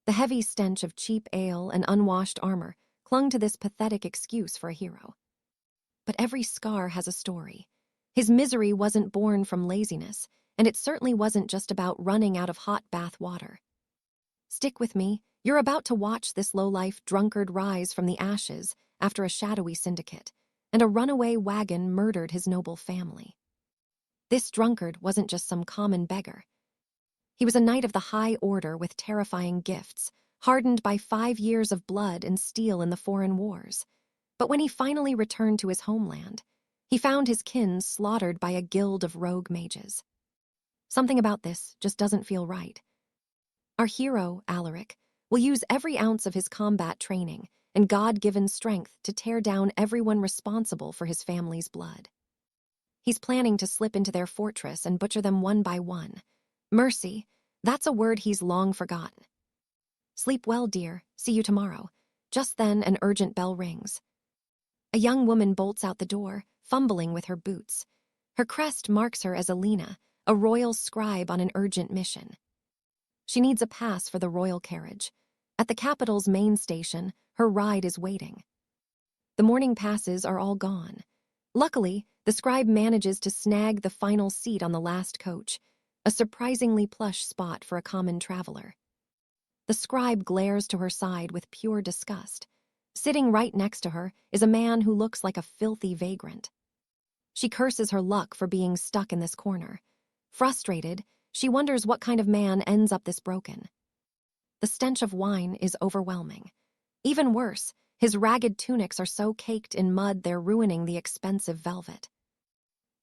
The heavy stench of cheap ale and unwashed armor clung to this pathetic excuse for a hero. But every scar has a story. His misery wasn't born from laziness, and it certainly wasn't just about running out of hot bath water. Stick with me, you're about to watch this lowlife drunkard rise from the ashes after a shadowy syndicate, and a runaway wagon murdered his noble family. This drunkard wasn't just some common beggar. He was a knight of the high order with terrifying gifts, hardened by 5 years of blood and steel in the foreign wars. But when he finally returned to his homeland, he found his kin slaughtered by a guild of rogue mages. Something about this just doesn't feel right. Our hero, Alaric, will use every ounce of his combat training and God-given strength to tear down everyone responsible for his family's blood. He's planning to slip into their fortress and butcher them one by one. Mercy, that's a word he's long forgotten. Sleep well, dear. See you tomorrow. Just then, an urgent bell rings. A young woman bolts out the door, fumbling with her boots. Her crest marks her as Elena, a royal scribe on an urgent mission. She needs a pass for the royal carriage. At the capital's main station, her ride is waiting. The morning passes are all gone. Luckily, the scribe manages to snag the final seat on the last coach, a surprisingly plush spot for a common traveler. The scribe glares to her side with pure disgust. Sitting right next to her is a man who looks like a filthy vagrant. She curses her luck for being stuck in this corner. Frustrated, she wonders what kind of man ends up this broken. The stench of wine is overwhelming. Even worse, his ragged tunics are so caked in mud they're ruining the expensive velvet.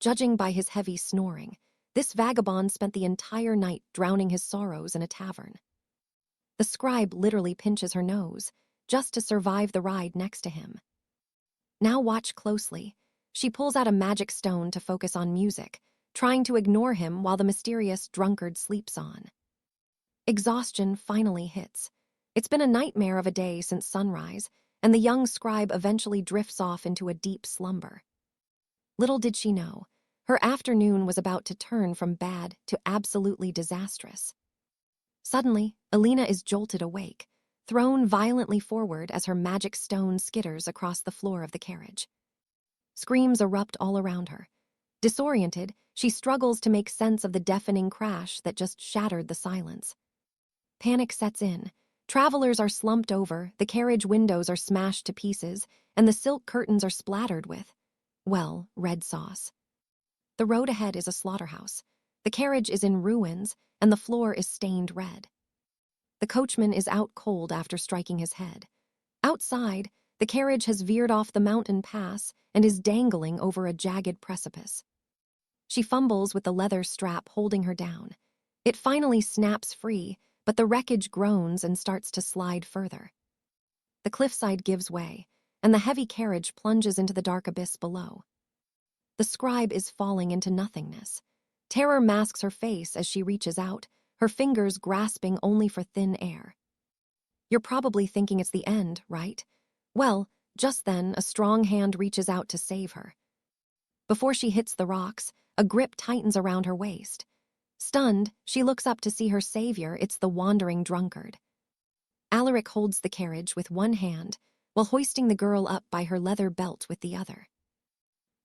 Judging by his heavy snoring, this vagabond spent the entire night drowning his sorrows in a tavern. The scribe literally pinches her nose, just to survive the ride next to him. Now watch closely. She pulls out a magic stone to focus on music, trying to ignore him while the mysterious drunkard sleeps on. Exhaustion finally hits. It's been a nightmare of a day since sunrise, and the young scribe eventually drifts off into a deep slumber. Little did she know, her afternoon was about to turn from bad to absolutely disastrous. Suddenly, Elena is jolted awake, thrown violently forward as her magic stone skitters across the floor of the carriage. Screams erupt all around her. Disoriented, she struggles to make sense of the deafening crash that just shattered the silence. Panic sets in. Travelers are slumped over, the carriage windows are smashed to pieces, and the silk curtains are splattered with, well, red sauce. The road ahead is a slaughterhouse. The carriage is in ruins, and the floor is stained red. The coachman is out cold after striking his head. Outside, the carriage has veered off the mountain pass and is dangling over a jagged precipice. She fumbles with the leather strap holding her down. It finally snaps free, but the wreckage groans and starts to slide further. The cliffside gives way, and the heavy carriage plunges into the dark abyss below. The scribe is falling into nothingness. Terror masks her face as she reaches out, her fingers grasping only for thin air. You're probably thinking it's the end, right? Well, just then, a strong hand reaches out to save her. Before she hits the rocks, a grip tightens around her waist. Stunned, she looks up to see her savior. It's the wandering drunkard. Alaric holds the carriage with one hand, while hoisting the girl up by her leather belt with the other.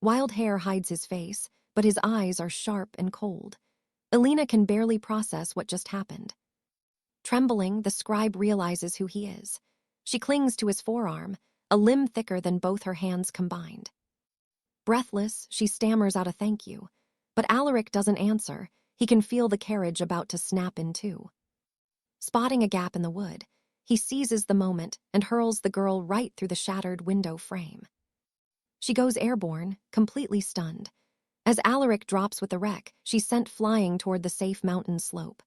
Wild hair hides his face, but his eyes are sharp and cold. Elena can barely process what just happened. Trembling, the scribe realizes who he is. She clings to his forearm, a limb thicker than both her hands combined. Breathless, she stammers out a thank you, but Alaric doesn't answer. He can feel the carriage about to snap in two. Spotting a gap in the wood, he seizes the moment and hurls the girl right through the shattered window frame. She goes airborne, completely stunned. As Alaric drops with the wreck, she's sent flying toward the safe mountain slope.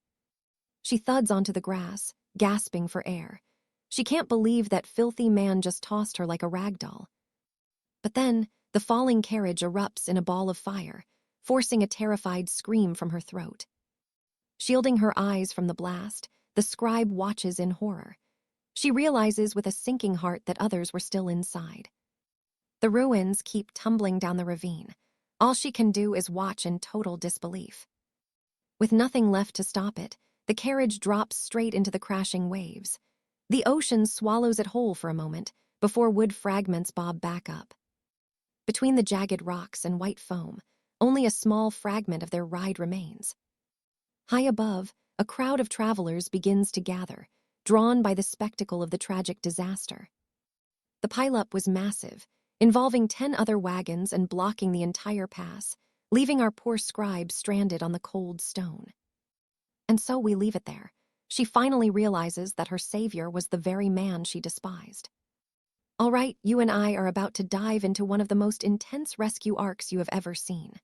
She thuds onto the grass, gasping for air. She can't believe that filthy man just tossed her like a rag doll. But then, the falling carriage erupts in a ball of fire, forcing a terrified scream from her throat. Shielding her eyes from the blast, the scribe watches in horror. She realizes with a sinking heart that others were still inside. The ruins keep tumbling down the ravine. All she can do is watch in total disbelief. With nothing left to stop it, the carriage drops straight into the crashing waves. The ocean swallows it whole for a moment before wood fragments bob back up. Between the jagged rocks and white foam, only a small fragment of their ride remains. High above, a crowd of travelers begins to gather, drawn by the spectacle of the tragic disaster. The pileup was massive, involving 10 other wagons and blocking the entire pass, leaving our poor scribe stranded on the cold stone. And so we leave it there. She finally realizes that her savior was the very man she despised. All right, you and I are about to dive into one of the most intense rescue arcs you have ever seen.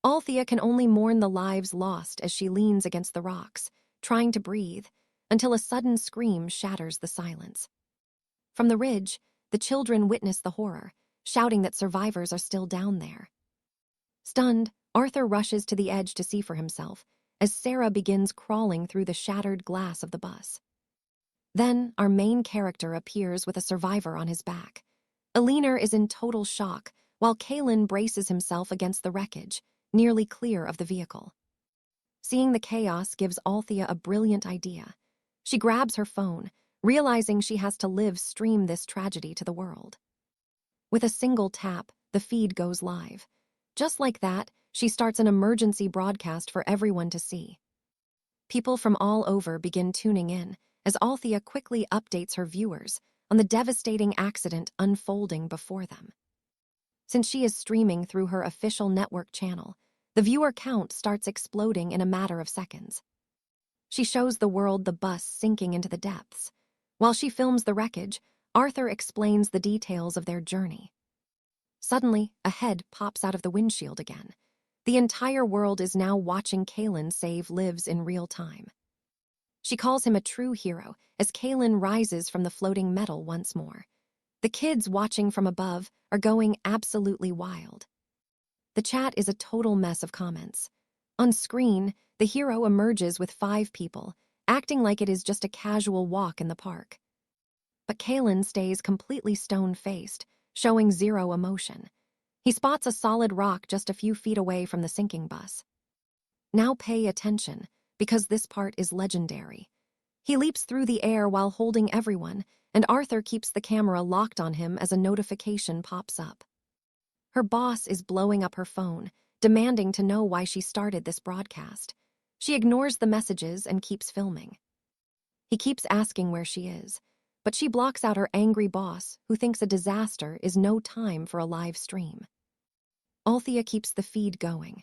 𝒊𝒕🂂 can only mourn the lives lost as she leans against the rocks, trying to breathe, until a sudden scream shatters the silence. From the ridge, the children witness the horror, shouting that survivors are still down there. Stunned, Arthur rushes to the edge to see for himself, as Sarah begins crawling through the shattered glass of the bus. Then, our main character appears with a survivor on his back. 𝒊𝒉𝒄 is in total shock, while Kaylin braces himself against the wreckage, nearly clear of the vehicle. Seeing the chaos gives 𝒊𝒕𝒂 a brilliant idea. She grabs her phone, realizing she has to live stream this tragedy to the world. With a single tap, the feed goes live. Just like that, she starts an emergency broadcast for everyone to see. People from all over begin tuning in, as 𝒊𝒕𝒂 quickly updates her viewers on the devastating accident unfolding before them. Since she is streaming through her official network channel, the viewer count starts exploding in a matter of seconds. She shows the world the bus sinking into the depths. While she films the wreckage, Arthur explains the details of their journey. Suddenly, a head pops out of the windshield again. The entire world is now watching Kaylin save lives in real time. She calls him a true hero as Kaylin rises from the floating metal once more. The kids watching from above are going absolutely wild. The chat is a total mess of comments. On screen, the hero emerges with 5 people, acting like it is just a casual walk in the park. But Kaylin stays completely stone-faced, showing zero emotion. He spots a solid rock just a few feet away from the sinking bus. Now pay attention, because this part is legendary. He leaps through the air while holding everyone, and Arthur keeps the camera locked on him as a notification pops up. Her boss is blowing up her phone, demanding to know why she started this broadcast. She ignores the messages and keeps filming. He keeps asking where she is, but she blocks out her angry boss, who thinks a disaster is no time for a live stream. 𝒊𝒕𝒂 keeps the feed going.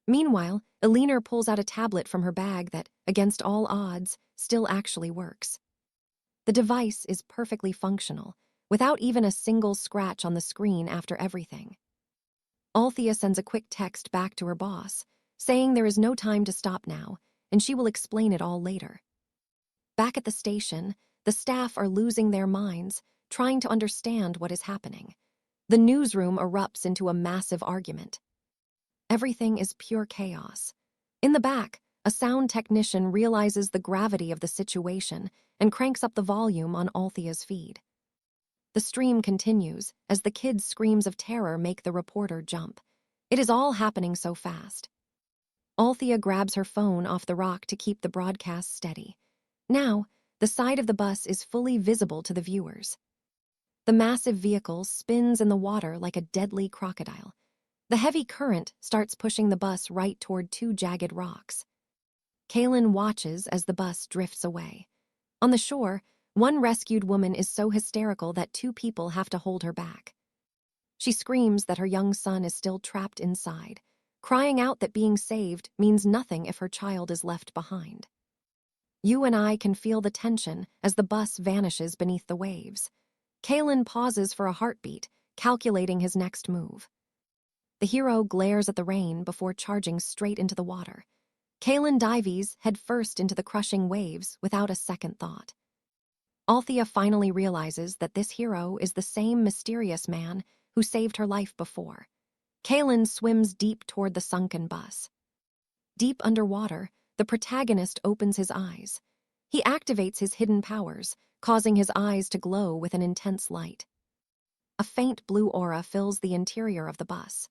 Meanwhile, 𝒊𝒉𝒄 pulls out a tablet from her bag that, against all odds, still actually works. The device is perfectly functional, without even a single scratch on the screen after everything. 𝒊𝒕𝒂 sends a quick text back to her boss, saying there is no time to stop now, and she will explain it all later. Back at the station, the staff are losing their minds, trying to understand what is happening. The newsroom erupts into a massive argument. Everything is pure chaos. In the back, a sound technician realizes the gravity of the situation and cranks up the volume on 𝒊𝒕𝒂's feed. The stream continues as the kids' screams of terror make the reporter jump. It is all happening so fast. 𝒊𝒕𝒂 grabs her phone off the rock to keep the broadcast steady. Now, the side of the bus is fully visible to the viewers. The massive vehicle spins in the water like a deadly crocodile. The heavy current starts pushing the bus right toward 2 jagged rocks. Kaylin watches as the bus drifts away. On the shore, one rescued woman is so hysterical that 2 people have to hold her back. She screams that her young son is still trapped inside, crying out that being saved means nothing if her child is left behind. You and I can feel the tension as the bus vanishes beneath the waves. Kaylin pauses for a heartbeat, calculating his next move. The hero glares at the rain before charging straight into the water. Kaylin dives headfirst into the crushing waves without a second thought. 𝒊𝒕𝒂 finally realizes that this hero is the same mysterious man who saved her life before. Kaylin swims deep toward the sunken bus. Deep underwater, the protagonist opens his eyes. He activates his hidden powers, causing his eyes to glow with an intense light. A faint blue aura fills the interior of the bus.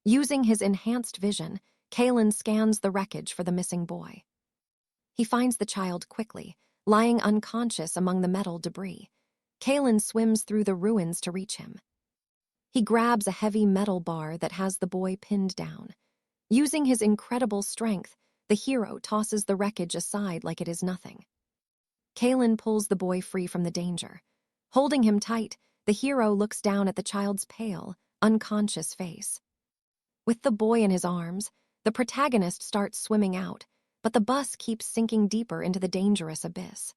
Using his enhanced vision, Kaylin scans the wreckage for the missing boy. He finds the child quickly, lying unconscious among the metal debris. Kalen swims through the ruins to reach him. He grabs a heavy metal bar that has the boy pinned down. Using his incredible strength, the hero tosses the wreckage aside like it is nothing. Kalen pulls the boy free from the danger. Holding him tight, the hero looks down at the child's pale, unconscious face. With the boy in his arms, the protagonist starts swimming out, but the bus keeps sinking deeper into the dangerous abyss.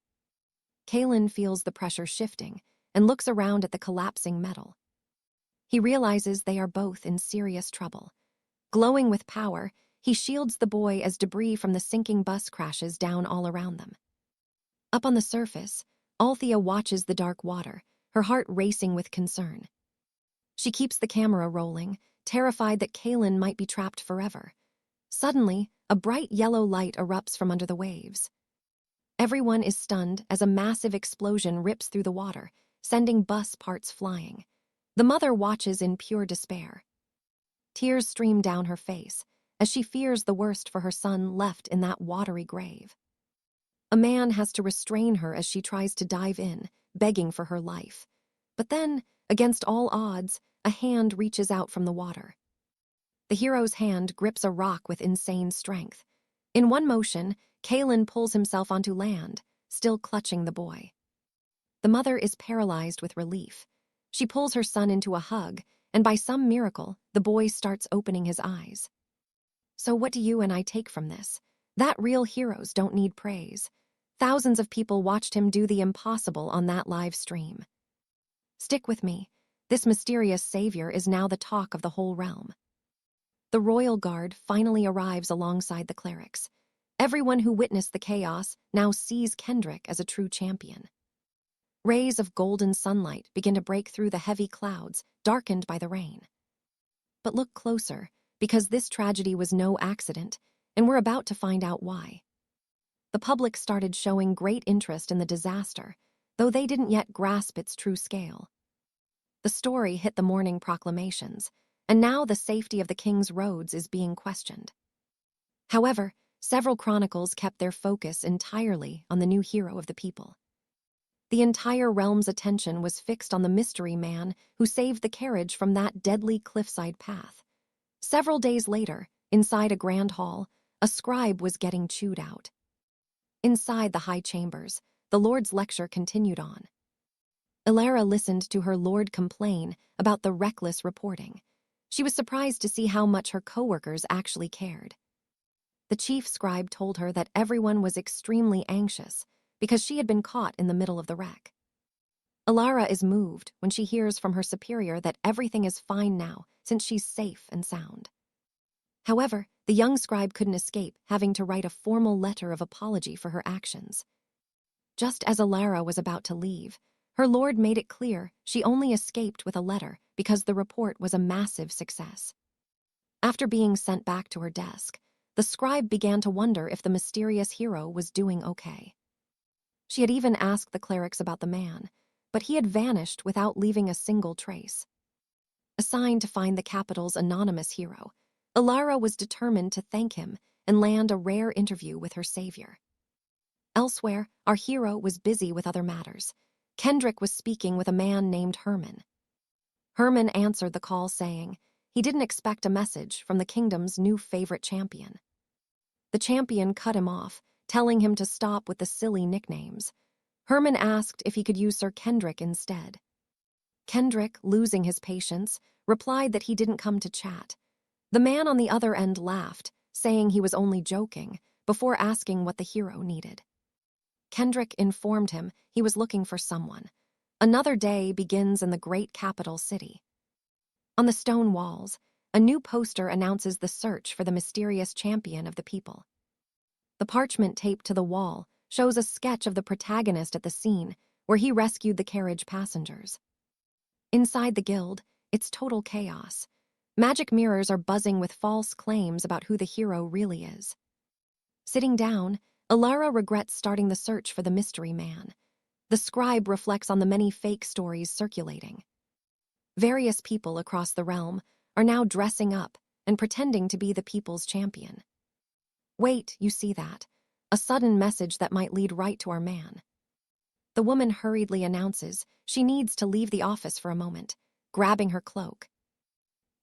Kalen feels the pressure shifting and looks around at the collapsing metal. He realizes they are both in serious trouble. Glowing with power, he shields the boy as debris from the sinking bus crashes down all around them. Up on the surface, Althea watches the dark water, her heart racing with concern. She keeps the camera rolling, terrified that Kalen might be trapped forever. Suddenly, a bright yellow light erupts from under the waves. Everyone is stunned as a massive explosion rips through the water, sending bus parts flying. The mother watches in pure despair. Tears stream down her face as she fears the worst for her son left in that watery grave. A man has to restrain her as she tries to dive in, begging for her life. But then, against all odds, a hand reaches out from the water. The hero's hand grips a rock with insane strength. In one motion, Kalen pulls himself onto land, still clutching the boy. The mother is paralyzed with relief. She pulls her son into a hug, and by some miracle, the boy starts opening his eyes. So what do you and I take from this? That real heroes don't need praise. Thousands of people watched him do the impossible on that live stream. Stick with me. This mysterious savior is now the talk of the whole realm. The royal guard finally arrives alongside the clerics. Everyone who witnessed the chaos now sees Kendrick as a true champion. Rays of golden sunlight begin to break through the heavy clouds, darkened by the rain. But look closer, because this tragedy was no accident, and we're about to find out why. The public started showing great interest in the disaster, though they didn't yet grasp its true scale. The story hit the morning proclamations, and now the safety of the king's roads is being questioned. However, several chronicles kept their focus entirely on the new hero of the people. The entire realm's attention was fixed on the mystery man who saved the carriage from that deadly cliffside path. Several days later, inside a grand hall, a scribe was getting chewed out. Inside the high chambers, the Lord's lecture continued on. Elara listened to her lord complain about the reckless reporting. She was surprised to see how much her co-workers actually cared. The chief scribe told her that everyone was extremely anxious because she had been caught in the middle of the wreck. Elara is moved when she hears from her superior that everything is fine now since she's safe and sound. However, the young scribe couldn't escape having to write a formal letter of apology for her actions. Just as Elara was about to leave, her lord made it clear she only escaped with a letter because the report was a massive success. After being sent back to her desk, the scribe began to wonder if the mysterious hero was doing okay. She had even asked the clerics about the man, but he had vanished without leaving a single trace. Assigned to find the capital's anonymous hero, Elara was determined to thank him and land a rare interview with her savior. Elsewhere, our hero was busy with other matters. Kendrick was speaking with a man named Herman. Herman answered the call saying he didn't expect a message from the kingdom's new favorite champion. The champion cut him off, telling him to stop with the silly nicknames. Herman asked if he could use Sir Kendrick instead. Kendrick, losing his patience, replied that he didn't come to chat. The man on the other end laughed, saying he was only joking, before asking what the hero needed. Kendrick informed him he was looking for someone. Another day begins in the great capital city. On the stone walls, a new poster announces the search for the mysterious champion of the people. The parchment taped to the wall shows a sketch of the protagonist at the scene where he rescued the carriage passengers. Inside the guild, it's total chaos. Magic mirrors are buzzing with false claims about who the hero really is. Sitting down, Elara regrets starting the search for the mystery man. The scribe reflects on the many fake stories circulating. Various people across the realm are now dressing up and pretending to be the people's champion. Wait, you see that? a sudden message that might lead right to our man. The woman hurriedly announces she needs to leave the office for a moment, grabbing her cloak,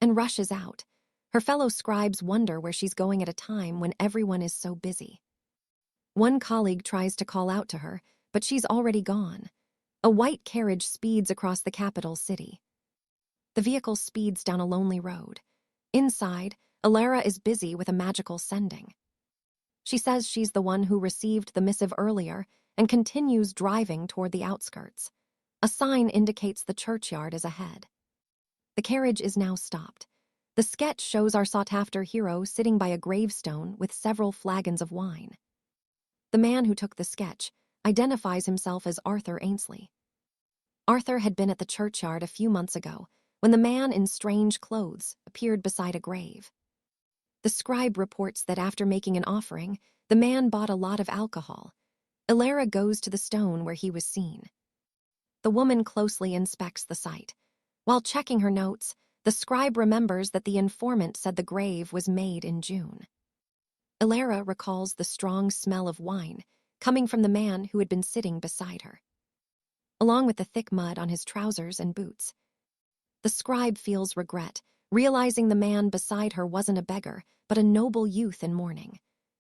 and rushes out. Her fellow scribes wonder where she's going at a time when everyone is so busy. One colleague tries to call out to her, but she's already gone. A white carriage speeds across the capital city. The vehicle speeds down a lonely road. Inside, 𝒊𝒂𝒂𝒂𝒂 is busy with a magical sending. She says she's the one who received the missive earlier and continues driving toward the outskirts. A sign indicates the churchyard is ahead. The carriage is now stopped. The sketch shows our sought-after hero sitting by a gravestone with several flagons of wine. The man who took the sketch identifies himself as Arthur Ainsley. Arthur had been at the churchyard a few months ago when the man in strange clothes appeared beside a grave. The scribe reports that after making an offering, the man bought a lot of alcohol. 𝒊𝒂𝒂𝒂𝒂 goes to the stone where he was seen. The woman closely inspects the site. While checking her notes, the scribe remembers that the informant said the grave was made in June. 𝒊𝒂𝒂𝒂𝒂 recalls the strong smell of wine coming from the man who had been sitting beside her, along with the thick mud on his trousers and boots. The scribe feels regret, realizing the man beside her wasn't a beggar, but a noble youth in mourning.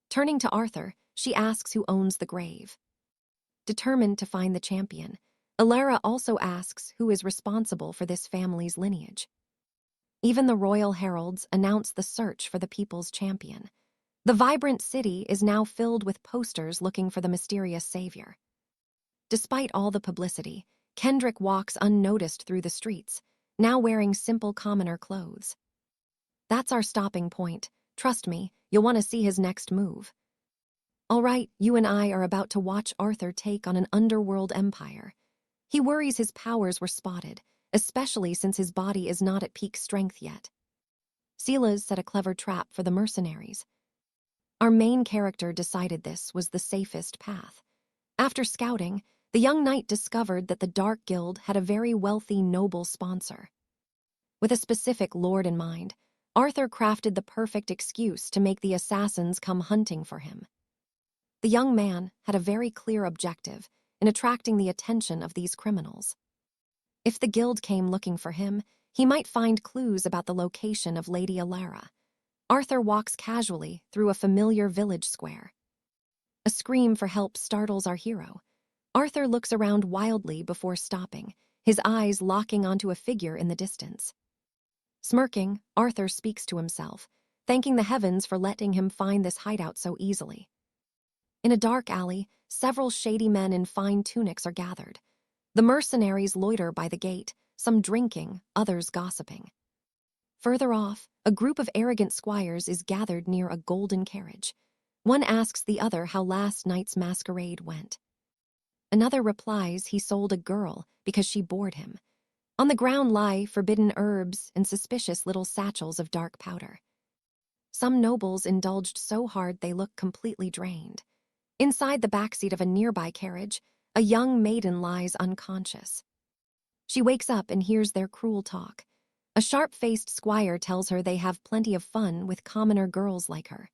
Turning to Arthur, she asks who owns the grave. Determined to find the champion, 𝒊𝒂𝒂𝒂𝒂 also asks who is responsible for this family's lineage. Even the royal heralds announce the search for the people's champion. The vibrant city is now filled with posters looking for the mysterious savior. Despite all the publicity, Kendrick walks unnoticed through the streets, now wearing simple commoner clothes. That's our stopping point. Trust me, you'll want to see his next move. All right, you and I are about to watch Arthur take on an underworld empire. He worries his powers were spotted, especially since his body is not at peak strength yet. 𝒊𝒂𝒂𝒂𝒂𝒂 set a clever trap for the mercenaries. Our main character decided this was the safest path. After scouting, the young knight discovered that the Dark Guild had a very wealthy noble sponsor. With a specific lord in mind, Arthur crafted the perfect excuse to make the assassins come hunting for him. The young man had a very clear objective in attracting the attention of these criminals. If the guild came looking for him, he might find clues about the location of Lady 𝒊𝒂𝒂𝒂𝒂. Arthur walks casually through a familiar village square. A scream for help startles our hero. Arthur looks around wildly before stopping, his eyes locking onto a figure in the distance. Smirking, Arthur speaks to himself, thanking the heavens for letting him find this hideout so easily. In a dark alley, several shady men in fine tunics are gathered. The mercenaries loiter by the gate, some drinking, others gossiping. Further off, a group of arrogant squires is gathered near a golden carriage. One asks the other how last night's masquerade went. Another replies he sold a girl because she bored him. On the ground lie forbidden herbs and suspicious little satchels of dark powder. Some nobles indulged so hard they look completely drained. Inside the backseat of a nearby carriage, a young maiden lies unconscious. She wakes up and hears their cruel talk. A sharp-faced squire tells her they have plenty of fun with commoner girls like her.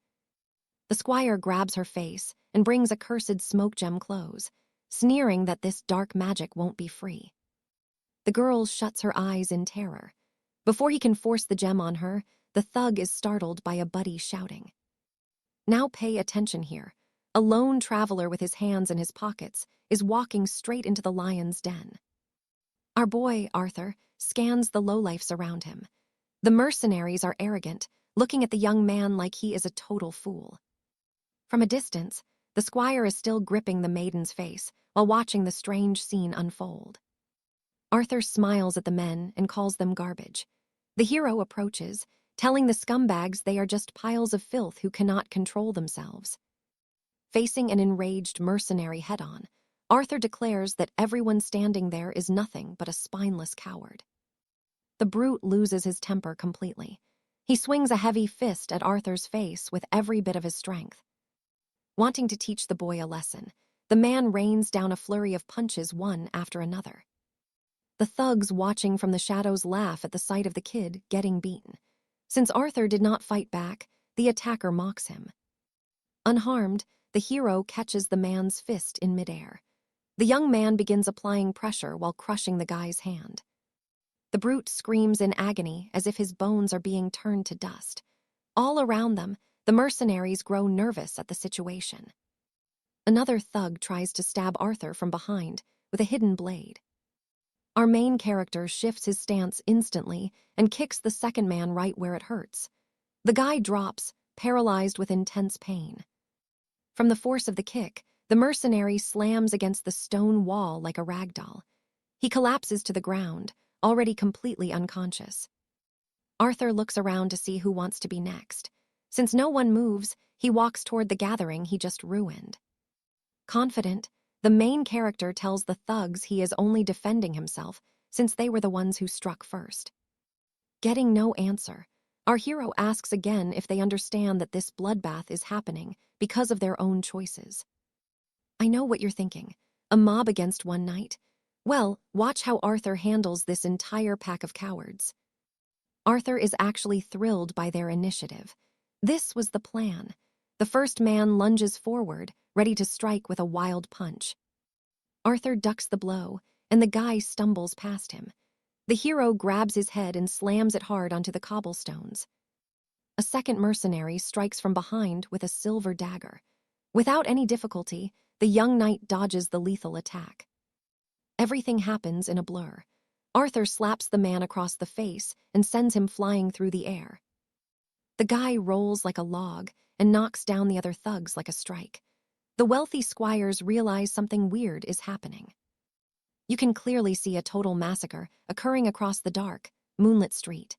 The squire grabs her face and brings a cursed smoke gem close, sneering that this dark magic won't be free. The girl shuts her eyes in terror. Before he can force the gem on her, the thug is startled by a buddy shouting. Now pay attention here. A lone traveler with his hands in his pockets is walking straight into the lion's den. Our boy, Arthur, scans the lowlifes around him. The mercenaries are arrogant, looking at the young man like he is a total fool. From a distance, the squire is still gripping the maiden's face while watching the strange scene unfold. Arthur smiles at the men and calls them garbage. The hero approaches, telling the scumbags they are just piles of filth who cannot control themselves. Facing an enraged mercenary head-on, Arthur declares that everyone standing there is nothing but a spineless coward. The brute loses his temper completely. He swings a heavy fist at Arthur's face with every bit of his strength. Wanting to teach the boy a lesson, the man rains down a flurry of punches one after another. The thugs watching from the shadows laugh at the sight of the kid getting beaten. Since Arthur did not fight back, the attacker mocks him. Unharmed, the hero catches the man's fist in midair. The young man begins applying pressure while crushing the guy's hand. The brute screams in agony as if his bones are being turned to dust. All around them, the mercenaries grow nervous at the situation. Another thug tries to stab Arthur from behind with a hidden blade. Our main character shifts his stance instantly and kicks the second man right where it hurts. The guy drops, paralyzed with intense pain. From the force of the kick, the mercenary slams against the stone wall like a rag doll. He collapses to the ground, already completely unconscious. Arthur looks around to see who wants to be next. Since no one moves, he walks toward the gathering he just ruined. Confident, the main character tells the thugs he is only defending himself since they were the ones who struck first. Getting no answer, our hero asks again if they understand that this bloodbath is happening because of their own choices. I know what you're thinking. A mob against one knight? Well, watch how Arthur handles this entire pack of cowards. Arthur is actually thrilled by their initiative. This was the plan. The first man lunges forward, ready to strike with a wild punch. Arthur ducks the blow, and the guy stumbles past him. The hero grabs his head and slams it hard onto the cobblestones. A second mercenary strikes from behind with a silver dagger. Without any difficulty, the young knight dodges the lethal attack. Everything happens in a blur. Arthur slaps the man across the face and sends him flying through the air. The guy rolls like a log and knocks down the other thugs like a strike. The wealthy squires realize something weird is happening. You can clearly see a total massacre occurring across the dark, moonlit street.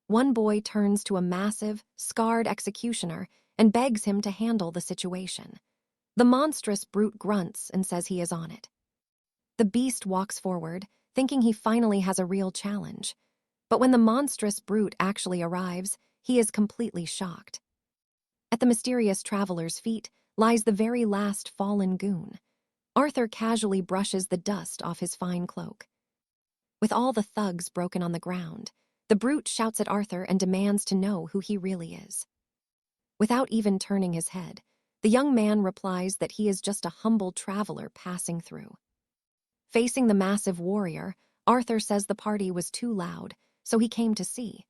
One boy turns to a massive, scarred executioner and begs him to handle the situation. The monstrous brute grunts and says he is on it. The beast walks forward, thinking he finally has a real challenge. But when the monstrous brute actually arrives, he is completely shocked. At the mysterious traveler's feet lies the very last fallen goon. Arthur casually brushes the dust off his fine cloak. With all the thugs broken on the ground, the brute shouts at Arthur and demands to know who he really is. Without even turning his head, the young man replies that he is just a humble traveler passing through. Facing the massive warrior, Arthur says the party was too loud, so he came to see.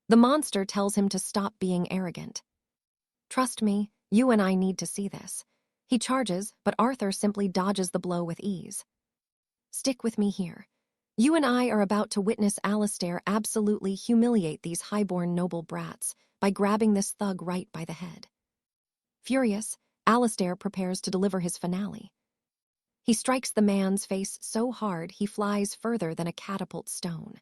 The monster tells him to stop being arrogant. Trust me, you and I need to see this. He charges, but Arthur simply dodges the blow with ease. Stick with me here. You and I are about to witness Alistair absolutely humiliate these highborn noble brats by grabbing this thug right by the head. Furious, Alistair prepares to deliver his finale. He strikes the man's face so hard he flies further than a catapult stone.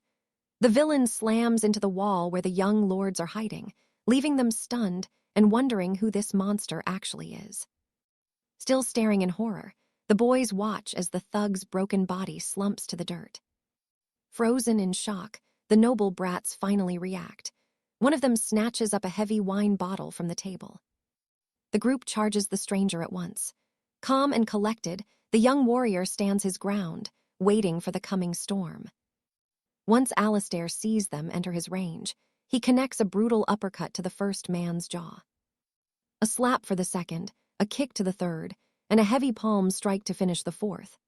The villain slams into the wall where the young lords are hiding, leaving them stunned and wondering who this monster actually is. Still staring in horror, the boys watch as the thug's broken body slumps to the dirt. Frozen in shock, the noble brats finally react. One of them snatches up a heavy wine bottle from the table. The group charges the stranger at once. Calm and collected, the young warrior stands his ground, waiting for the coming storm. Once Alistair sees them enter his range, he connects a brutal uppercut to the first man's jaw. A slap for the second, a kick to the third, and a heavy palm strike to finish the fourth.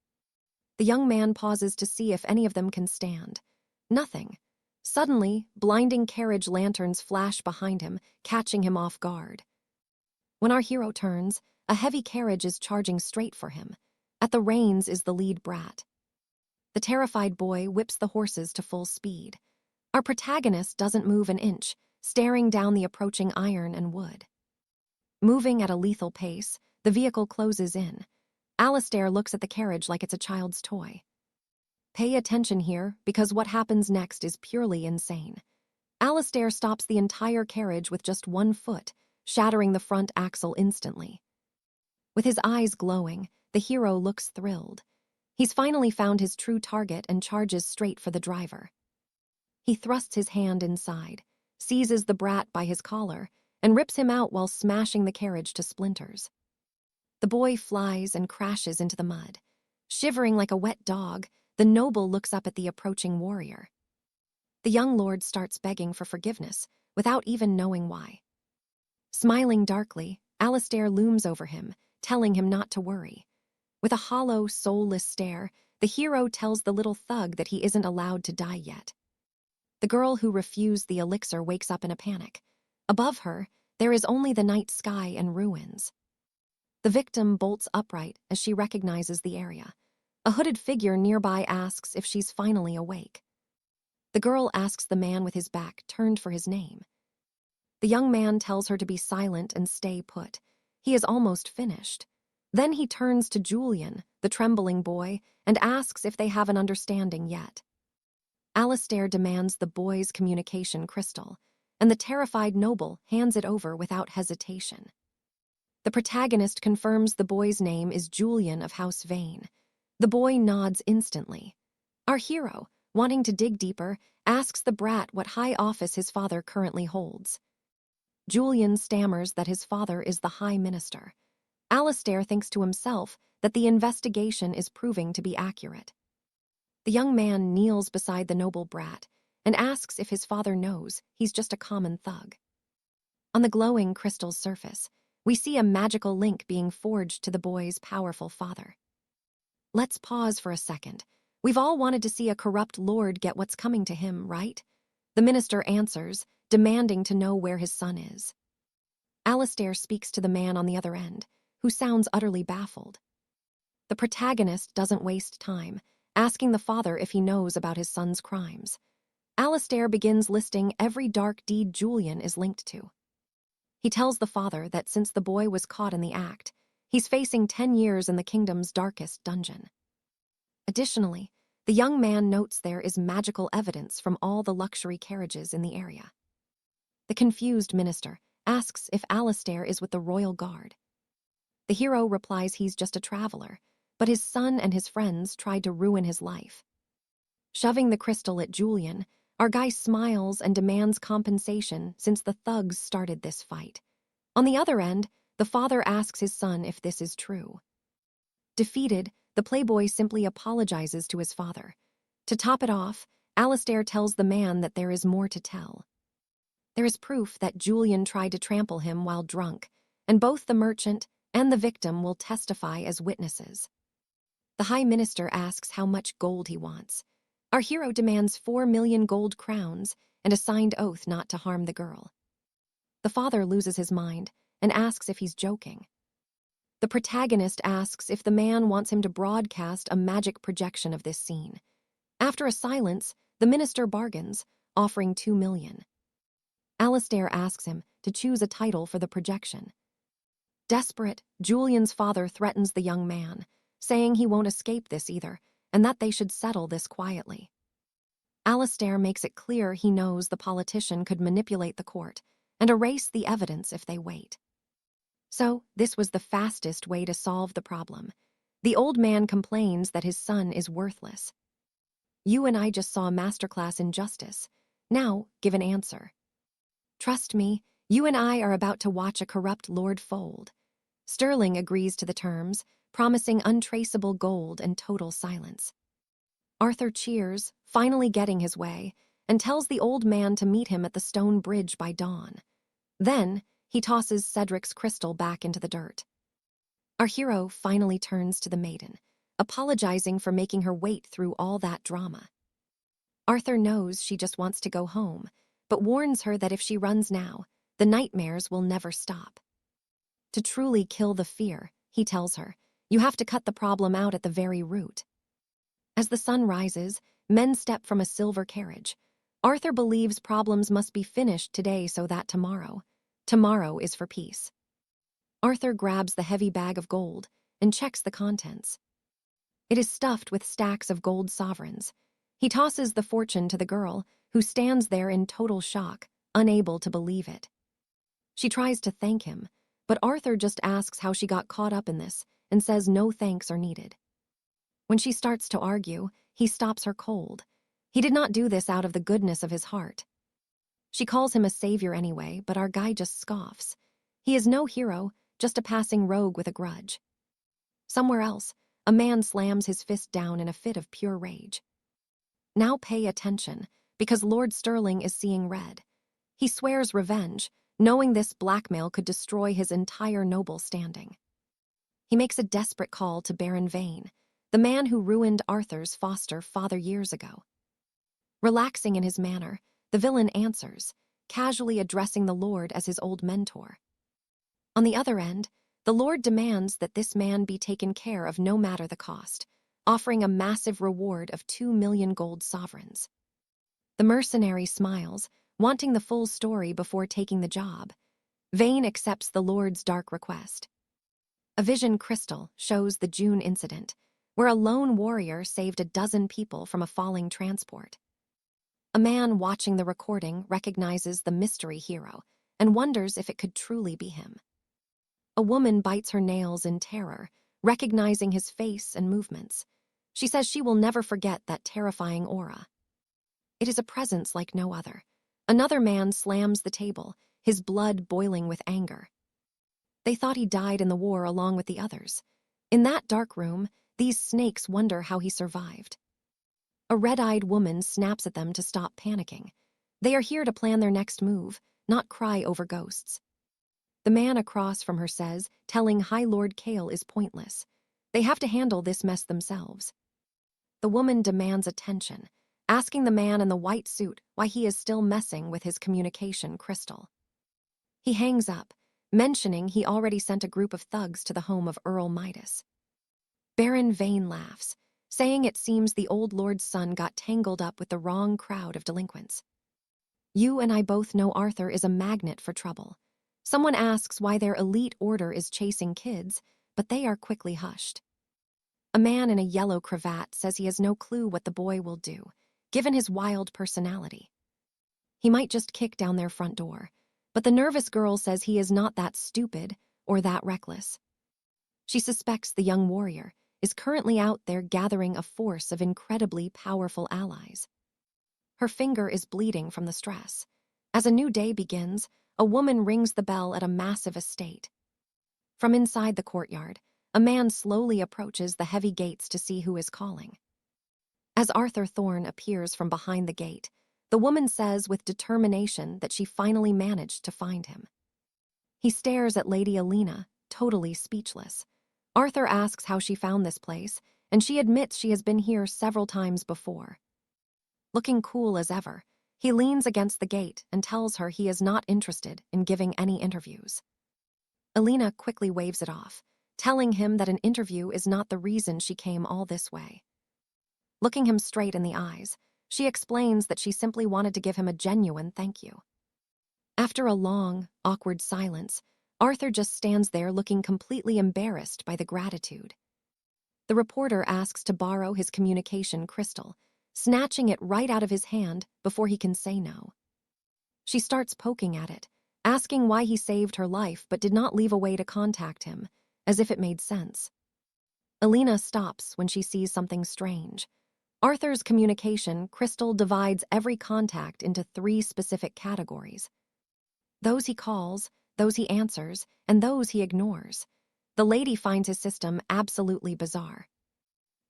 The young man pauses to see if any of them can stand. Nothing. Suddenly, blinding carriage lanterns flash behind him, catching him off guard. When our hero turns, a heavy carriage is charging straight for him. At the reins is the lead brat. The terrified boy whips the horses to full speed. Our protagonist doesn't move an inch, staring down the approaching iron and wood. Moving at a lethal pace, the vehicle closes in. Alistair looks at the carriage like it's a child's toy. Pay attention here, because what happens next is purely insane. Alistair stops the entire carriage with just one foot, shattering the front axle instantly. With his eyes glowing, the hero looks thrilled. He's finally found his true target and charges straight for the driver. He thrusts his hand inside, seizes the brat by his collar, and rips him out while smashing the carriage to splinters. The boy flies and crashes into the mud. Shivering like a wet dog, the noble looks up at the approaching warrior. The young lord starts begging for forgiveness, without even knowing why. Smiling darkly, 𝑴𝒊𝒍𝒊 looms over him, telling him not to worry. With a hollow, soulless stare, the hero tells the little thug that he isn't allowed to die yet. The girl who refused the elixir wakes up in a panic. Above her, there is only the night sky and ruins. The victim bolts upright as she recognizes the area. A hooded figure nearby asks if she's finally awake. The girl asks the man with his back turned for his name. The young man tells her to be silent and stay put. He is almost finished. Then he turns to Julian, the trembling boy, and asks if they have an understanding yet. 𝒊𝒍𝒊 demands the boy's communication crystal, and the terrified noble hands it over without hesitation. The protagonist confirms the boy's name is Julian of House Vane. The boy nods instantly. Our hero, wanting to dig deeper, asks the brat what high office his father currently holds. Julian stammers that his father is the High Minister. 𝒊𝒍𝒊 thinks to himself that the investigation is proving to be accurate. The young man kneels beside the noble brat and asks if his father knows he's just a common thug. On the glowing crystal's surface, we see a magical link being forged to the boy's powerful father. Let's pause for a second. We've all wanted to see a corrupt lord get what's coming to him, right? The minister answers, demanding to know where his son is. 𝒊𝒍𝒊 speaks to the man on the other end, who sounds utterly baffled. The protagonist doesn't waste time, asking the father if he knows about his son's crimes. 𝒊𝒍𝒊 begins listing every dark deed Julian is linked to. He tells the father that since the boy was caught in the act, he's facing 10 years in the kingdom's darkest dungeon. Additionally, the young man notes there is magical evidence from all the luxury carriages in the area. The confused minister asks if 𝒊𝒍𝒊 is with the royal guard. The hero replies he's just a traveler, but his son and his friends tried to ruin his life. Shoving the crystal at Julian, our guy smiles and demands compensation since the thugs started this fight. On the other end, the father asks his son if this is true. Defeated, the playboy simply apologizes to his father. To top it off, 𝒊𝒍𝒊 tells the man that there is more to tell. There is proof that Julian tried to trample him while drunk, and both the merchant and the victim will testify as witnesses. The High Minister asks how much gold he wants. Our hero demands 4 million gold crowns and a signed oath not to harm the girl. The father loses his mind and asks if he's joking. The protagonist asks if the man wants him to broadcast a magic projection of this scene. After a silence, the minister bargains, offering 2 million. 𝒊𝒍𝒊 asks him to choose a title for the projection. Desperate, Julian's father threatens the young man, saying he won't escape this either, and that they should settle this quietly. 𝒊𝒍𝒊 makes it clear he knows the politician could manipulate the court and erase the evidence if they wait. So, this was the fastest way to solve the problem. The old man complains that his son is worthless. You and I just saw a masterclass in justice. Now, give an answer. Trust me, you and I are about to watch a corrupt lord fold. Sterling agrees to the terms, promising untraceable gold and total silence. Arthur cheers, finally getting his way, and tells the old man to meet him at the stone bridge by dawn. Then, he tosses Cedric's crystal back into the dirt. Our hero finally turns to the maiden, apologizing for making her wait through all that drama. Arthur knows she just wants to go home, but warns her that if she runs now, the nightmares will never stop. To truly kill the fear, he tells her, you have to cut the problem out at the very root. As the sun rises, men step from a silver carriage. Arthur believes problems must be finished today so that tomorrow is for peace. Arthur grabs the heavy bag of gold and checks the contents. It is stuffed with stacks of gold sovereigns. He tosses the fortune to the girl, who stands there in total shock, unable to believe it. She tries to thank him, but Arthur just asks how she got caught up in this and says no thanks are needed. When she starts to argue, he stops her cold. He did not do this out of the goodness of his heart. She calls him a savior anyway, but our guy just scoffs. He is no hero, just a passing rogue with a grudge. Somewhere else, a man slams his fist down in a fit of pure rage. Now pay attention, because Lord Sterling is seeing red. He swears revenge, knowing this blackmail could destroy his entire noble standing. He makes a desperate call to Baron Vane, the man who ruined Arthur's foster father years ago. Relaxing in his manner, the villain answers, casually addressing the Lord as his old mentor. On the other end, the Lord demands that this man be taken care of no matter the cost, offering a massive reward of 2 million gold sovereigns. The mercenary smiles, wanting the full story before taking the job. Vane accepts the Lord's dark request. A vision crystal shows the June incident, where a lone warrior saved a dozen people from a falling transport. A man watching the recording recognizes the mystery hero and wonders if it could truly be him. A woman bites her nails in terror, recognizing his face and movements. She says she will never forget that terrifying aura. It is a presence like no other. Another man slams the table, his blood boiling with anger. They thought he died in the war along with the others. In that dark room, these snakes wonder how he survived. A red-eyed woman snaps at them to stop panicking. They are here to plan their next move, not cry over ghosts. The man across from her says, telling High Lord Kale is pointless. They have to handle this mess themselves. The woman demands attention, asking the man in the white suit why he is still messing with his communication crystal. He hangs up, mentioning he already sent a group of thugs to the home of Earl Midas. Baron Vane laughs, saying it seems the old lord's son got tangled up with the wrong crowd of delinquents. You and I both know Arthur is a magnet for trouble. Someone asks why their elite order is chasing kids, but they are quickly hushed. A man in a yellow cravat says he has no clue what the boy will do, given his wild personality. He might just kick down their front door, but the nervous girl says he is not that stupid or that reckless. She suspects the young warrior is currently out there gathering a force of incredibly powerful allies. Her finger is bleeding from the stress. As a new day begins, a woman rings the bell at a massive estate. From inside the courtyard, a man slowly approaches the heavy gates to see who is calling. As Arthur Thorne appears from behind the gate, the woman says with determination that she finally managed to find him. He stares at Lady Alina, totally speechless. Arthur asks how she found this place, and she admits she has been here several times before. Looking cool as ever, he leans against the gate and tells her he is not interested in giving any interviews. Alina quickly waves it off, telling him that an interview is not the reason she came all this way. Looking him straight in the eyes, she explains that she simply wanted to give him a genuine thank you. After a long, awkward silence, Arthur just stands there looking completely embarrassed by the gratitude. The reporter asks to borrow his communication crystal, snatching it right out of his hand before he can say no. She starts poking at it, asking why he saved her life but did not leave a way to contact him, as if it made sense. Alina stops when she sees something strange. Arthur's communication crystal divides every contact into 3 specific categories. Those he calls, those he answers, and those he ignores. The lady finds his system absolutely bizarre.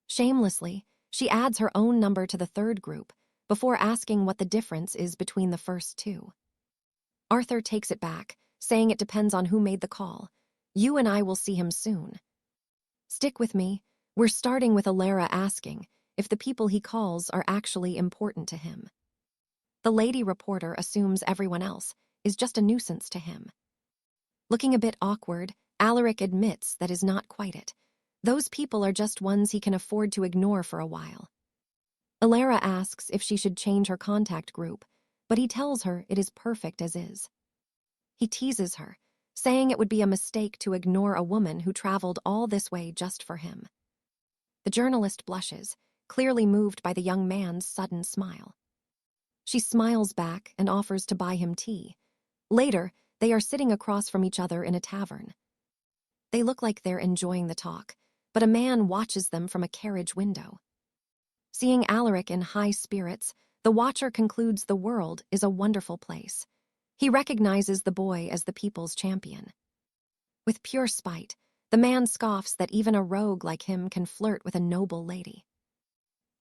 Shamelessly, she adds her own number to the 3rd group before asking what the difference is between the first 2. Arthur takes it back, saying it depends on who made the call. You and I will see him soon. Stick with me. We're starting with Alara asking if the people he calls are actually important to him. The lady reporter assumes everyone else is just a nuisance to him. Looking a bit awkward, Alaric admits that is not quite it. Those people are just ones he can afford to ignore for a while. Alara asks if she should change her contact group, but he tells her it is perfect as is. He teases her, saying it would be a mistake to ignore a woman who traveled all this way just for him. The journalist blushes, clearly moved by the young man's sudden smile. She smiles back and offers to buy him tea. Later, they are sitting across from each other in a tavern. They look like they're enjoying the talk, but a man watches them from a carriage window. Seeing Alaric in high spirits, the watcher concludes the world is a wonderful place. He recognizes the boy as the people's champion. With pure spite, the man scoffs that even a rogue like him can flirt with a noble lady.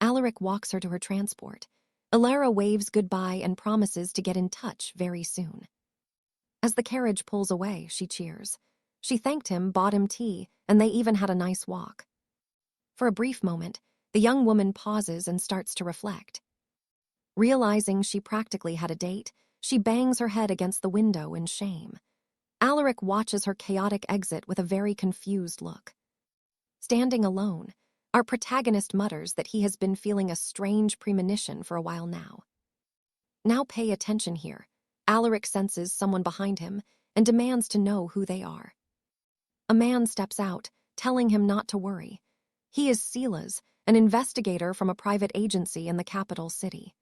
Alaric walks her to her transport. Alara waves goodbye and promises to get in touch very soon. As the carriage pulls away, she cheers. She thanked him, bought him tea, and they even had a nice walk. For a brief moment, the young woman pauses and starts to reflect. Realizing she practically had a date, she bangs her head against the window in shame. Alaric watches her chaotic exit with a very confused look. Standing alone, our protagonist mutters that he has been feeling a strange premonition for a while now. Now pay attention here. Alaric senses someone behind him and demands to know who they are. A man steps out, telling him not to worry. He is 𝒊𝒂𝒂𝒓𝒚, an investigator from a private agency in the capital city.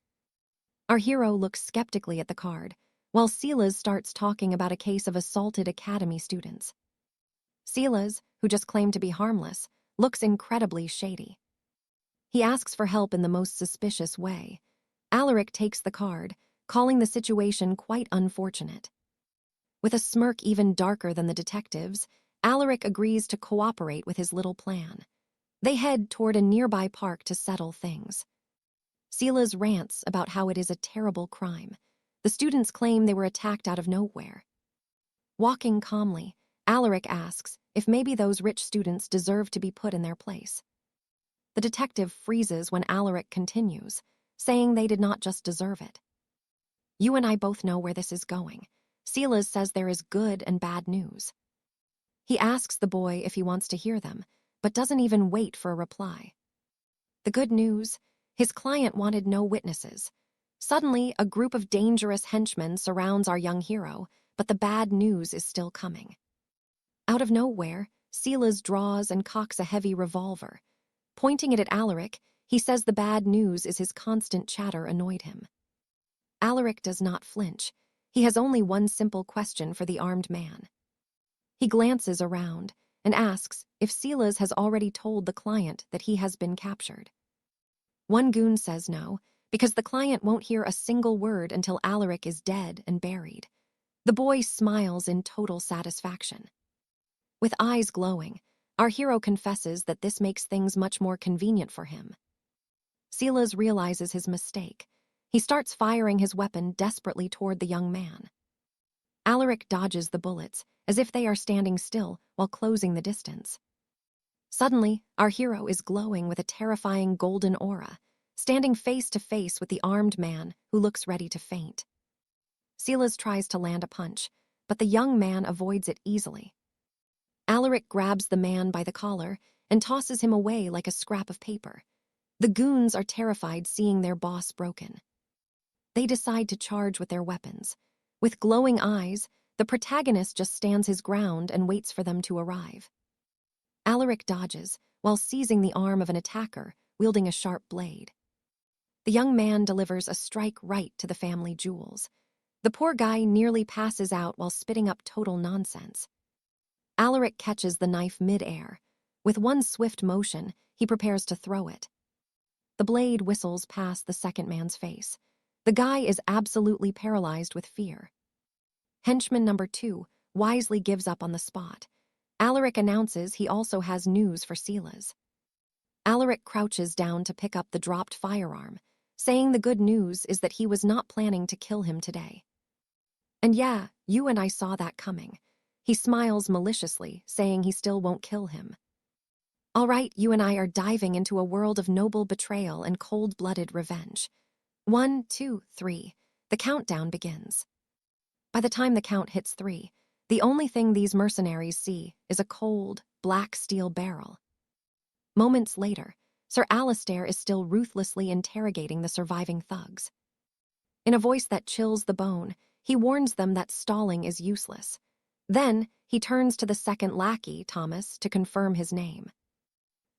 Our hero looks skeptically at the card, while 𝒊𝒂𝒂𝒓𝒚 starts talking about a case of assaulted academy students. 𝒊𝒂𝒂𝒓𝒚, who just claimed to be harmless, looks incredibly shady. He asks for help in the most suspicious way. Alaric takes the card, calling the situation quite unfortunate. With a smirk even darker than the detective's, Alaric agrees to cooperate with his little plan. They head toward a nearby park to settle things. 𝒊𝒂𝒂𝒓𝒚 rants about how it is a terrible crime. The students claim they were attacked out of nowhere. Walking calmly, Alaric asks if maybe those rich students deserve to be put in their place. The detective freezes when Alaric continues, saying they did not just deserve it. You and I both know where this is going. 𝒊𝒂𝒂𝒓𝒚 says there is good and bad news. He asks the boy if he wants to hear them, but doesn't even wait for a reply. The good news? His client wanted no witnesses. Suddenly, a group of dangerous henchmen surrounds our young hero, but the bad news is still coming. Out of nowhere, 𝒊𝒂𝒂𝒓𝒚 draws and cocks a heavy revolver. Pointing it at Alaric, he says the bad news is his constant chatter annoyed him. Alaric does not flinch. He has only one simple question for the armed man. He glances around and asks if 𝒊𝒂𝒂𝒓𝒚 has already told the client that he has been captured. One goon says no, because the client won't hear a single word until Alaric is dead and buried. The boy smiles in total satisfaction. With eyes glowing, our hero confesses that this makes things much more convenient for him. 𝒊𝒂𝒂𝒓𝒚 realizes his mistake. He starts firing his weapon desperately toward the young man. Alaric dodges the bullets, as if they are standing still while closing the distance. Suddenly, our hero is glowing with a terrifying golden aura, standing face to face with the armed man who looks ready to faint. 𝒊𝒂𝒂𝒓𝒚 tries to land a punch, but the young man avoids it easily. Alaric grabs the man by the collar and tosses him away like a scrap of paper. The goons are terrified seeing their boss broken. They decide to charge with their weapons. With glowing eyes, the protagonist just stands his ground and waits for them to arrive. Alaric dodges while seizing the arm of an attacker wielding a sharp blade. The young man delivers a strike right to the family jewels. The poor guy nearly passes out while spitting up total nonsense. Alaric catches the knife mid-air. With one swift motion, he prepares to throw it. The blade whistles past the second man's face. The guy is absolutely paralyzed with fear. Henchman number 2 wisely gives up on the spot. Alaric announces he also has news for 𝒊𝒂𝒂𝒓𝒚. Alaric crouches down to pick up the dropped firearm, saying the good news is that he was not planning to kill him today. And yeah, you and I saw that coming. He smiles maliciously, saying he still won't kill him. All right, you and I are diving into a world of noble betrayal and cold-blooded revenge. 1, 2, 3. The countdown begins. By the time the count hits 3, the only thing these mercenaries see is a cold, black steel barrel. Moments later, Sir Alistair is still ruthlessly interrogating the surviving thugs. In a voice that chills the bone, he warns them that stalling is useless. Then, he turns to the second lackey, Thomas, to confirm his name.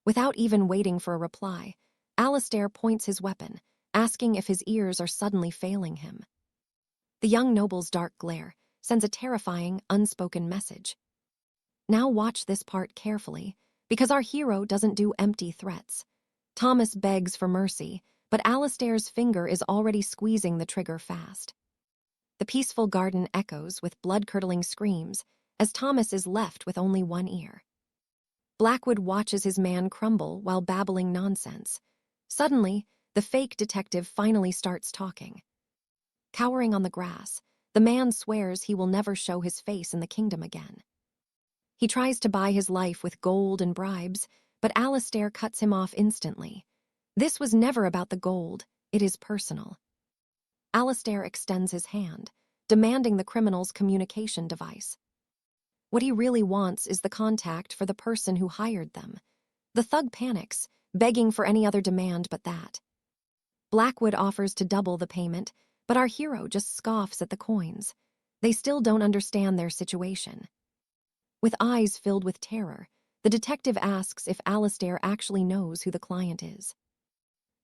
Without even waiting for a reply, Alistair points his weapon, asking if his ears are suddenly failing him. The young noble's dark glare sends a terrifying, unspoken message. Now watch this part carefully, because our hero doesn't do empty threats. Thomas begs for mercy, but Alistair's finger is already squeezing the trigger fast. The peaceful garden echoes with blood-curdling screams as Thomas is left with only one ear. Blackwood watches his man crumble while babbling nonsense. Suddenly, the fake detective finally starts talking. Cowering on the grass, The man swears he will never show his face in the kingdom again. He tries to buy his life with gold and bribes, but 𝑴𝒊𝒍𝒊𝒕𝒂𝒓𝒚 cuts him off instantly. This was never about the gold, it is personal. 𝑴𝒊𝒍𝒊𝒕𝒂𝒓𝒚 extends his hand, demanding the criminal's communication device. What he really wants is the contact for the person who hired them. The thug panics, begging for any other demand but that. Blackwood offers to double the payment, but our hero just scoffs at the coins. They still don't understand their situation. With eyes filled with terror, the detective asks if 𝑴𝒊𝒍𝒊𝒕𝒂𝒓𝒚 actually knows who the client is.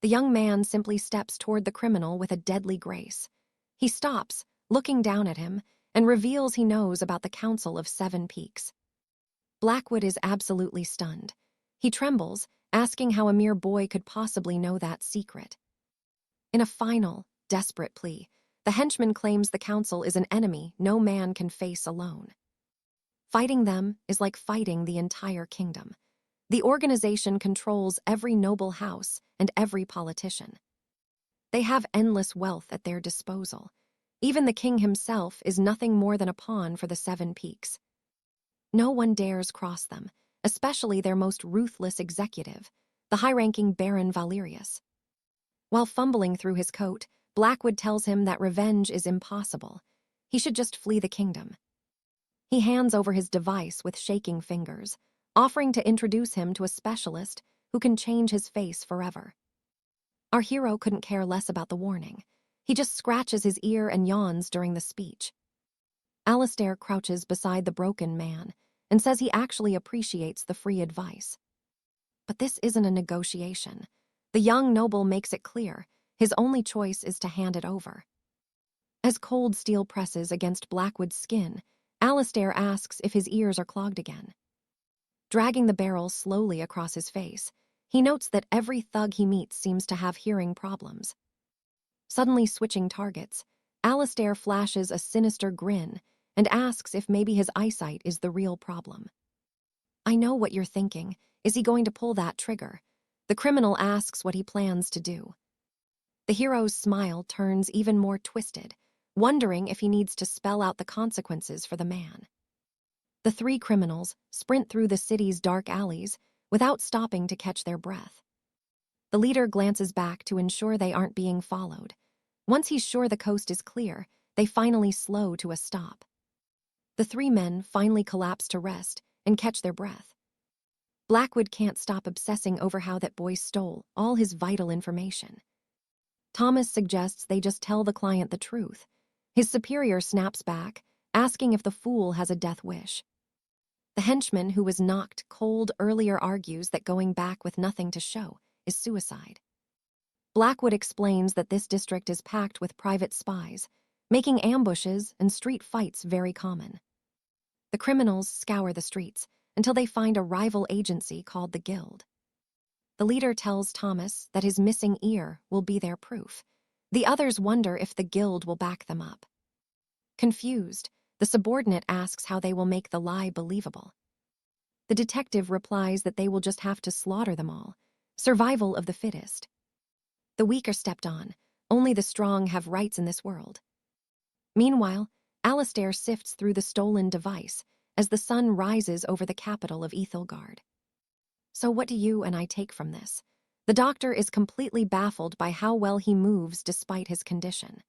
The young man simply steps toward the criminal with a deadly grace. He stops, looking down at him, and reveals he knows about the Council of Seven Peaks. Blackwood is absolutely stunned. He trembles, asking how a mere boy could possibly know that secret. In a final, desperate plea, the henchman claims the council is an enemy no man can face alone. Fighting them is like fighting the entire kingdom. The organization controls every noble house and every politician. They have endless wealth at their disposal. Even the king himself is nothing more than a pawn for the Seven Peaks. No one dares cross them, especially their most ruthless executive, the high-ranking Baron Valerius. While fumbling through his coat, Blackwood tells him that revenge is impossible. He should just flee the kingdom. He hands over his device with shaking fingers, offering to introduce him to a specialist who can change his face forever. Our hero couldn't care less about the warning. He just scratches his ear and yawns during the speech. 𝑴𝒊𝒍𝒊𝒕𝒂𝒓𝒚 crouches beside the broken man and says he actually appreciates the free advice. But this isn't a negotiation. The young noble makes it clear his only choice is to hand it over. As cold steel presses against Blackwood's skin, 𝑴𝒊𝒍𝒊𝒕𝒂𝒓𝒚 asks if his ears are clogged again. Dragging the barrel slowly across his face, he notes that every thug he meets seems to have hearing problems. Suddenly switching targets, 𝑴𝒊𝒍𝒊𝒕𝒂𝒓𝒚 flashes a sinister grin and asks if maybe his eyesight is the real problem. I know what you're thinking. Is he going to pull that trigger? The criminal asks what he plans to do. The hero's smile turns even more twisted, wondering if he needs to spell out the consequences for the man. The three criminals sprint through the city's dark alleys without stopping to catch their breath. The leader glances back to ensure they aren't being followed. Once he's sure the coast is clear, they finally slow to a stop. The three men finally collapse to rest and catch their breath. Blackwood can't stop obsessing over how that boy stole all his vital information. Thomas suggests they just tell the client the truth. His superior snaps back, asking if the fool has a death wish. The henchman who was knocked cold earlier argues that going back with nothing to show is suicide. Blackwood explains that this district is packed with private spies, making ambushes and street fights very common. The criminals scour the streets until they find a rival agency called the Guild. The leader tells Thomas that his missing ear will be their proof. The others wonder if the Guild will back them up. Confused, the subordinate asks how they will make the lie believable. The detective replies that they will just have to slaughter them all. Survival of the fittest. The weak are stepped on. Only the strong have rights in this world. Meanwhile, 𝑴𝒊𝒍𝒊𝒕𝒂𝒓𝒚 sifts through the stolen device as the sun rises over the capital of 𝑦𝒏𝒂𝒅𝒅. So what do you and I take from this? The doctor is completely baffled by how well he moves despite his condition.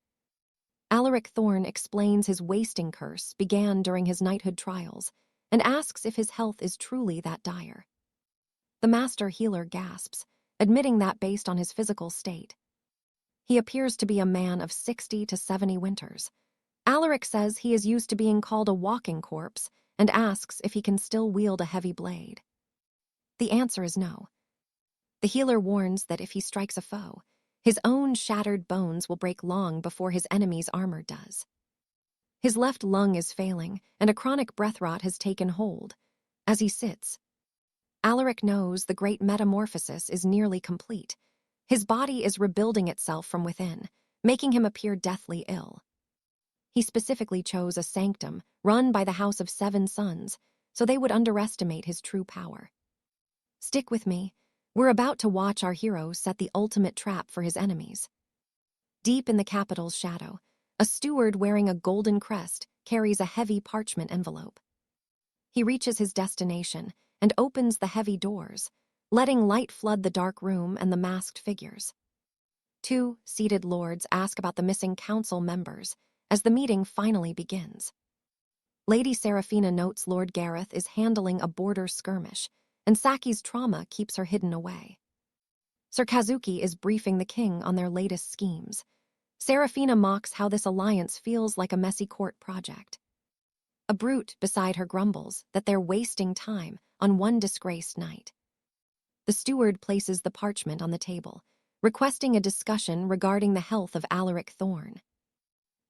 Alaric Thorne explains his wasting curse began during his knighthood trials and asks if his health is truly that dire. The master healer gasps, admitting that based on his physical state. He appears to be a man of 60 to 70 winters. Alaric says he is used to being called a walking corpse and asks if he can still wield a heavy blade. The answer is no. The healer warns that if he strikes a foe, his own shattered bones will break long before his enemy's armor does. His left lung is failing, and a chronic breath rot has taken hold. As he sits, Alaric knows the great metamorphosis is nearly complete. His body is rebuilding itself from within, making him appear deathly ill. He specifically chose a sanctum run by the House of Seven Sons, so they would underestimate his true power. Stick with me. We're about to watch our hero set the ultimate trap for his enemies. Deep in the capital's shadow, A steward wearing a golden crest carries a heavy parchment envelope. He reaches his destination and opens the heavy doors, letting light flood the dark room and the masked figures. Two seated lords ask about the missing council members as the meeting finally begins. Lady Seraphina notes Lord Gareth is handling a border skirmish, and Saki's trauma keeps her hidden away. Sir Kazuki is briefing the king on their latest schemes. Seraphina mocks how this alliance feels like a messy court project. A brute beside her grumbles that they're wasting time on one disgraced knight. The steward places the parchment on the table, requesting a discussion regarding the health of Alaric Thorne.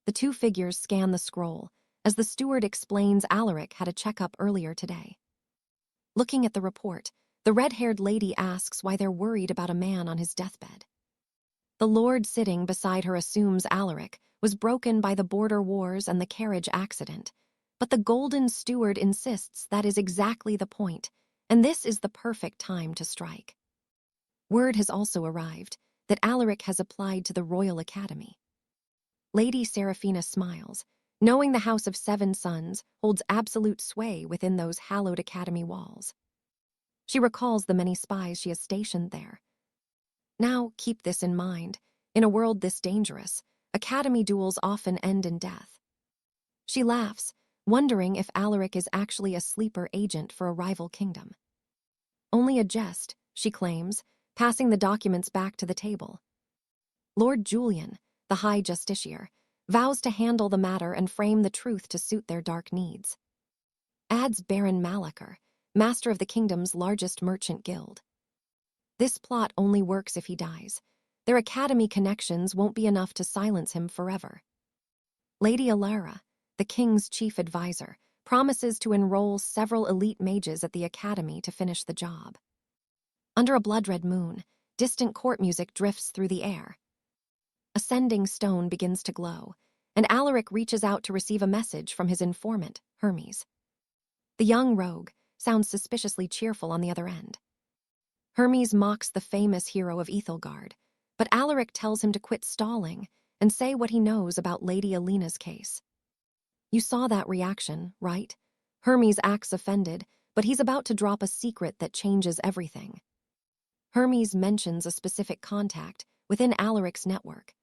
The two figures scan the scroll as the steward explains Alaric had a checkup earlier today. Looking at the report, the red-haired lady asks why they're worried about a man on his deathbed. The lord sitting beside her assumes Alaric was broken by the border wars and the carriage accident, but the golden steward insists that is exactly the point, and this is the perfect time to strike. Word has also arrived that Alaric has applied to the Royal Academy. Lady Seraphina smiles, knowing the House of Seven Sons holds absolute sway within those hallowed academy walls. She recalls the many spies she has stationed there. Now keep this in mind. In a world this dangerous, academy duels often end in death. She laughs, wondering if Alaric is actually a sleeper agent for a rival kingdom. Only a jest, she claims, passing the documents back to the table. Lord Julian, the High Justiciar, vows to handle the matter and frame the truth to suit their dark needs. Adds Baron Malachar, master of the kingdom's largest merchant guild. This plot only works if he dies. Their academy connections won't be enough to silence him forever. Lady Alara, the king's chief advisor, promises to enroll several elite mages at the academy to finish the job. Under a blood-red moon, distant court music drifts through the air. A sending stone begins to glow, and Alaric reaches out to receive a message from his informant, Hermes. The young rogue sounds suspiciously cheerful on the other end. Hermes mocks the famous hero of 𝒊𝒍𝒊𝒕𝒂𝒓𝒚, but Alaric tells him to quit stalling and say what he knows about Lady Alina's case. You saw that reaction, right? Hermes acts offended, but he's about to drop a secret that changes everything. Hermes mentions a specific contact within Alaric's network.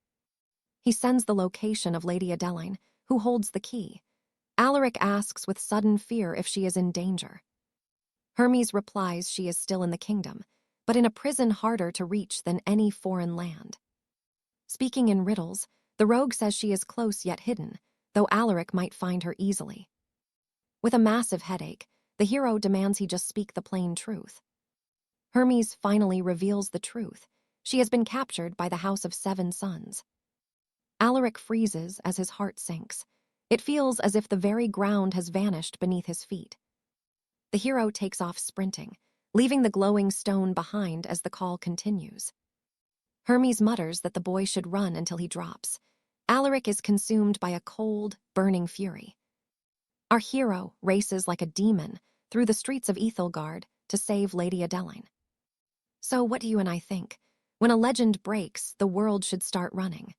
He sends the location of Lady Adeline, who holds the key. Alaric asks with sudden fear if she is in danger. Hermes replies she is still in the kingdom, but in a prison harder to reach than any foreign land. Speaking in riddles, the rogue says she is close yet hidden, though Alaric might find her easily. With a massive headache, the hero demands he just speak the plain truth. Hermes finally reveals the truth. She has been captured by the House of Seven Sons. Alaric freezes as his heart sinks. It feels as if the very ground has vanished beneath his feet. The hero takes off sprinting, leaving the glowing stone behind as the call continues. Hermes mutters that the boy should run until he drops. Alaric is consumed by a cold, burning fury. Our hero races like a demon through the streets of 𝒊𝒍𝒊𝒕𝒂𝒓𝒚 to save Lady Adeline. So what do you and I think? When a legend breaks, the world should start running.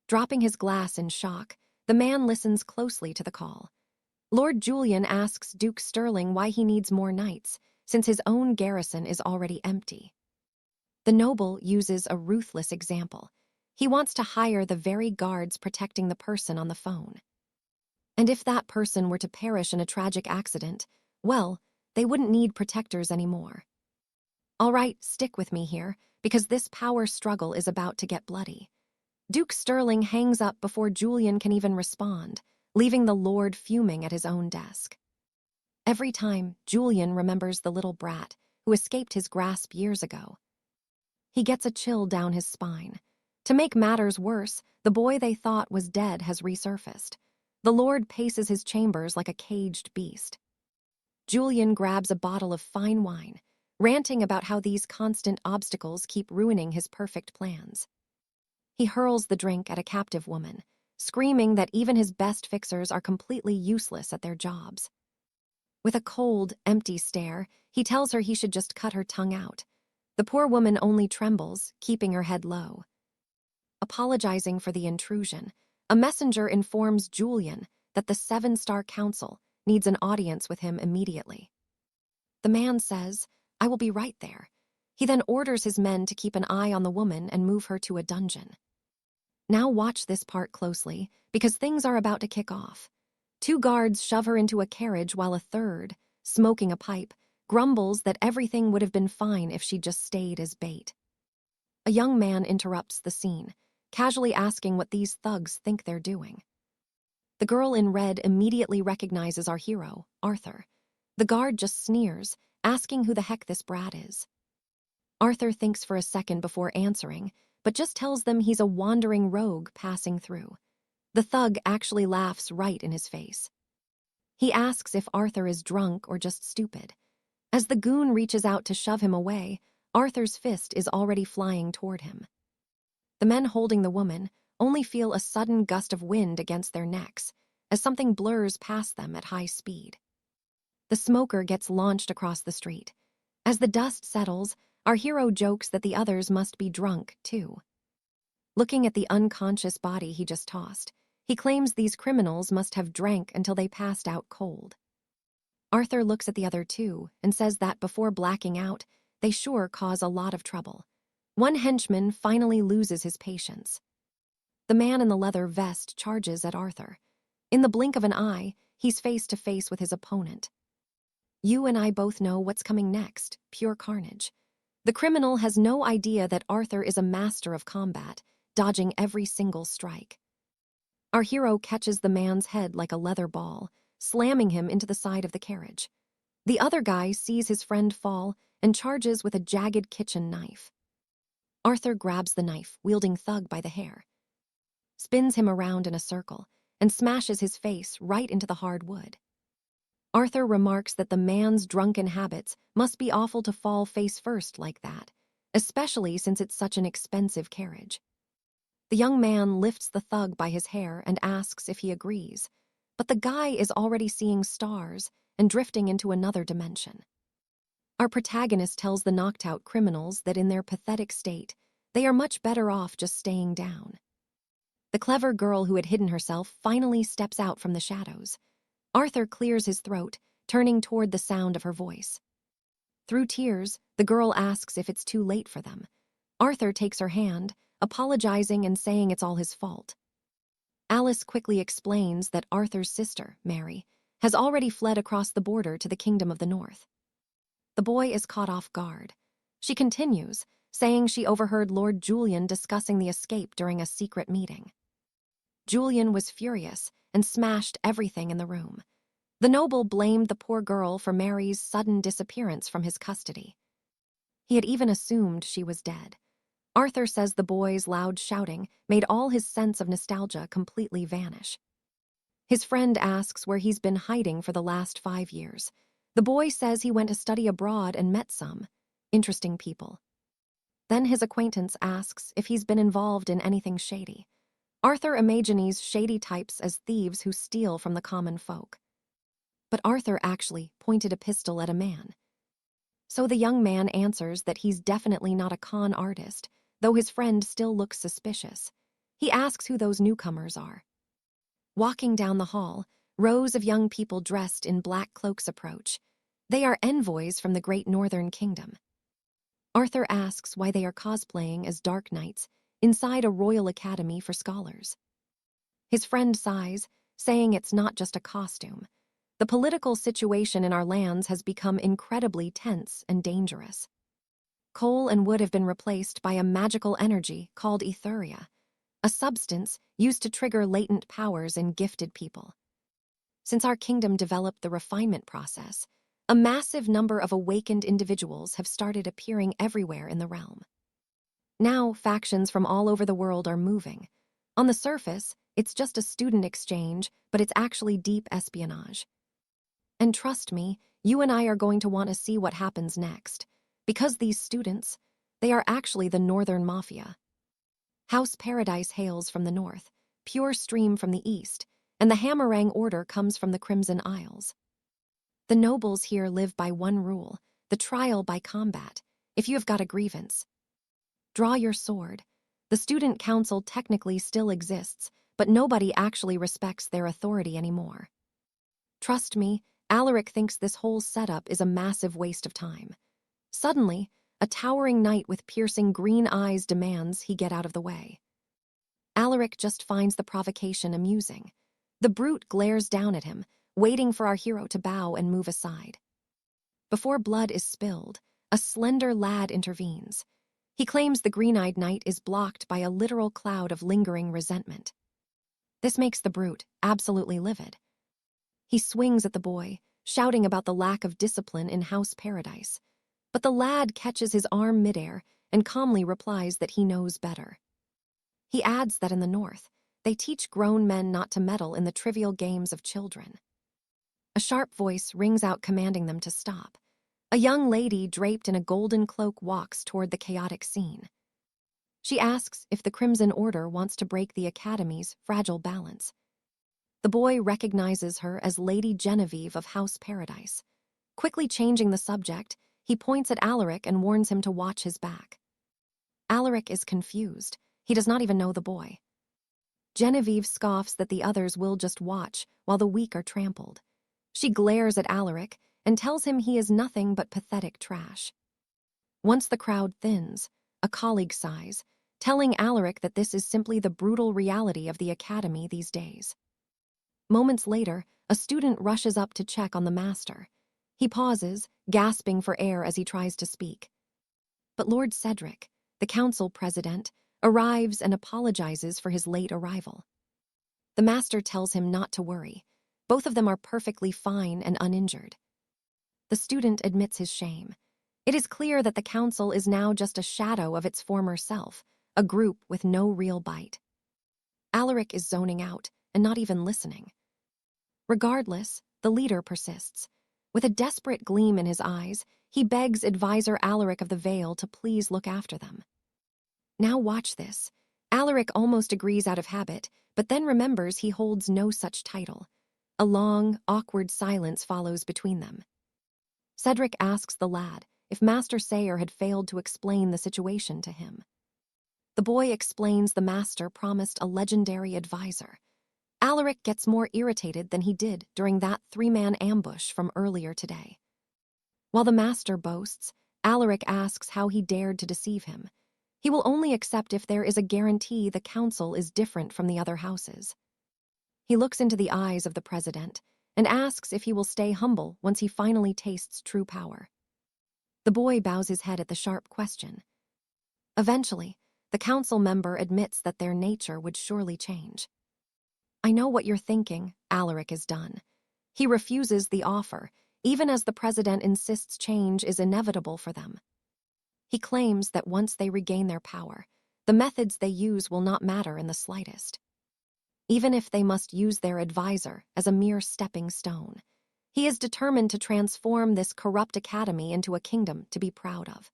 Dropping his glass in shock, the man listens closely to the call. Lord Julian asks Duke Sterling why he needs more knights, since his own garrison is already empty. The noble uses a ruthless example. He wants to hire the very guards protecting the person on the phone. And if that person were to perish in a tragic accident, well, they wouldn't need protectors anymore. All right, stick with me here, because this power struggle is about to get bloody. Duke Sterling hangs up before Julian can even respond, leaving the Lord fuming at his own desk. Every time, Julian remembers the little brat who escaped his grasp years ago. He gets a chill down his spine. To make matters worse, the boy they thought was dead has resurfaced. The Lord paces his chambers like a caged beast. Julian grabs a bottle of fine wine, ranting about how these constant obstacles keep ruining his perfect plans. He hurls the drink at a captive woman, screaming that even his best fixers are completely useless at their jobs. With a cold, empty stare, he tells her he should just cut her tongue out. The poor woman only trembles, keeping her head low. Apologizing for the intrusion, A messenger informs Julian that the 7-star council needs an audience with him immediately. The man says, "I will be right there." He then orders his men to keep an eye on the woman and move her to a dungeon. Now watch this part closely, because things are about to kick off. 2 guards shove her into a carriage while a third, smoking a pipe, grumbles that everything would have been fine if she just stayed as bait. A young man interrupts the scene, casually asking what these thugs think they're doing. The girl in red immediately recognizes our hero, Arthur. The guard just sneers, asking who the heck this brat is. Arthur thinks for a second before answering, but just tells them he's a wandering rogue passing through. The thug actually laughs right in his face. He asks if Arthur is drunk or just stupid. As the goon reaches out to shove him away, Arthur's fist is already flying toward him. The men holding the woman only feel a sudden gust of wind against their necks as something blurs past them at high speed. The smoker gets launched across the street. As the dust settles, our hero jokes that the others must be drunk, too. Looking at the unconscious body he just tossed, he claims these criminals must have drank until they passed out cold. Arthur looks at the other two and says that before blacking out, they sure cause a lot of trouble. One henchman finally loses his patience. The man in the leather vest charges at Arthur. In the blink of an eye, he's face to face with his opponent. You and I both know what's coming next, pure carnage. The criminal has no idea that Arthur is a master of combat, dodging every single strike. Our hero catches the man's head like a leather ball, slamming him into the side of the carriage. The other guy sees his friend fall and charges with a jagged kitchen knife. Arthur grabs the knife, wielding Thug by the hair, spins him around in a circle, and smashes his face right into the hard wood. Arthur remarks that the man's drunken habits must be awful to fall face first like that, especially since it's such an expensive carriage. The young man lifts the thug by his hair and asks if he agrees, but the guy is already seeing stars and drifting into another dimension. Our protagonist tells the knocked-out criminals that in their pathetic state, they are much better off just staying down. The clever girl who had hidden herself finally steps out from the shadows. Arthur clears his throat, turning toward the sound of her voice. Through tears, the girl asks if it's too late for them. Arthur takes her hand, apologizing and saying it's all his fault. Alice quickly explains that Arthur's sister, Mary, has already fled across the border to the Kingdom of the North. The boy is caught off guard. She continues, saying she overheard Lord Julian discussing the escape during a secret meeting. Julian was furious and smashed everything in the room. The noble blamed the poor girl for Mary's sudden disappearance from his custody. He had even assumed she was dead. Arthur says the boy's loud shouting made all his sense of nostalgia completely vanish. His friend asks where he's been hiding for the last 5 years. The boy says he went to study abroad and met some interesting people. Then his acquaintance asks if he's been involved in anything shady. Arthur imagines shady types as thieves who steal from the common folk. But Arthur actually pointed a pistol at a man. So the young man answers that he's definitely not a con artist, though his friend still looks suspicious. He asks who those newcomers are. Walking down the hall, rows of young people dressed in black cloaks approach. They are envoys from the great northern kingdom. Arthur asks why they are cosplaying as Dark Knights inside a royal academy for scholars. His friend sighs, saying it's not just a costume. The political situation in our lands has become incredibly tense and dangerous. Coal and wood have been replaced by a magical energy called etherium, a substance used to trigger latent powers in gifted people. Since our kingdom developed the refinement process, a massive number of awakened individuals have started appearing everywhere in the realm. Now, factions from all over the world are moving. On the surface, it's just a student exchange, but it's actually deep espionage. And trust me, you and I are going to want to see what happens next, because these students, they are actually the Northern Mafia. House Paradise hails from the north, Pure Stream from the east, and the Hammerang Order comes from the Crimson Isles. The nobles here live by one rule, the trial by combat. If you have got a grievance, draw your sword. The student council technically still exists, but nobody actually respects their authority anymore. Trust me, Alaric thinks this whole setup is a massive waste of time. Suddenly, a towering knight with piercing green eyes demands he get out of the way. Alaric just finds the provocation amusing. The brute glares down at him, waiting for our hero to bow and move aside. Before blood is spilled, a slender lad intervenes. He claims the green-eyed knight is blocked by a literal cloud of lingering resentment. This makes the brute absolutely livid. He swings at the boy, shouting about the lack of discipline in House Paradise. But the lad catches his arm midair and calmly replies that he knows better. He adds that in the North, they teach grown men not to meddle in the trivial games of children. A sharp voice rings out commanding them to stop. A young lady draped in a golden cloak walks toward the chaotic scene. She asks if the Crimson Order wants to break the Academy's fragile balance. The boy recognizes her as Lady Genevieve of House Paradise. Quickly changing the subject, he points at Alaric and warns him to watch his back. Alaric is confused. He does not even know the boy. Genevieve scoffs that the others will just watch while the weak are trampled. She glares at Alaric and tells him he is nothing but pathetic trash. Once the crowd thins, a colleague sighs, telling Alaric that this is simply the brutal reality of the Academy these days. Moments later, a student rushes up to check on the master. He pauses, gasping for air as he tries to speak. But Lord Cedric, the council president, arrives and apologizes for his late arrival. The master tells him not to worry. Both of them are perfectly fine and uninjured. The student admits his shame. It is clear that the council is now just a shadow of its former self, a group with no real bite. Alaric is zoning out and not even listening. Regardless, the leader persists. With a desperate gleam in his eyes, he begs advisor Alaric of the Veil to please look after them. Now watch this. Alaric almost agrees out of habit, but then remembers he holds no such title. A long, awkward silence follows between them. Cedric asks the lad if Master Sayer had failed to explain the situation to him. The boy explains the master promised a legendary advisor. Alaric gets more irritated than he did during that three-man ambush from earlier today. While the master boasts, Alaric asks how he dared to deceive him. He will only accept if there is a guarantee the council is different from the other houses. He looks into the eyes of the president and asks if he will stay humble once he finally tastes true power. The boy bows his head at the sharp question. Eventually, the council member admits that their nature would surely change. I know what you're thinking, Alaric is done. He refuses the offer, even as the president insists change is inevitable for them. He claims that once they regain their power, the methods they use will not matter in the slightest. Even if they must use their advisor as a mere stepping stone, he is determined to transform this corrupt academy into a kingdom to be proud of.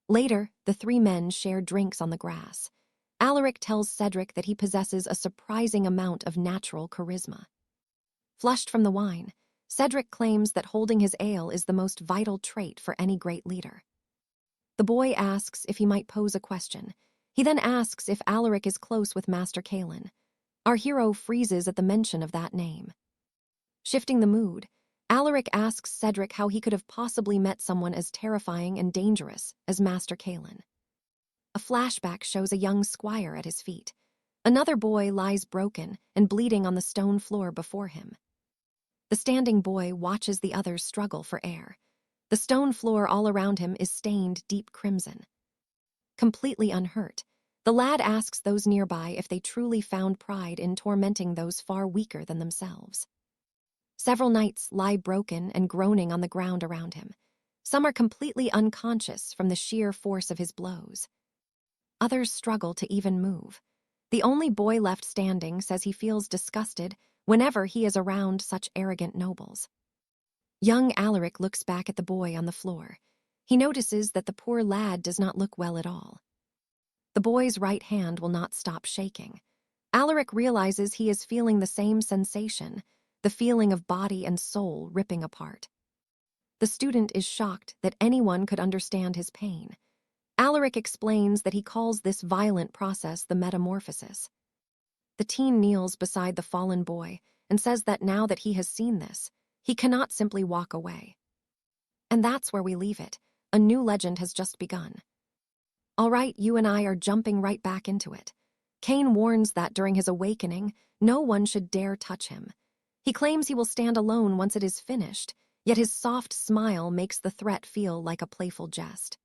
Later, the three men share drinks on the grass. Alaric tells Cedric that he possesses a surprising amount of natural charisma. Flushed from the wine, Cedric claims that holding his ale is the most vital trait for any great leader. The boy asks if he might pose a question. He then asks if Alaric is close with Master Kalin. Our hero freezes at the mention of that name. Shifting the mood, Alaric asks Cedric how he could have possibly met someone as terrifying and dangerous as Master Kalin. A flashback shows a young squire at his feet. Another boy lies broken and bleeding on the stone floor before him. The standing boy watches the others struggle for air. The stone floor all around him is stained deep crimson. Completely unhurt, the lad asks those nearby if they truly found pride in tormenting those far weaker than themselves. Several knights lie broken and groaning on the ground around him. Some are completely unconscious from the sheer force of his blows. Others struggle to even move. The only boy left standing says he feels disgusted whenever he is around such arrogant nobles. Young Alaric looks back at the boy on the floor. He notices that the poor lad does not look well at all. The boy's right hand will not stop shaking. Alaric realizes he is feeling the same sensation, the feeling of body and soul ripping apart. The student is shocked that anyone could understand his pain. Alaric explains that he calls this violent process the metamorphosis. The teen kneels beside the fallen boy and says that now that he has seen this, he cannot simply walk away. And that's where we leave it. A new legend has just begun. All right, you and I are jumping right back into it. Cain warns that during his awakening, no one should dare touch him. He claims he will stand alone once it is finished, yet his soft smile makes the threat feel like a playful jest.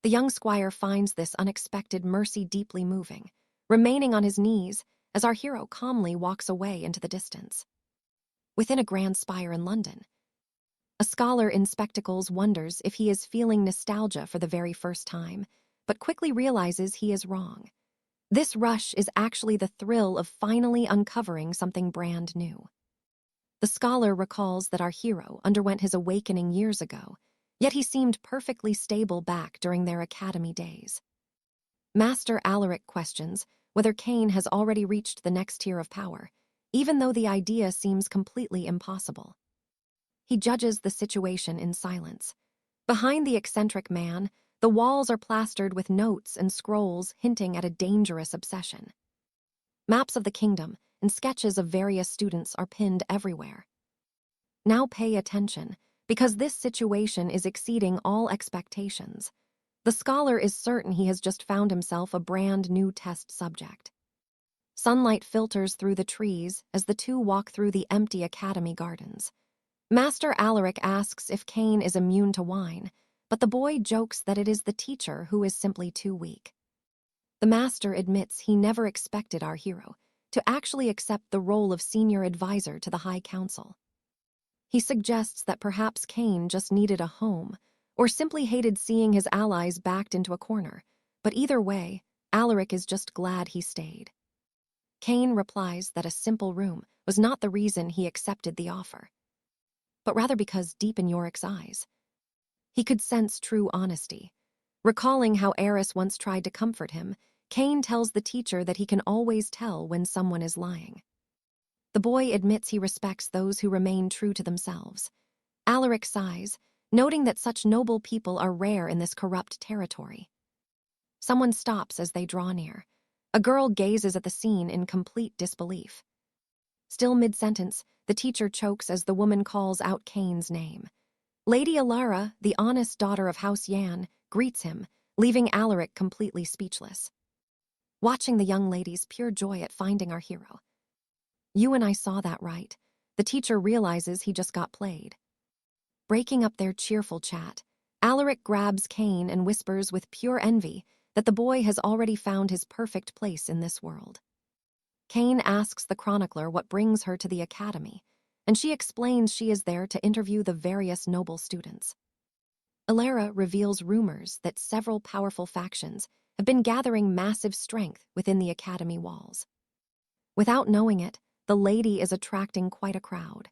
The young squire finds this unexpected mercy deeply moving, remaining on his knees as our hero calmly walks away into the distance. Within a grand spire in London, a scholar in spectacles wonders if he is feeling nostalgia for the very first time, but quickly realizes he is wrong. This rush is actually the thrill of finally uncovering something brand new. The scholar recalls that our hero underwent his awakening years ago, yet he seemed perfectly stable back during their academy days. Master Alaric questions whether Cain has already reached the next tier of power, even though the idea seems completely impossible. He judges the situation in silence. Behind the eccentric man, the walls are plastered with notes and scrolls hinting at a dangerous obsession. Maps of the kingdom and sketches of various students are pinned everywhere. Now pay attention, because this situation is exceeding all expectations. The scholar is certain he has just found himself a brand new test subject. Sunlight filters through the trees as the two walk through the empty academy gardens. Master Alaric asks if Cain is immune to wine, but the boy jokes that it is the teacher who is simply too weak. The master admits he never expected our hero to actually accept the role of senior advisor to the High Council. He suggests that perhaps Cain just needed a home, or simply hated seeing his allies backed into a corner, but either way, Alaric is just glad he stayed. Cain replies that a simple room was not the reason he accepted the offer, but rather because deep in Yorick's eyes, he could sense true honesty. Recalling how Eris once tried to comfort him, Cain tells the teacher that he can always tell when someone is lying. The boy admits he respects those who remain true to themselves. Alaric sighs, noting that such noble people are rare in this corrupt territory. Someone stops as they draw near. A girl gazes at the scene in complete disbelief. Still mid-sentence, the teacher chokes as the woman calls out Cain's name. Lady Alara, the honest daughter of House Yan, greets him, leaving Alaric completely speechless. Watching the young lady's pure joy at finding our hero. You and I saw that, right? The teacher realizes he just got played. Breaking up their cheerful chat, Alaric grabs Cain and whispers with pure envy that the boy has already found his perfect place in this world. Cain asks the chronicler what brings her to the academy, and she explains she is there to interview the various noble students. Alara reveals rumors that several powerful factions have been gathering massive strength within the academy walls. Without knowing it, the lady is attracting quite a crowd.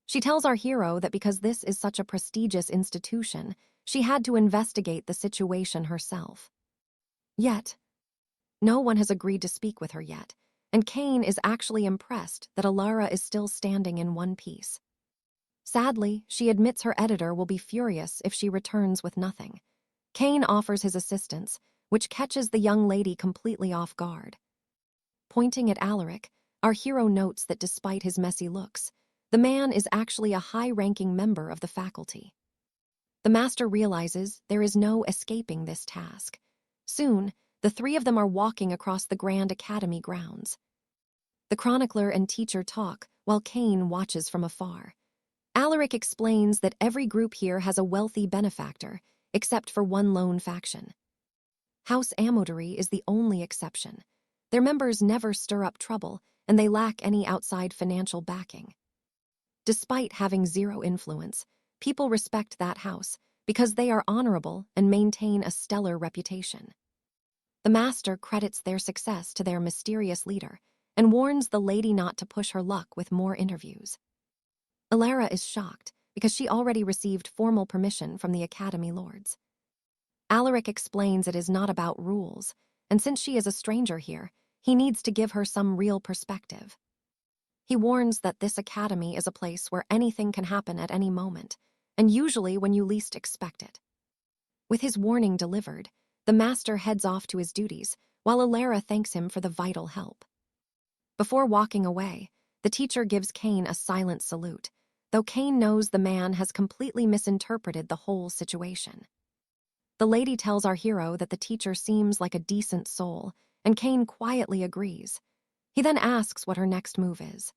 She tells our hero that because this is such a prestigious institution, she had to investigate the situation herself. Yet, no one has agreed to speak with her yet, and Cain is actually impressed that Alara is still standing in one piece. Sadly, she admits her editor will be furious if she returns with nothing. Cain offers his assistance, which catches the young lady completely off guard. Pointing at Alaric, our hero notes that despite his messy looks, the man is actually a high-ranking member of the faculty. The master realizes there is no escaping this task. Soon, the three of them are walking across the Grand Academy grounds. The chronicler and teacher talk while Cain watches from afar. Alaric explains that every group here has a wealthy benefactor, except for one lone faction. House 𝒂𝒊𝒕𝒂𝒓𝒚 is the only exception. Their members never stir up trouble, and they lack any outside financial backing. Despite having zero influence, people respect that house because they are honorable and maintain a stellar reputation. The master credits their success to their mysterious leader and warns the lady not to push her luck with more interviews. Alara is shocked because she already received formal permission from the Academy Lords. Alaric explains it is not about rules, and since she is a stranger here, he needs to give her some real perspective. He warns that this academy is a place where anything can happen at any moment, and usually when you least expect it. With his warning delivered, the master heads off to his duties, while Alara thanks him for the vital help. Before walking away, the teacher gives Cain a silent salute, though Cain knows the man has completely misinterpreted the whole situation. The lady tells our hero that the teacher seems like a decent soul, and Cain quietly agrees. He then asks what her next move is.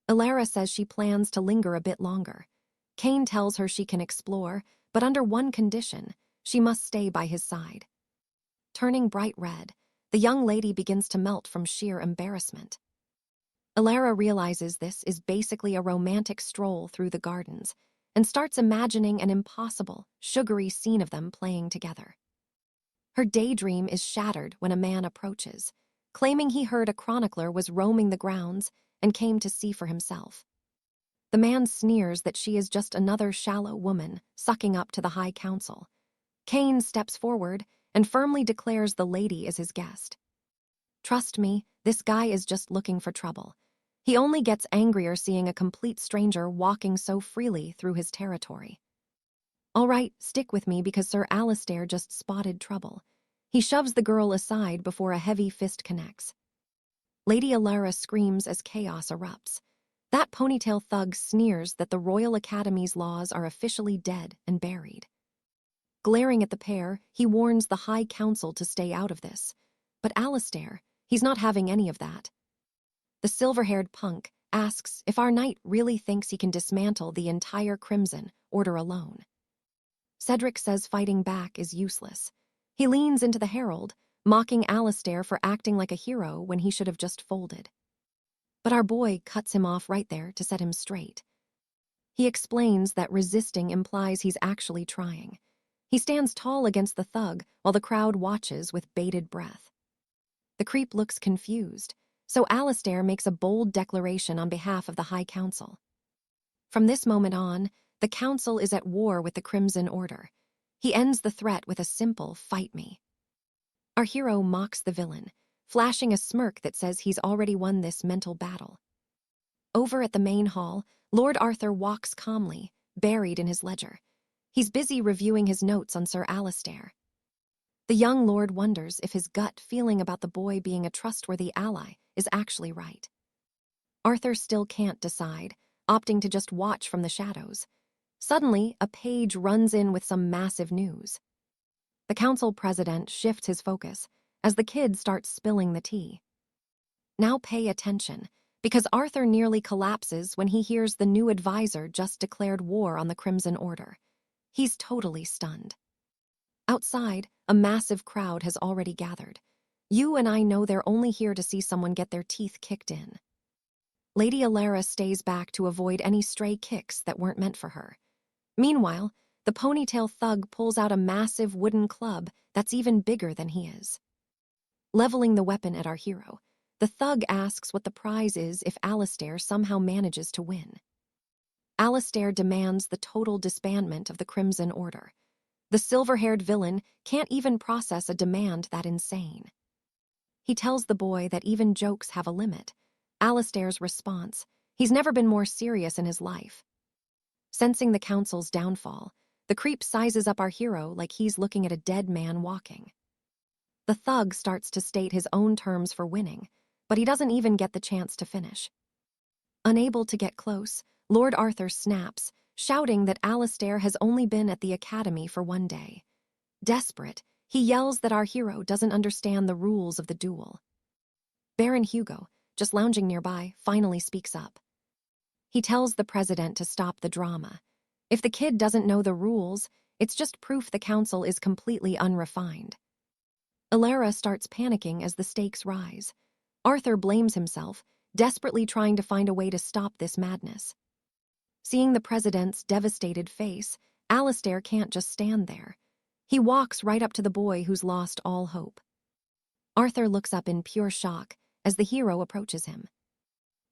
𝒊𝒂𝒂𝒏𝒆𝒅 says she plans to linger a bit longer. Cain tells her she can explore, but under one condition: she must stay by his side. Turning bright red, the young lady begins to melt from sheer embarrassment. 𝒊𝒂𝒂𝒏𝒆𝒅 realizes this is basically a romantic stroll through the gardens and starts imagining an impossible, sugary scene of them playing together. Her daydream is shattered when a man approaches, claiming he heard a chronicler was roaming the grounds and came to see for himself. The man sneers that she is just another shallow woman sucking up to the High Council. Cain steps forward and firmly declares the lady is his guest. Trust me, this guy is just looking for trouble. He only gets angrier seeing a complete stranger walking so freely through his territory. All right, stick with me because Sir Alistair just spotted trouble. He shoves the girl aside before a heavy fist connects. Lady 𝒊𝒂𝒂𝒏𝒆𝒅 screams as chaos erupts. That ponytail thug sneers that the Royal Academy's laws are officially dead and buried. Glaring at the pair, he warns the High Council to stay out of this. But Alistair, he's not having any of that. The silver-haired punk asks if our knight really thinks he can dismantle the entire Crimson Order alone. Cedric says fighting back is useless. He leans into the herald, mocking Alistair for acting like a hero when he should have just folded. But our boy cuts him off right there to set him straight. He explains that resisting implies he's actually trying. He stands tall against the thug while the crowd watches with bated breath. The creep looks confused, so Alistair makes a bold declaration on behalf of the High Council. From this moment on, the Council is at war with the Crimson Order. He ends the threat with a simple "fight me." Our hero mocks the villain, flashing a smirk that says he's already won this mental battle. Over at the main hall, Lord Arthur walks calmly, buried in his ledger. He's busy reviewing his notes on Sir Alistair. The young lord wonders if his gut feeling about the boy being a trustworthy ally is actually right. Arthur still can't decide, opting to just watch from the shadows. Suddenly, a page runs in with some massive news. The council president shifts his focus as the kid starts spilling the tea. Now pay attention, because Arthur nearly collapses when he hears the new advisor just declared war on the Crimson Order. He's totally stunned. Outside, a massive crowd has already gathered. You and I know they're only here to see someone get their teeth kicked in. Lady 𝒊𝒂𝒂𝒏𝒆𝒅 stays back to avoid any stray kicks that weren't meant for her. Meanwhile, the ponytail thug pulls out a massive wooden club that's even bigger than he is. Leveling the weapon at our hero, the thug asks what the prize is if Alistair somehow manages to win. Alistair demands the total disbandment of the Crimson Order. The silver-haired villain can't even process a demand that insane. He tells the boy that even jokes have a limit. Alistair's response: he's never been more serious in his life. Sensing the council's downfall, the creep sizes up our hero like he's looking at a dead man walking. The thug starts to state his own terms for winning, but he doesn't even get the chance to finish. Unable to get close, Lord Arthur snaps, shouting that Alistair has only been at the academy for one day. Desperate, he yells that our hero doesn't understand the rules of the duel. Baron Hugo, just lounging nearby, finally speaks up. He tells the president to stop the drama. If the kid doesn't know the rules, it's just proof the council is completely unrefined. 𝒊𝒂𝒂𝒏𝒆𝒅 starts panicking as the stakes rise. Arthur blames himself, desperately trying to find a way to stop this madness. Seeing the president's devastated face, Alistair can't just stand there. He walks right up to the boy who's lost all hope. Arthur looks up in pure shock as the hero approaches him.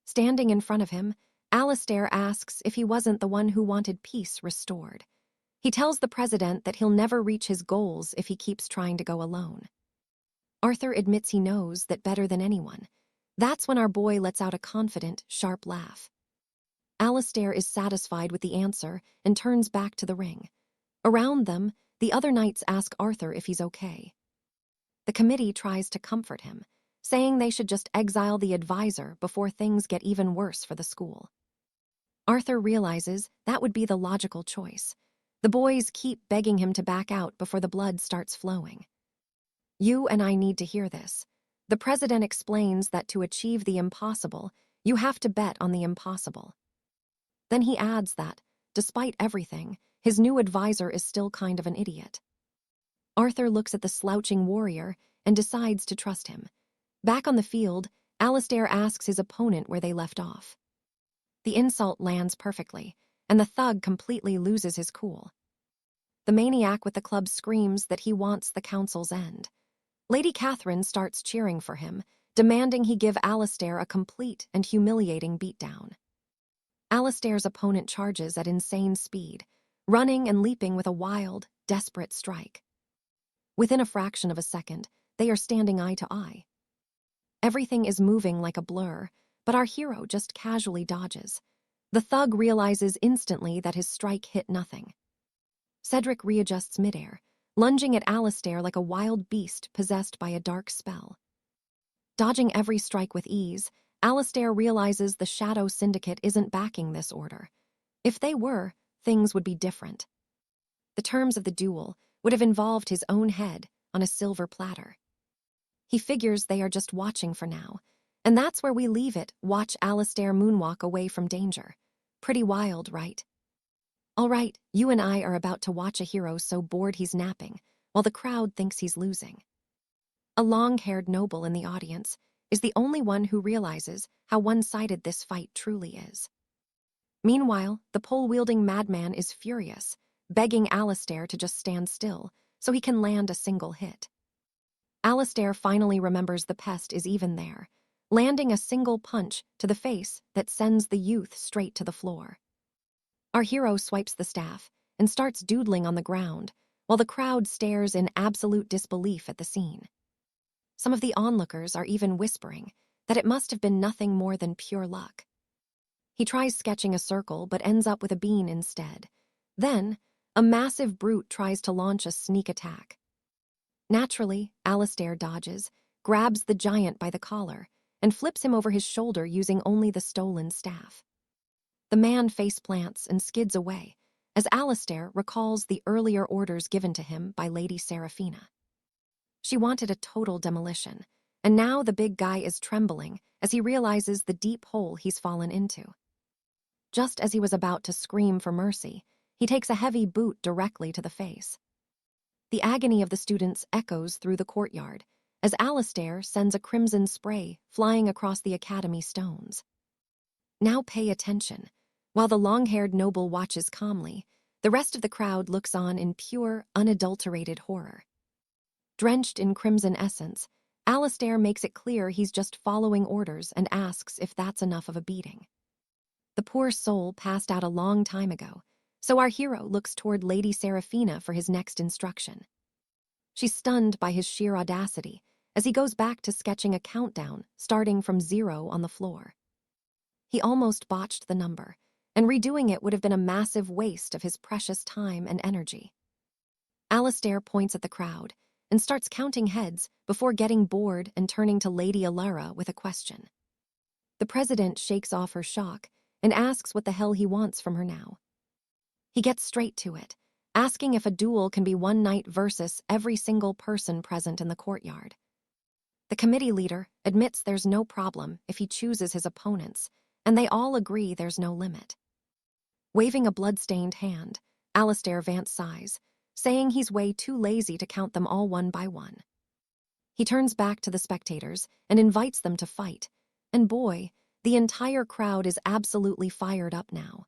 Standing in front of him, Alistair asks if he wasn't the one who wanted peace restored. He tells the president that he'll never reach his goals if he keeps trying to go alone. Arthur admits he knows that better than anyone. That's when our boy lets out a confident, sharp laugh. Alistair is satisfied with the answer and turns back to the ring. Around them, the other knights ask Arthur if he's okay. The committee tries to comfort him, saying they should just exile the advisor before things get even worse for the school. Arthur realizes that would be the logical choice. The boys keep begging him to back out before the blood starts flowing. "You and I need to hear this." The president explains that to achieve the impossible, you have to bet on the impossible. Then he adds that, despite everything, his new advisor is still kind of an idiot. Arthur looks at the slouching warrior and decides to trust him. Back on the field, Alistair asks his opponent where they left off. The insult lands perfectly, and the thug completely loses his cool. The maniac with the club screams that he wants the council's end. Lady Catherine starts cheering for him, demanding he give Alistair a complete and humiliating beatdown. Alistair's opponent charges at insane speed, running and leaping with a wild, desperate strike. Within a fraction of a second, they are standing eye to eye. Everything is moving like a blur, but our hero just casually dodges. The thug realizes instantly that his strike hit nothing. Cedric readjusts midair, lunging at Alistair like a wild beast possessed by a dark spell. Dodging every strike with ease, Alistair realizes the Shadow Syndicate isn't backing this order. If they were, things would be different. The terms of the duel would have involved his own head on a silver platter. He figures they are just watching for now, and that's where we leave it. Watch Alistair moonwalk away from danger. Pretty wild, right? All right, you and I are about to watch a hero so bored he's napping, while the crowd thinks he's losing. A long-haired noble in the audience is the only one who realizes how one-sided this fight truly is. Meanwhile, the pole-wielding madman is furious, begging Alistair to just stand still so he can land a single hit. Alistair finally remembers the pest is even there, landing a single punch to the face that sends the youth straight to the floor. Our hero swipes the staff and starts doodling on the ground, while the crowd stares in absolute disbelief at the scene. Some of the onlookers are even whispering that it must have been nothing more than pure luck. He tries sketching a circle but ends up with a bean instead. Then, a massive brute tries to launch a sneak attack. Naturally, Alistair dodges, grabs the giant by the collar, and flips him over his shoulder using only the stolen staff. The man faceplants and skids away, as Alistair recalls the earlier orders given to him by Lady Seraphina. She wanted a total demolition, and now the big guy is trembling as he realizes the deep hole he's fallen into. Just as he was about to scream for mercy, he takes a heavy boot directly to the face. The agony of the students echoes through the courtyard, as Alistair sends a crimson spray flying across the academy stones. Now pay attention. While the long-haired noble watches calmly, the rest of the crowd looks on in pure, unadulterated horror. Drenched in crimson essence, Alistair makes it clear he's just following orders and asks if that's enough of a beating. The poor soul passed out a long time ago, so our hero looks toward Lady Seraphina for his next instruction. She's stunned by his sheer audacity as he goes back to sketching a countdown starting from 0 on the floor. He almost botched the number, and redoing it would have been a massive waste of his precious time and energy. Alistair points at the crowd and starts counting heads before getting bored and turning to Lady Alara with a question. The president shakes off her shock and asks what the hell he wants from her now. He gets straight to it, asking if a duel can be one night versus every single person present in the courtyard. The committee leader admits there's no problem if he chooses his opponents, and they all agree there's no limit. Waving a blood-stained hand, Alistair Vance sighs, saying he's way too lazy to count them all one by one. He turns back to the spectators and invites them to fight, and boy, the entire crowd is absolutely fired up now.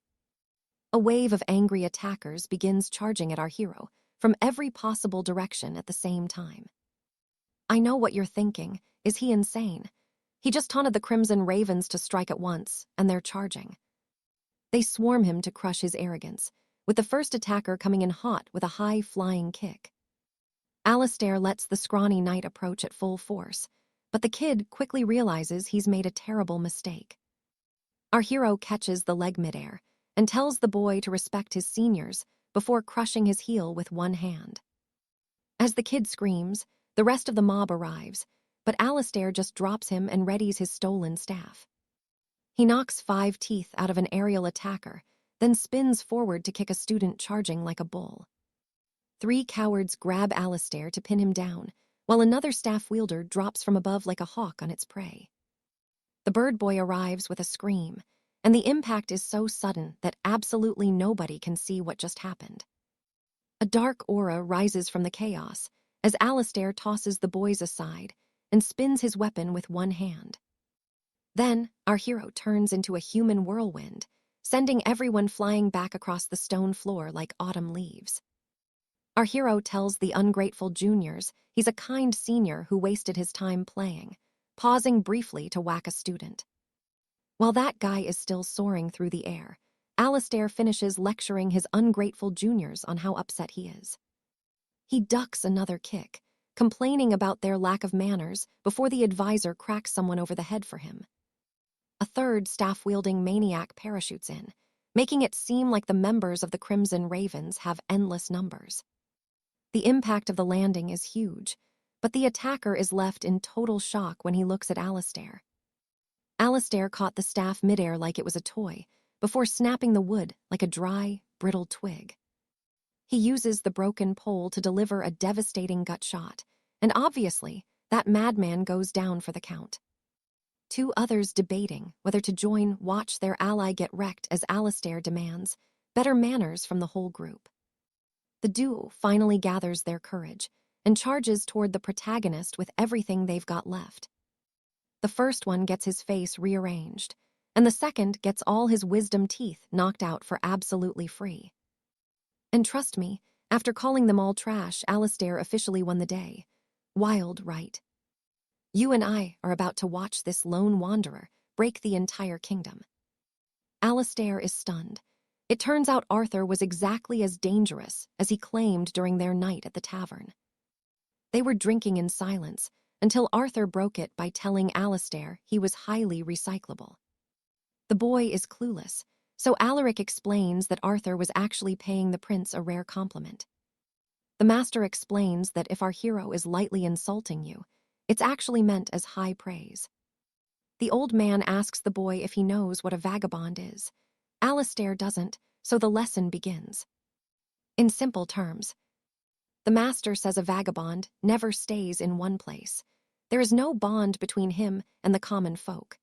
A wave of angry attackers begins charging at our hero from every possible direction at the same time. I know what you're thinking. Is he insane? He just taunted the Crimson Ravens to strike at once, and they're charging. They swarm him to crush his arrogance, with the first attacker coming in hot with a high-flying kick. Alistair lets the scrawny knight approach at full force, but the kid quickly realizes he's made a terrible mistake. Our hero catches the leg midair and tells the boy to respect his seniors before crushing his heel with one hand. As the kid screams, the rest of the mob arrives, but 𝑴𝒊𝒍𝒂𝒂𝒊𝒏𝒆𝒅 just drops him and readies his stolen staff. He knocks 5 teeth out of an aerial attacker, then spins forward to kick a student charging like a bull. 3 cowards grab 𝒊𝒍𝒂𝒂𝒊𝒏𝒆𝒅 to pin him down, while another staff wielder drops from above like a hawk on its prey. The bird boy arrives with a scream, and the impact is so sudden that absolutely nobody can see what just happened. A dark aura rises from the chaos as 𝒊𝒍𝒂𝒂𝒊𝒏𝒆𝒅 tosses the boys aside and spins his weapon with one hand. Then, our hero turns into a human whirlwind, sending everyone flying back across the stone floor like autumn leaves. Our hero tells the ungrateful juniors he's a kind senior who wasted his time playing, pausing briefly to whack a student. While that guy is still soaring through the air, 𝒊𝒍𝒂𝒂𝒊𝒏𝒆𝒅 finishes lecturing his ungrateful juniors on how upset he is. He ducks another kick, complaining about their lack of manners before the advisor cracks someone over the head for him. A third staff-wielding maniac parachutes in, making it seem like the members of the Crimson Ravens have endless numbers. The impact of the landing is huge, but the attacker is left in total shock when he looks at 𝒊𝒍𝒂𝒂𝒊𝒏𝒆𝒅. 𝒊𝒍𝒂𝒂𝒊𝒏𝒆𝒅 caught the staff midair like it was a toy, before snapping the wood like a dry, brittle twig. He uses the broken pole to deliver a devastating gut shot, and obviously, that madman goes down for the count. 2 others debating whether to watch their ally get wrecked as 𝒊𝒍𝒂𝒂𝒊𝒏𝒆𝒅 demands better manners from the whole group. The duo finally gathers their courage and charges toward the protagonist with everything they've got left. The first one gets his face rearranged, and the second gets all his wisdom teeth knocked out for absolutely free. And trust me, after calling them all trash, 𝒊𝒍𝒂𝒂𝒊𝒏𝒆𝒅 officially won the day. Wild, right? You and I are about to watch this lone wanderer break the entire kingdom. 𝒊𝒍𝒂𝒂𝒊𝒏𝒆𝒅 is stunned. It turns out Arthur was exactly as dangerous as he claimed during their night at the tavern. They were drinking in silence until Arthur broke it by telling 𝒊𝒍𝒂𝒂𝒊𝒏𝒆𝒅 he was highly recyclable. The boy is clueless, so Alaric explains that Arthur was actually paying the prince a rare compliment. The master explains that if our hero is lightly insulting you, it's actually meant as high praise. The old man asks the boy if he knows what a vagabond is. 𝒊𝒍𝒂𝒂𝒊𝒏𝒆𝒅 doesn't, so the lesson begins. In simple terms, the master says a vagabond never stays in one place. There is no bond between him and the common folk.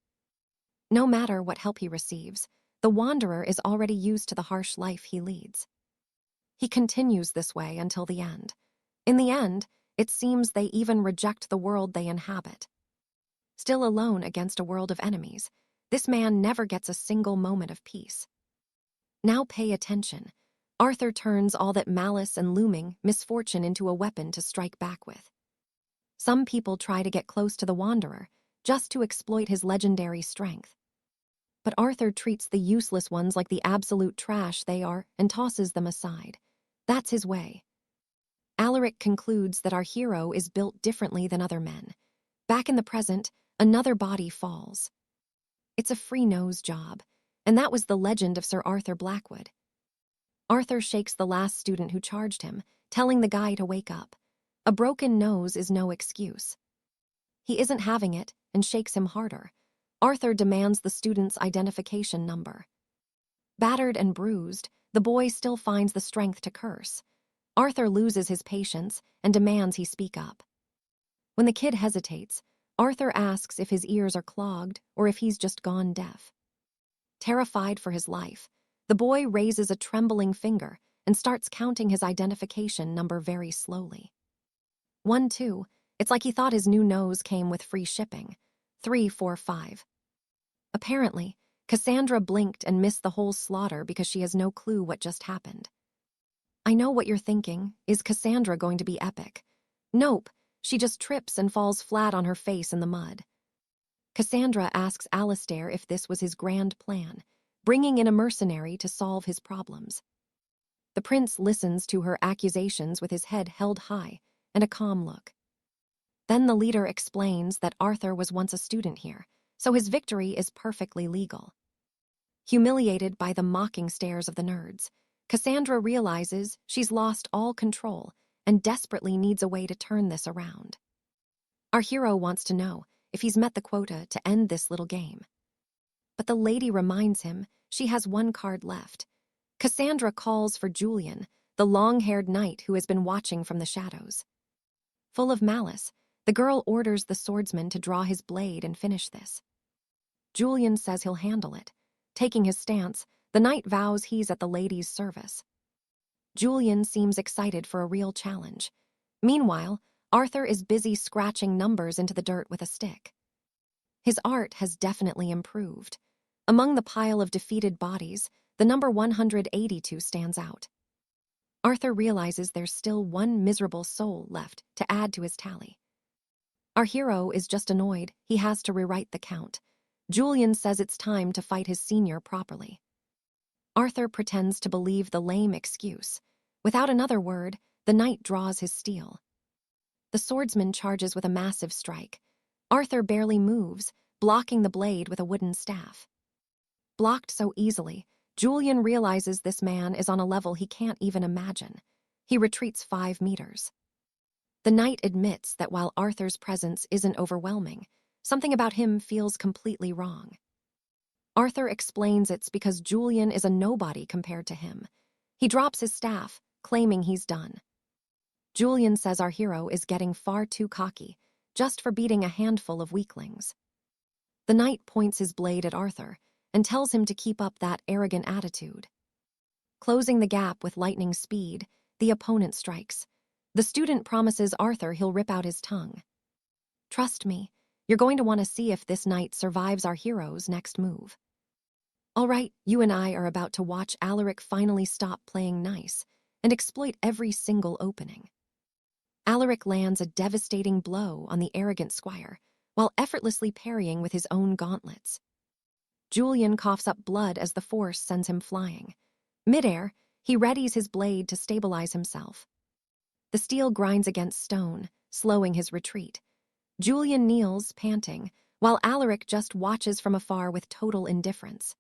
No matter what help he receives, the wanderer is already used to the harsh life he leads. He continues this way until the end. In the end, it seems they even reject the world they inhabit. Still alone against a world of enemies, this man never gets a single moment of peace. Now pay attention. Arthur turns all that malice and looming misfortune into a weapon to strike back with. Some people try to get close to the wanderer, just to exploit his legendary strength. But Arthur treats the useless ones like the absolute trash they are and tosses them aside. That's his way. Alaric concludes that our hero is built differently than other men. Back in the present, another body falls. It's a free nose job, and that was the legend of Sir Arthur Blackwood. Arthur shakes the last student who charged him, telling the guy to wake up. A broken nose is no excuse. He isn't having it and shakes him harder. Arthur demands the student's identification number. Battered and bruised, the boy still finds the strength to curse. Arthur loses his patience and demands he speak up. When the kid hesitates, Arthur asks if his ears are clogged or if he's just gone deaf. Terrified for his life, the boy raises a trembling finger and starts counting his identification number very slowly. 1, 2, it's like he thought his new nose came with free shipping. 3, 4, 5. Apparently, Cassandra blinked and missed the whole slaughter because she has no clue what just happened. I know what you're thinking. Is Cassandra going to be epic? Nope, she just trips and falls flat on her face in the mud. Cassandra asks 𝒊𝒍𝒂𝒂𝒊𝒏𝒆𝒅 if this was his grand plan, bringing in a mercenary to solve his problems. The prince listens to her accusations with his head held high and a calm look. Then the leader explains that Arthur was once a student here, so his victory is perfectly legal. Humiliated by the mocking stares of the nerds, Cassandra realizes she's lost all control and desperately needs a way to turn this around. Our hero wants to know if he's met the quota to end this little game. But the lady reminds him she has one card left. Cassandra calls for Julian, the long-haired knight who has been watching from the shadows. Full of malice, the girl orders the swordsman to draw his blade and finish this. Julian says he'll handle it. Taking his stance, the knight vows he's at the lady's service. Julian seems excited for a real challenge. Meanwhile, Arthur is busy scratching numbers into the dirt with a stick. His art has definitely improved. Among the pile of defeated bodies, the number 182 stands out. Arthur realizes there's still one miserable soul left to add to his tally. Our hero is just annoyed he has to rewrite the count. Julian says it's time to fight his senior properly. Arthur pretends to believe the lame excuse. Without another word, the knight draws his steel. The swordsman charges with a massive strike. Arthur barely moves, blocking the blade with a wooden staff. Blocked so easily, Julian realizes this man is on a level he can't even imagine. He retreats 5 meters. The knight admits that while Arthur's presence isn't overwhelming, something about him feels completely wrong. Arthur explains it's because Julian is a nobody compared to him. He drops his staff, claiming he's done. Julian says our hero is getting far too cocky, just for beating a handful of weaklings. The knight points his blade at Arthur and tells him to keep up that arrogant attitude. Closing the gap with lightning speed, the opponent strikes. The student promises Arthur he'll rip out his tongue. Trust me, you're going to want to see if this knight survives our hero's next move. All right, you and I are about to watch Alaric finally stop playing nice and exploit every single opening. Alaric lands a devastating blow on the arrogant squire, while effortlessly parrying with his own gauntlets. Julian coughs up blood as the force sends him flying. Midair, he readies his blade to stabilize himself. The steel grinds against stone, slowing his retreat. Julian kneels, panting, while Alaric just watches from afar with total indifference.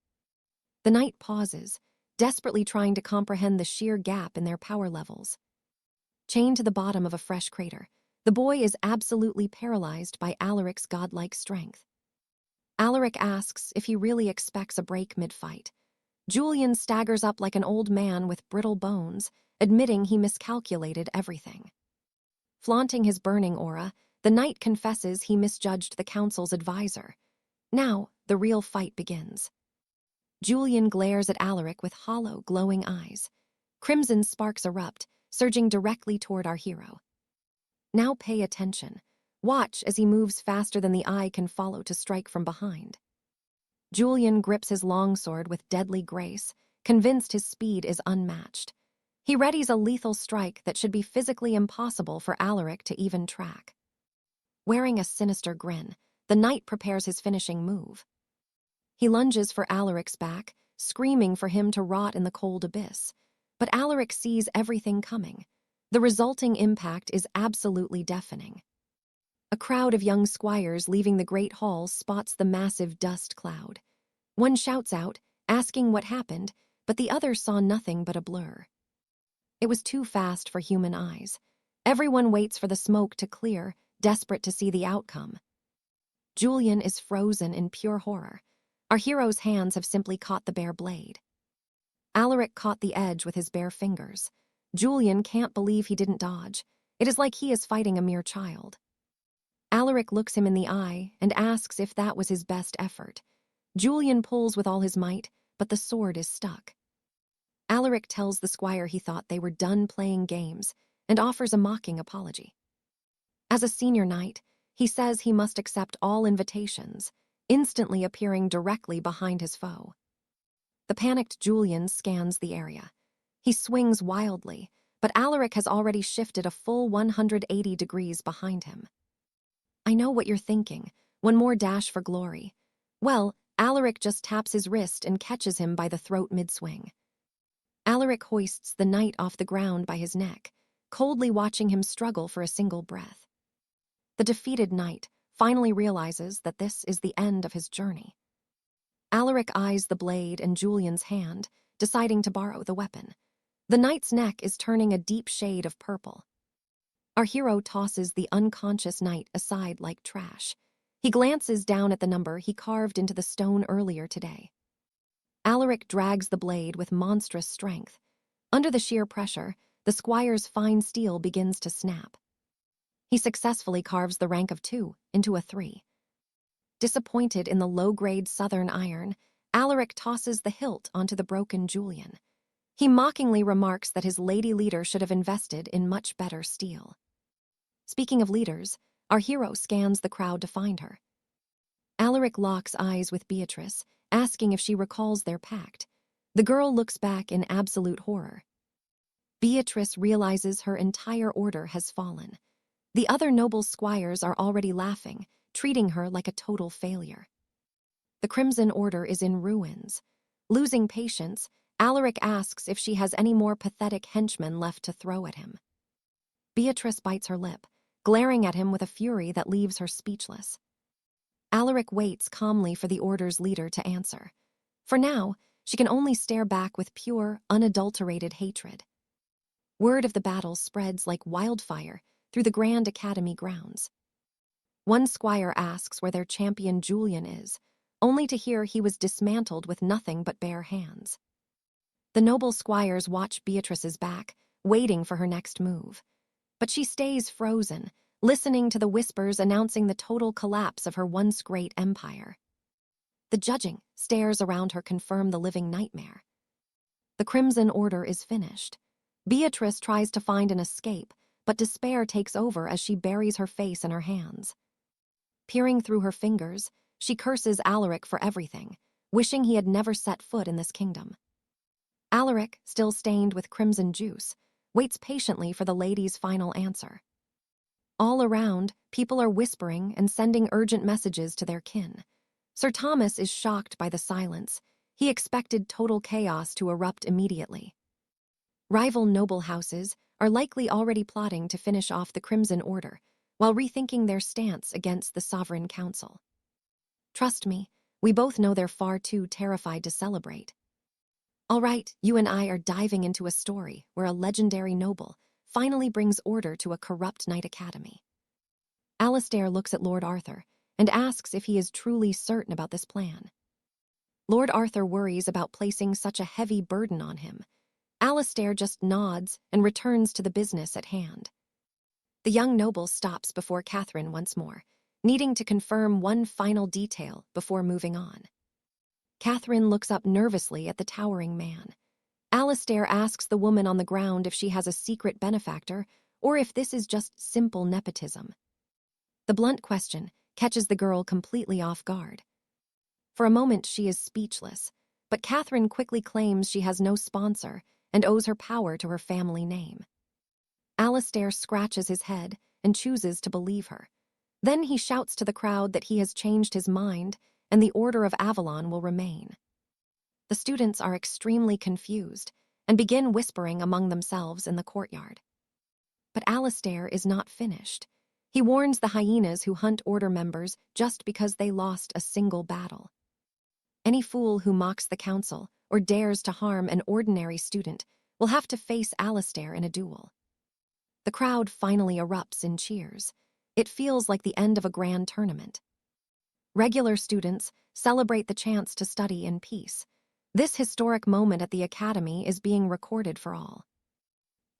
The knight pauses, desperately trying to comprehend the sheer gap in their power levels. Chained to the bottom of a fresh crater, the boy is absolutely paralyzed by Alaric's godlike strength. Alaric asks if he really expects a break mid-fight. Julian staggers up like an old man with brittle bones, admitting he miscalculated everything. Flaunting his burning aura, the knight confesses he misjudged the council's advisor. Now, the real fight begins. Julian glares at Alaric with hollow, glowing eyes. Crimson sparks erupt, surging directly toward our hero. Now pay attention. Watch as he moves faster than the eye can follow to strike from behind. Julian grips his longsword with deadly grace, convinced his speed is unmatched. He readies a lethal strike that should be physically impossible for Alaric to even track. Wearing a sinister grin, the knight prepares his finishing move. He lunges for Alaric's back, screaming for him to rot in the cold abyss. But Alaric sees everything coming. The resulting impact is absolutely deafening. A crowd of young squires leaving the great hall spots the massive dust cloud. One shouts out, asking what happened, but the other saw nothing but a blur. It was too fast for human eyes. Everyone waits for the smoke to clear, desperate to see the outcome. Julian is frozen in pure horror. Our hero's hands have simply caught the bare blade. Alaric caught the edge with his bare fingers. Julian can't believe he didn't dodge. It is like he is fighting a mere child. Alaric looks him in the eye and asks if that was his best effort. Julian pulls with all his might, but the sword is stuck. Alaric tells the squire he thought they were done playing games and offers a mocking apology. As a senior knight, he says he must accept all invitations, instantly appearing directly behind his foe. The panicked Julian scans the area. He swings wildly, but Alaric has already shifted a full 180 degrees behind him. I know what you're thinking. One more dash for glory. Well, Alaric just taps his wrist and catches him by the throat mid-swing. Alaric hoists the knight off the ground by his neck, coldly watching him struggle for a single breath. The defeated knight finally realizes that this is the end of his journey. Alaric eyes the blade in Julian's hand, deciding to borrow the weapon. The knight's neck is turning a deep shade of purple. Our hero tosses the unconscious knight aside like trash. He glances down at the number he carved into the stone earlier today. Alaric drags the blade with monstrous strength. Under the sheer pressure, the squire's fine steel begins to snap. He successfully carves the rank of 2 into a 3. Disappointed in the low-grade southern iron, Alaric tosses the hilt onto the broken Julian. He mockingly remarks that his lady leader should have invested in much better steel. Speaking of leaders, our hero scans the crowd to find her. Alaric locks eyes with Beatrice, asking if she recalls their pact. The girl looks back in absolute horror. Beatrice realizes her entire order has fallen. The other noble squires are already laughing, treating her like a total failure. The Crimson Order is in ruins. Losing patience, Alaric asks if she has any more pathetic henchmen left to throw at him. Beatrice bites her lip, glaring at him with a fury that leaves her speechless. Alaric waits calmly for the Order's leader to answer. For now, she can only stare back with pure, unadulterated hatred. Word of the battle spreads like wildfire through the Grand Academy grounds. One squire asks where their champion Julian is, only to hear he was dismantled with nothing but bare hands. The noble squires watch Beatrice's back, waiting for her next move. But she stays frozen, listening to the whispers announcing the total collapse of her once great empire. The judging stares around her confirm the living nightmare. The Crimson Order is finished. Beatrice tries to find an escape, but despair takes over as she buries her face in her hands. Peering through her fingers, she curses Alaric for everything, wishing he had never set foot in this kingdom. Alaric, still stained with crimson juice, waits patiently for the lady's final answer. All around, people are whispering and sending urgent messages to their kin. Sir Thomas is shocked by the silence. He expected total chaos to erupt immediately. Rival noble houses are likely already plotting to finish off the Crimson Order, while rethinking their stance against the Sovereign Council. Trust me, we both know they're far too terrified to celebrate. All right, you and I are diving into a story where a legendary noble finally brings order to a corrupt knight academy. Alistair looks at Lord Arthur and asks if he is truly certain about this plan. Lord Arthur worries about placing such a heavy burden on him. Alistair just nods and returns to the business at hand. The young noble stops before Catherine once more, needing to confirm one final detail before moving on. Catherine looks up nervously at the towering man. Alistair asks the woman on the ground if she has a secret benefactor or if this is just simple nepotism. The blunt question catches the girl completely off guard. For a moment she is speechless, but Catherine quickly claims she has no sponsor and owes her power to her family name. Alistair scratches his head and chooses to believe her. Then he shouts to the crowd that he has changed his mind and the Order of Avalon will remain. The students are extremely confused and begin whispering among themselves in the courtyard. But Alistair is not finished. He warns the hyenas who hunt Order members just because they lost a single battle. Any fool who mocks the council or dares to harm an ordinary student will have to face Alistair in a duel. The crowd finally erupts in cheers. It feels like the end of a grand tournament. Regular students celebrate the chance to study in peace. This historic moment at the academy is being recorded for all.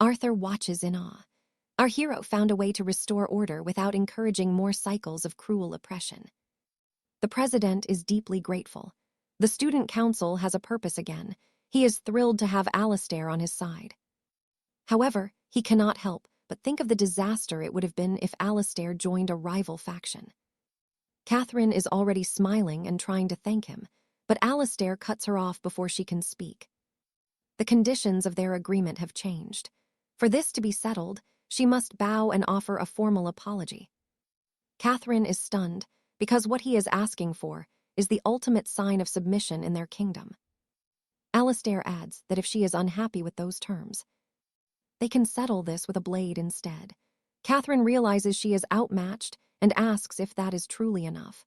Arthur watches in awe. Our hero found a way to restore order without encouraging more cycles of cruel oppression. The president is deeply grateful. The student council has a purpose again. He is thrilled to have Alistair on his side. However, he cannot help but think of the disaster it would have been if Alistair joined a rival faction. Catherine is already smiling and trying to thank him, but Alistair cuts her off before she can speak. The conditions of their agreement have changed. For this to be settled, she must bow and offer a formal apology. Catherine is stunned because what he is asking for is the ultimate sign of submission in their kingdom. Alistair adds that if she is unhappy with those terms, they can settle this with a blade instead. Catherine realizes she is outmatched and asks if that is truly enough.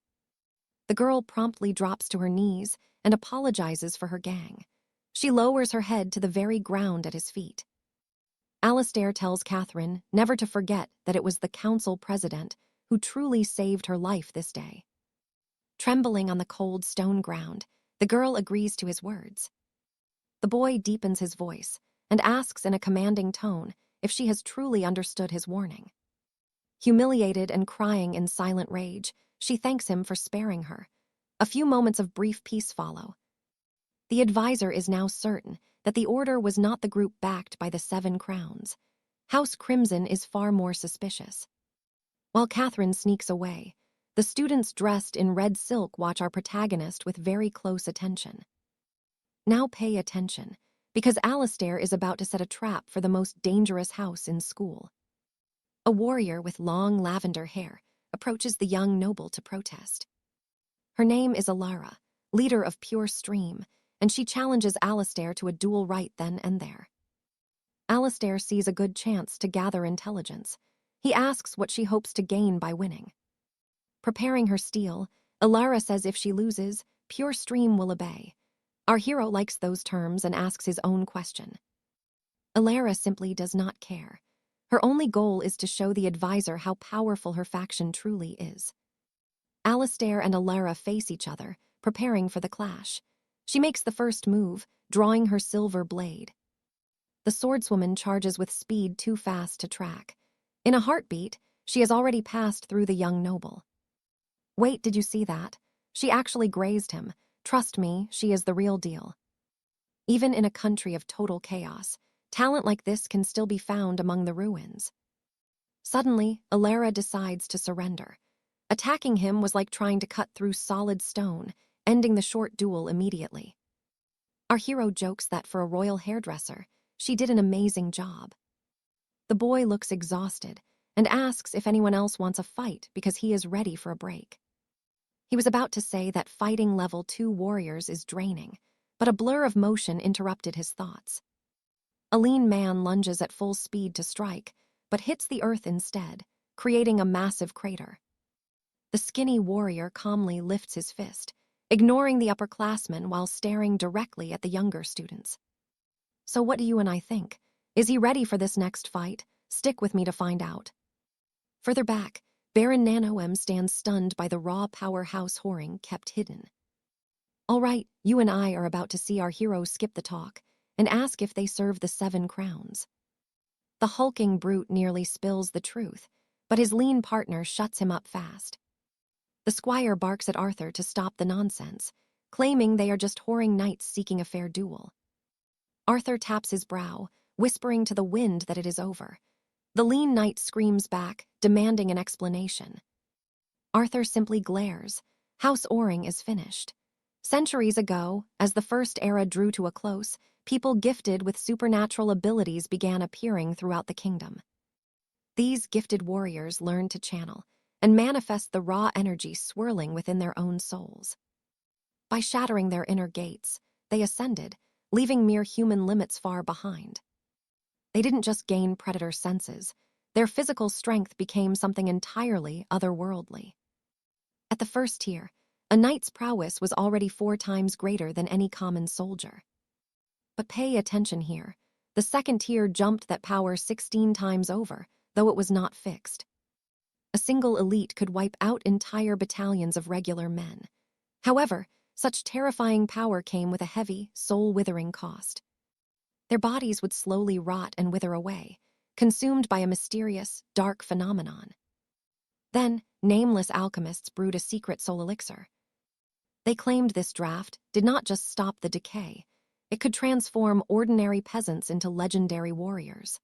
The girl promptly drops to her knees and apologizes for her gang. She lowers her head to the very ground at his feet. 𝑴𝒊𝒍𝒂𝒂𝒓𝒚 tells Catherine never to forget that it was the council president who truly saved her life this day. Trembling on the cold stone ground, the girl agrees to his words. The boy deepens his voice and asks in a commanding tone if she has truly understood his warning. Humiliated and crying in silent rage, she thanks him for sparing her. A few moments of brief peace follow. The advisor is now certain that the order was not the group backed by the 7 crowns. House Crimson is far more suspicious. While Catherine sneaks away, the students dressed in red silk watch our protagonist with very close attention. Now pay attention, because Alistair is about to set a trap for the most dangerous house in school. A warrior with long lavender hair approaches the young noble to protest. Her name is Alara, leader of Pure Stream, and she challenges Alistair to a duel right then and there. Alistair sees a good chance to gather intelligence. He asks what she hopes to gain by winning. Preparing her steel, Alara says if she loses, Pure Stream will obey. Our hero likes those terms and asks his own question. Alara simply does not care. Her only goal is to show the advisor how powerful her faction truly is. Alistair and Alara face each other, preparing for the clash. She makes the first move, drawing her silver blade. The swordswoman charges with speed too fast to track. In a heartbeat, she has already passed through the young noble. Wait, did you see that? She actually grazed him. Trust me, she is the real deal. Even in a country of total chaos, talent like this can still be found among the ruins. Suddenly, Alara decides to surrender. Attacking him was like trying to cut through solid stone, ending the short duel immediately. Our hero jokes that for a royal hairdresser, she did an amazing job. The boy looks exhausted and asks if anyone else wants a fight because he is ready for a break. He was about to say that fighting level 2 warriors is draining, but a blur of motion interrupted his thoughts. A lean man lunges at full speed to strike, but hits the earth instead, creating a massive crater. The skinny warrior calmly lifts his fist, ignoring the upperclassmen while staring directly at the younger students. So what do you and I think? Is he ready for this next fight? Stick with me to find out. Further back, Baron 𝑴𝒊𝒂𝒂𝒓𝒚 stands stunned by the raw powerhouse whoring kept hidden. All right, you and I are about to see our hero skip the talk and ask if they serve the 7 crowns. The hulking brute nearly spills the truth, but his lean partner shuts him up fast. The squire barks at Arthur to stop the nonsense, claiming they are just whoring knights seeking a fair duel. Arthur taps his brow, whispering to the wind that it is over. The lean knight screams back, demanding an explanation. Arthur simply glares. House Oring is finished. Centuries ago, as the first era drew to a close, people gifted with supernatural abilities began appearing throughout the kingdom. These gifted warriors learned to channel and manifest the raw energy swirling within their own souls. By shattering their inner gates, they ascended, leaving mere human limits far behind. They didn't just gain predator senses. Their physical strength became something entirely otherworldly. At the first tier, a knight's prowess was already 4 times greater than any common soldier. But pay attention here. The second tier jumped that power 16 times over, though it was not fixed. A single elite could wipe out entire battalions of regular men. However, such terrifying power came with a heavy, soul-withering cost. Their bodies would slowly rot and wither away, consumed by a mysterious, dark phenomenon. Then, nameless alchemists brewed a secret soul elixir. They claimed this draft did not just stop the decay, it could transform ordinary peasants into legendary warriors.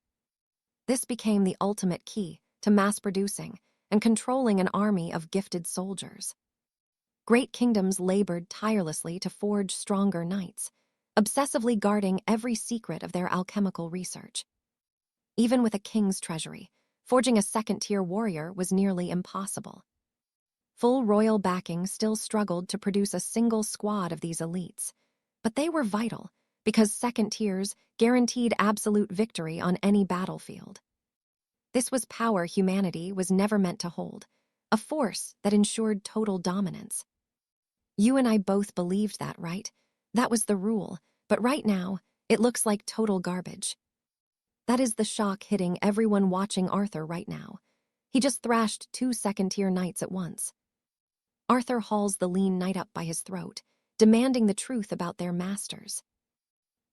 This became the ultimate key to mass-producing and controlling an army of gifted soldiers. Great kingdoms labored tirelessly to forge stronger knights, obsessively guarding every secret of their alchemical research. Even with a king's treasury, forging a second-tier warrior was nearly impossible. Full royal backing still struggled to produce a single squad of these elites, but they were vital because second tiers guaranteed absolute victory on any battlefield. This was power humanity was never meant to hold, a force that ensured total dominance. You and I both believed that, right? That was the rule, but right now, it looks like total garbage. That is the shock hitting everyone watching Arthur right now. He just thrashed 2 second-tier knights at once. Arthur hauls the lean knight up by his throat, demanding the truth about their masters.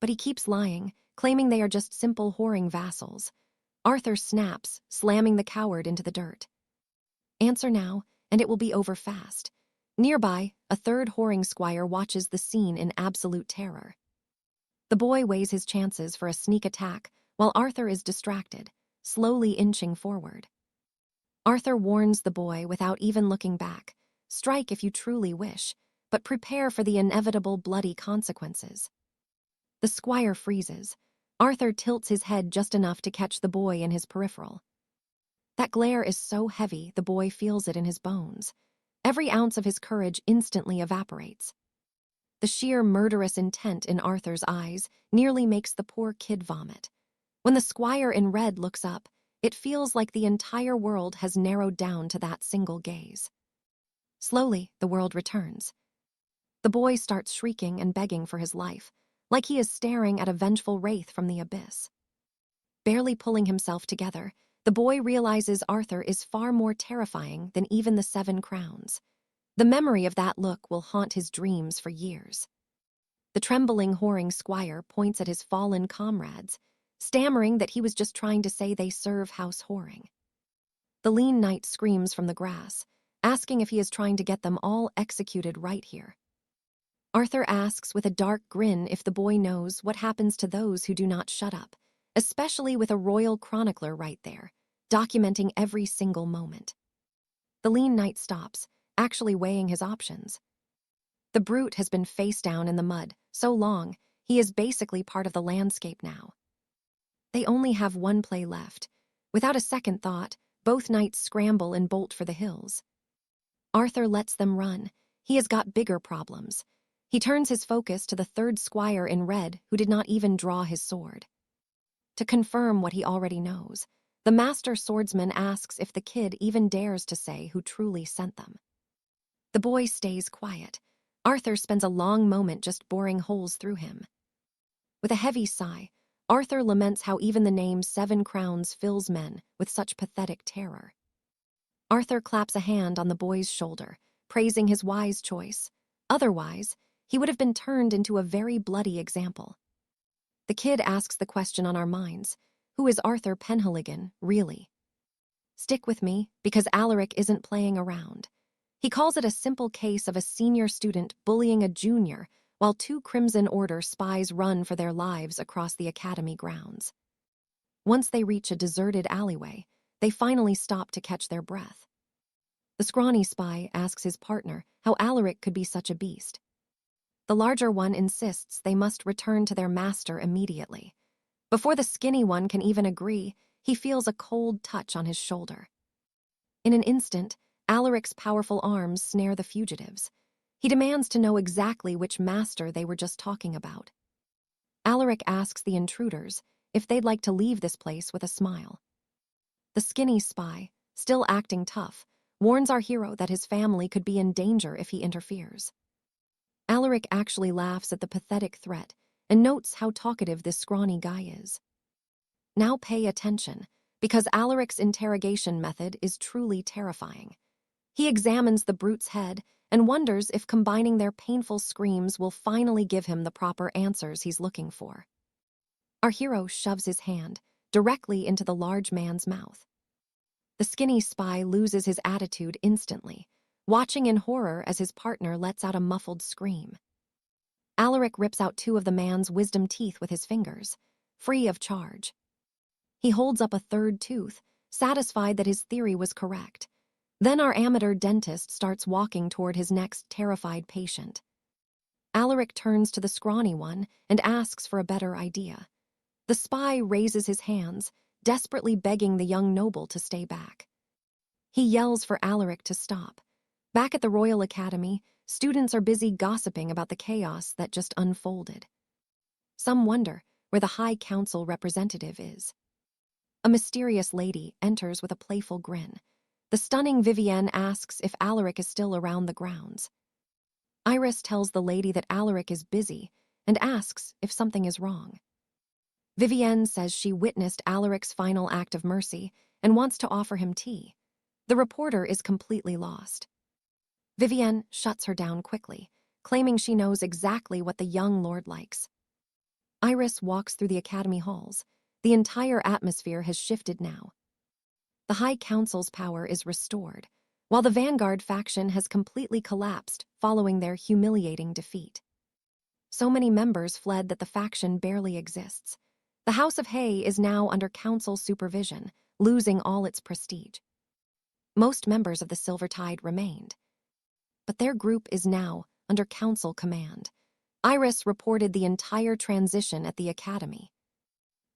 But he keeps lying, claiming they are just simple whoring vassals. Arthur snaps, slamming the coward into the dirt. Answer now, and it will be over fast. Nearby, a third whoring squire watches the scene in absolute terror. The boy weighs his chances for a sneak attack, while Arthur is distracted, slowly inching forward. Arthur warns the boy without even looking back. Strike if you truly wish, but prepare for the inevitable bloody consequences. The squire freezes. Arthur tilts his head just enough to catch the boy in his peripheral. That glare is so heavy the boy feels it in his bones. Every ounce of his courage instantly evaporates. The sheer murderous intent in Arthur's eyes nearly makes the poor kid vomit. When the squire in red looks up, it feels like the entire world has narrowed down to that single gaze. Slowly, the world returns. The boy starts shrieking and begging for his life, like he is staring at a vengeful wraith from the abyss. Barely pulling himself together, the boy realizes Arthur is far more terrifying than even the 7 crowns. The memory of that look will haunt his dreams for years. The trembling whoring squire points at his fallen comrades, stammering that he was just trying to say they serve house whoring. The lean knight screams from the grass, asking if he is trying to get them all executed right here. Arthur asks with a dark grin if the boy knows what happens to those who do not shut up, especially with a royal chronicler right there, documenting every single moment. The lean knight stops, actually weighing his options. The brute has been face down in the mud so long, he is basically part of the landscape now. They only have one play left. Without a second thought, both knights scramble and bolt for the hills. Arthur lets them run. He has got bigger problems. He turns his focus to the third squire in red who did not even draw his sword. To confirm what he already knows, the master swordsman asks if the kid even dares to say who truly sent them. The boy stays quiet. Arthur spends a long moment just boring holes through him. With a heavy sigh, Arthur laments how even the name 7 crowns fills men with such pathetic terror. Arthur claps a hand on the boy's shoulder, praising his wise choice. Otherwise, he would have been turned into a very bloody example. The kid asks the question on our minds: who is Arthur Penhaligon, really? Stick with me, because Alaric isn't playing around. He calls it a simple case of a senior student bullying a junior while 2 Crimson Order spies run for their lives across the academy grounds. Once they reach a deserted alleyway, they finally stop to catch their breath. The scrawny spy asks his partner how Alaric could be such a beast. The larger one insists they must return to their master immediately. Before the skinny one can even agree, he feels a cold touch on his shoulder. In an instant, Alaric's powerful arms snare the fugitives. He demands to know exactly which master they were just talking about. Alaric asks the intruders if they'd like to leave this place with a smile. The skinny spy, still acting tough, warns our hero that his family could be in danger if he interferes. Alaric actually laughs at the pathetic threat and notes how talkative this scrawny guy is. Now pay attention, because Alaric's interrogation method is truly terrifying. He examines the brute's head and wonders if combining their painful screams will finally give him the proper answers he's looking for. Our hero shoves his hand directly into the large man's mouth. The skinny spy loses his attitude instantly, watching in horror as his partner lets out a muffled scream. Alaric rips out 2 of the man's wisdom teeth with his fingers, free of charge. He holds up a 3rd tooth, satisfied that his theory was correct. Then our amateur dentist starts walking toward his next terrified patient. Alaric turns to the scrawny one and asks for a better idea. The spy raises his hands, desperately begging the young noble to stay back. He yells for Alaric to stop. Back at the Royal Academy, students are busy gossiping about the chaos that just unfolded. Some wonder where the High Council representative is. A mysterious lady enters with a playful grin. The stunning Vivienne asks if Alaric is still around the grounds. Iris tells the lady that Alaric is busy and asks if something is wrong. Vivienne says she witnessed Alaric's final act of mercy and wants to offer him tea. The reporter is completely lost. Vivienne shuts her down quickly, claiming she knows exactly what the young lord likes. Iris walks through the academy halls. The entire atmosphere has shifted now. The High Council's power is restored, while the Vanguard faction has completely collapsed following their humiliating defeat. So many members fled that the faction barely exists. The House of Hay is now under council supervision, losing all its prestige. Most members of the Silver Tide remained, but their group is now under council command. Iris reported the entire transition at the academy.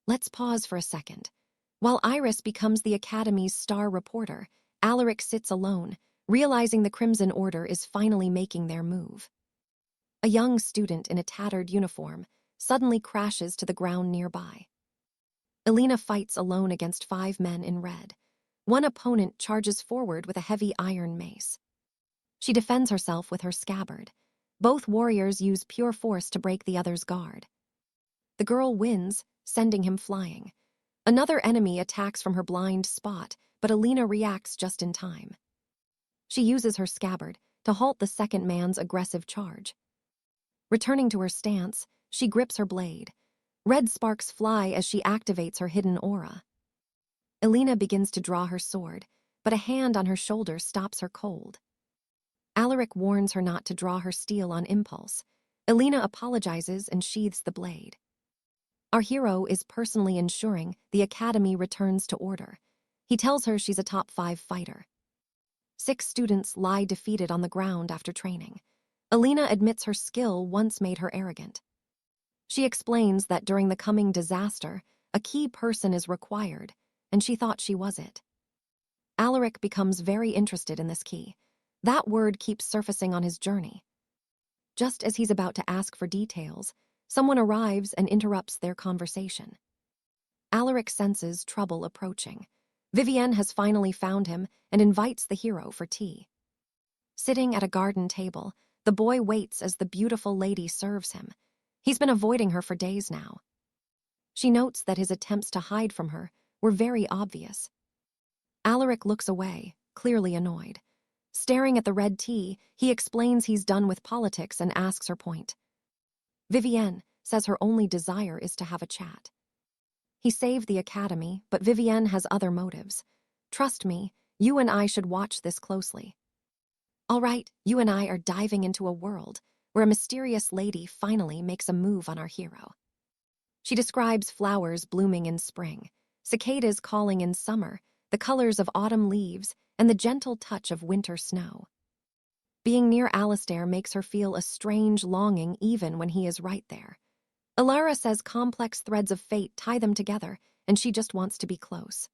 Let's pause for a second. While Iris becomes the academy's star reporter, Alaric sits alone, realizing the Crimson Order is finally making their move. A young student in a tattered uniform suddenly crashes to the ground nearby. Elena fights alone against 5 men in red. One opponent charges forward with a heavy iron mace. She defends herself with her scabbard. Both warriors use pure force to break the other's guard. The girl wins, sending him flying. Another enemy attacks from her blind spot, but Elena reacts just in time. She uses her scabbard to halt the second man's aggressive charge. Returning to her stance, she grips her blade. Red sparks fly as she activates her hidden aura. Elena begins to draw her sword, but a hand on her shoulder stops her cold. Alaric warns her not to draw her steel on impulse. Elena apologizes and sheathes the blade. Our hero is personally ensuring the academy returns to order. He tells her she's a top 5 fighter. 6 students lie defeated on the ground after training. Elena admits her skill once made her arrogant. She explains that during the coming disaster, a key person is required, and she thought she was it. Alaric becomes very interested in this key. That word keeps surfacing on his journey. Just as he's about to ask for details, someone arrives and interrupts their conversation. Alaric senses trouble approaching. Vivienne has finally found him and invites the hero for tea. Sitting at a garden table, the boy waits as the beautiful lady serves him. He's been avoiding her for days now. She notes that his attempts to hide from her were very obvious. Alaric looks away, clearly annoyed. Staring at the red tea, he explains he's done with politics and asks her point. Vivienne says her only desire is to have a chat. He saved the academy, but Vivienne has other motives. Trust me, you and I should watch this closely. All right, you and I are diving into a world where a mysterious lady finally makes a move on our hero. She describes flowers blooming in spring, cicadas calling in summer, the colors of autumn leaves, and the gentle touch of winter snow. Being near Alistair makes her feel a strange longing even when he is right there. Alara says complex threads of fate tie them together, and she just wants to be close.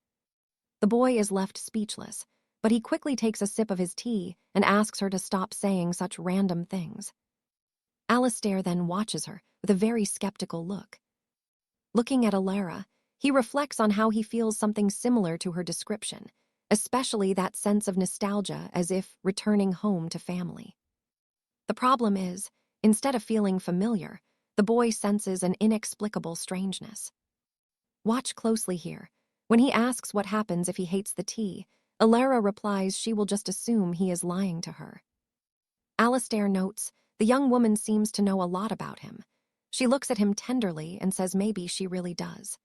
The boy is left speechless, but he quickly takes a sip of his tea and asks her to stop saying such random things. Alistair then watches her with a very skeptical look. Looking at Alara, he reflects on how he feels something similar to her description, especially that sense of nostalgia as if returning home to family. The problem is, instead of feeling familiar, the boy senses an inexplicable strangeness. Watch closely here. When he asks what happens if he hates the tea, Alara replies she will just assume he is lying to her. Alistair notes the young woman seems to know a lot about him. She looks at him tenderly and says maybe she really does.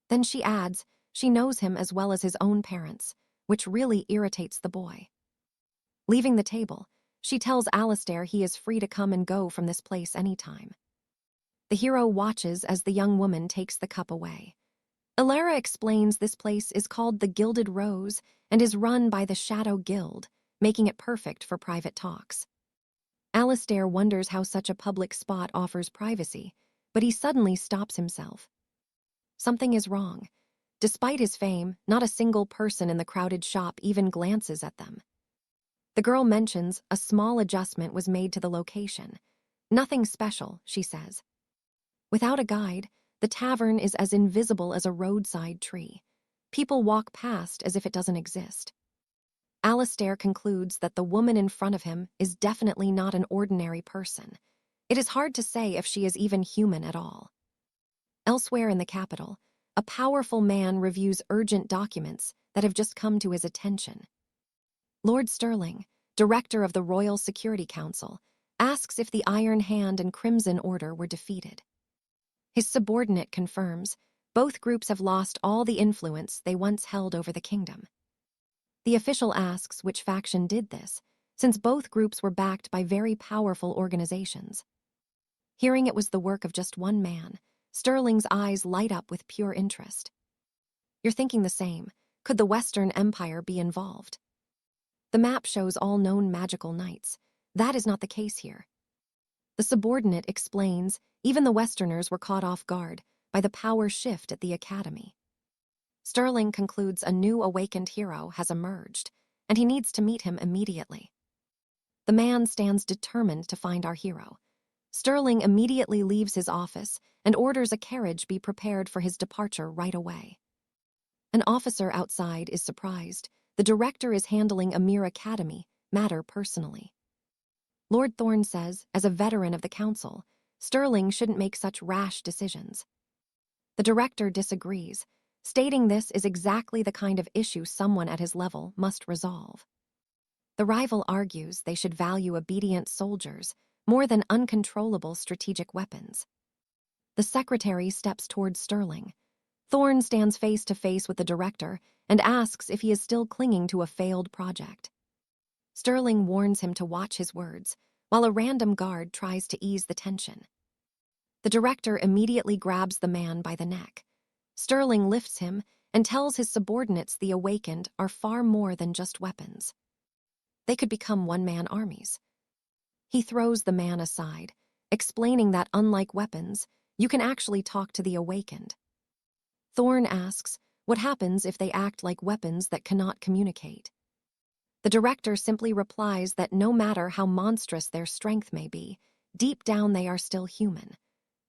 Then she adds she knows him as well as his own parents, which really irritates the boy. Leaving the table, she tells Alistair he is free to come and go from this place anytime. The hero watches as the young woman takes the cup away. Alara explains this place is called the Gilded Rose and is run by the Shadow Guild, making it perfect for private talks. Alistair wonders how such a public spot offers privacy, but he suddenly stops himself. Something is wrong. Despite his fame, not a single person in the crowded shop even glances at them. The girl mentions a small adjustment was made to the location. Nothing special, she says. Without a guide, the tavern is as invisible as a roadside tree. People walk past as if it doesn't exist. Alistair concludes that the woman in front of him is definitely not an ordinary person. It is hard to say if she is even human at all. Elsewhere in the capital, a powerful man reviews urgent documents that have just come to his attention. Lord Stirling, director of the Royal Security Council, asks if the Iron Hand and Crimson Order were defeated. His subordinate confirms both groups have lost all the influence they once held over the kingdom. The official asks which faction did this, since both groups were backed by very powerful organizations. Hearing it was the work of just one man, Stirling's eyes light up with pure interest. You're thinking the same. Could the Western Empire be involved? The map shows all known magical knights. That is not the case here. The subordinate explains even the Westerners were caught off guard by the power shift at the academy. Stirling concludes a new awakened hero has emerged, and he needs to meet him immediately. The man stands determined to find our hero. Stirling immediately leaves his office and orders a carriage be prepared for his departure right away. An officer outside is surprised. The director is handling 𝒏𝒅 Academy matter personally. Lord Thorne says, as a veteran of the council, Stirling shouldn't make such rash decisions. The director disagrees, stating this is exactly the kind of issue someone at his level must resolve. The rival argues they should value obedient soldiers more than uncontrollable strategic weapons. The secretary steps towards Stirling. Thorne stands face to face with the director and asks if he is still clinging to a failed project. Stirling warns him to watch his words, while a random guard tries to ease the tension. The director immediately grabs the man by the neck. Stirling lifts him and tells his subordinates the awakened are far more than just weapons. They could become one-man armies. He throws the man aside, explaining that unlike weapons, you can actually talk to the awakened. Thorne asks what happens if they act like weapons that cannot communicate. The director simply replies that no matter how monstrous their strength may be, deep down they are still human.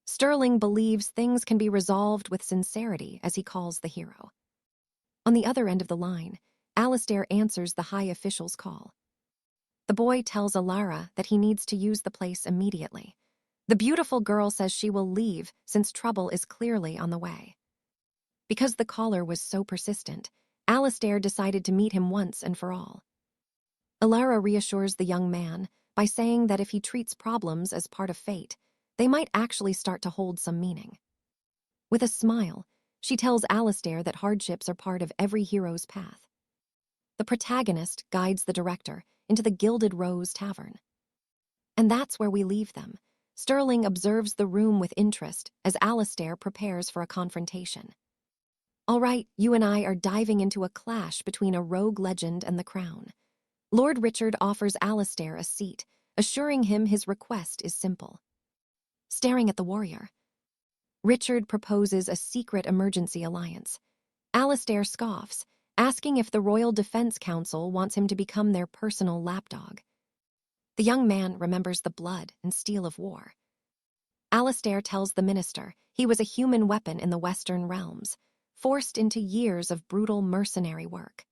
Stirling believes things can be resolved with sincerity, as he calls the hero. On the other end of the line, Alistair answers the high official's call. The boy tells Alara that he needs to use the place immediately. The beautiful girl says she will leave since trouble is clearly on the way. Because the caller was so persistent, Alistair decided to meet him once and for all. Alara reassures the young man by saying that if he treats problems as part of fate, they might actually start to hold some meaning. With a smile, she tells Alistair that hardships are part of every hero's path. The protagonist guides the director into the Gilded Rose Tavern. And that's where we leave them. Stirling observes the room with interest as Alistair prepares for a confrontation. All right, you and I are diving into a clash between a rogue legend and the crown. Lord Richard offers Alistair a seat, assuring him his request is simple. Staring at the warrior, Richard proposes a secret emergency alliance. Alistair scoffs, asking if the Royal Defense Council wants him to become their personal lapdog. The young man remembers the blood and steel of war. Alistair tells the minister he was a human weapon in the Western realms, forced into years of brutal mercenary work.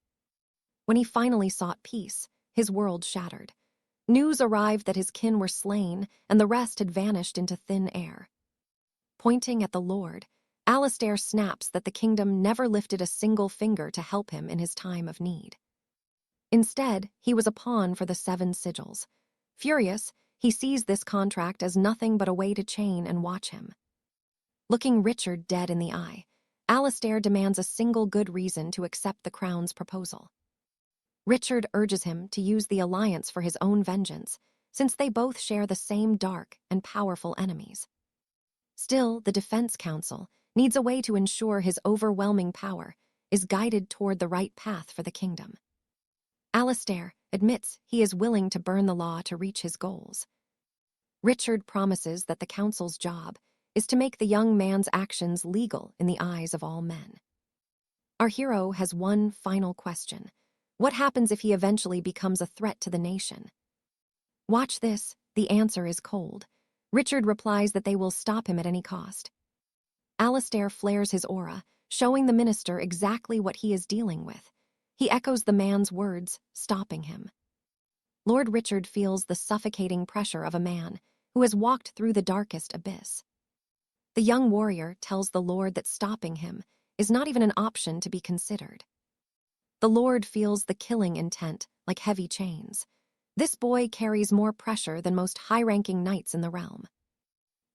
When he finally sought peace, his world shattered. News arrived that his kin were slain and the rest had vanished into thin air. Pointing at the Lord, Alistair snaps that the kingdom never lifted a single finger to help him in his time of need. Instead, he was a pawn for the 7 sigils. Furious, he sees this contract as nothing but a way to chain and watch him. Looking Richard dead in the eye, Alistair demands a single good reason to accept the crown's proposal. Richard urges him to use the alliance for his own vengeance, since they both share the same dark and powerful enemies. Still, the Defense Council needs a way to ensure his overwhelming power is guided toward the right path for the kingdom. Alistair admits he is willing to burn the law to reach his goals. Richard promises that the council's job is to make the young man's actions legal in the eyes of all men. Our hero has one final question. What happens if he eventually becomes a threat to the nation? Watch this, the answer is cold. Richard replies that they will stop him at any cost. Alistair flares his aura, showing the minister exactly what he is dealing with. He echoes the man's words, stopping him. Lord Richard feels the suffocating pressure of a man who has walked through the darkest abyss. The young warrior tells the Lord that stopping him is not even an option to be considered. The Lord feels the killing intent like heavy chains. This boy carries more pressure than most high-ranking knights in the realm.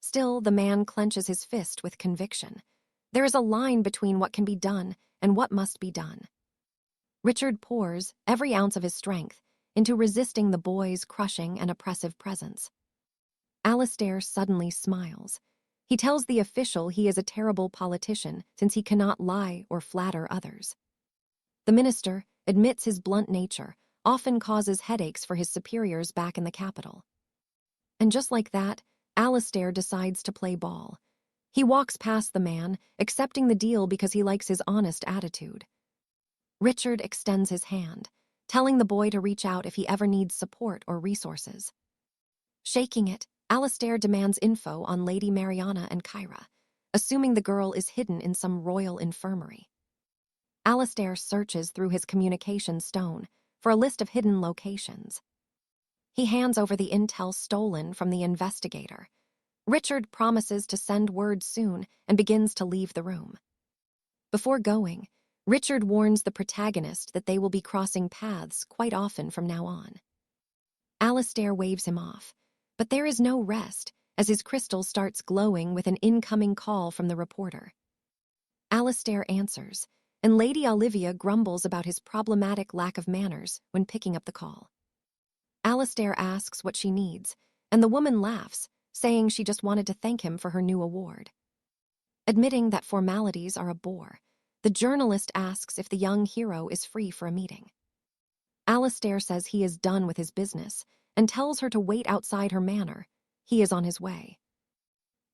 Still, the man clenches his fist with conviction. There is a line between what can be done and what must be done. Richard pours every ounce of his strength into resisting the boy's crushing and oppressive presence. 𝑴𝒊𝒍𝒊𝒕𝒂𝒓𝒚 suddenly smiles. He tells the official he is a terrible politician since he cannot lie or flatter others. The minister admits his blunt nature often causes headaches for his superiors back in the capital. And just like that, 𝑴𝒊𝒍𝒊𝒕𝒂𝒓𝒚 decides to play ball. He walks past the man, accepting the deal because he likes his honest attitude. Richard extends his hand, telling the boy to reach out if he ever needs support or resources. Shaking it, 𝑴𝒊𝒍𝒊𝒕𝒂𝒓𝒚 demands info on Lady Mariana and Kyra, assuming the girl is hidden in some royal infirmary. 𝑴𝒊𝒍𝒊𝒕𝒂𝒓𝒚 searches through his communication stone for a list of hidden locations. He hands over the intel stolen from the investigator. Richard promises to send word soon and begins to leave the room. Before going, Richard warns the protagonist that they will be crossing paths quite often from now on. 𝑴𝒊𝒍𝒊𝒕𝒂𝒓𝒚 waves him off, but there is no rest as his crystal starts glowing with an incoming call from the reporter. 𝑴𝒊𝒍𝒊𝒕𝒂𝒓𝒚 answers, and Lady Olivia grumbles about his problematic lack of manners when picking up the call. 𝑴𝒊𝒍𝒊𝒕𝒂𝒓𝒚 asks what she needs, and the woman laughs, saying she just wanted to thank him for her new award. Admitting that formalities are a bore, the journalist asks if the young hero is free for a meeting. 𝑴𝒊𝒍𝒊𝒕𝒂𝒓𝒚 says he is done with his business and tells her to wait outside her manor. He is on his way.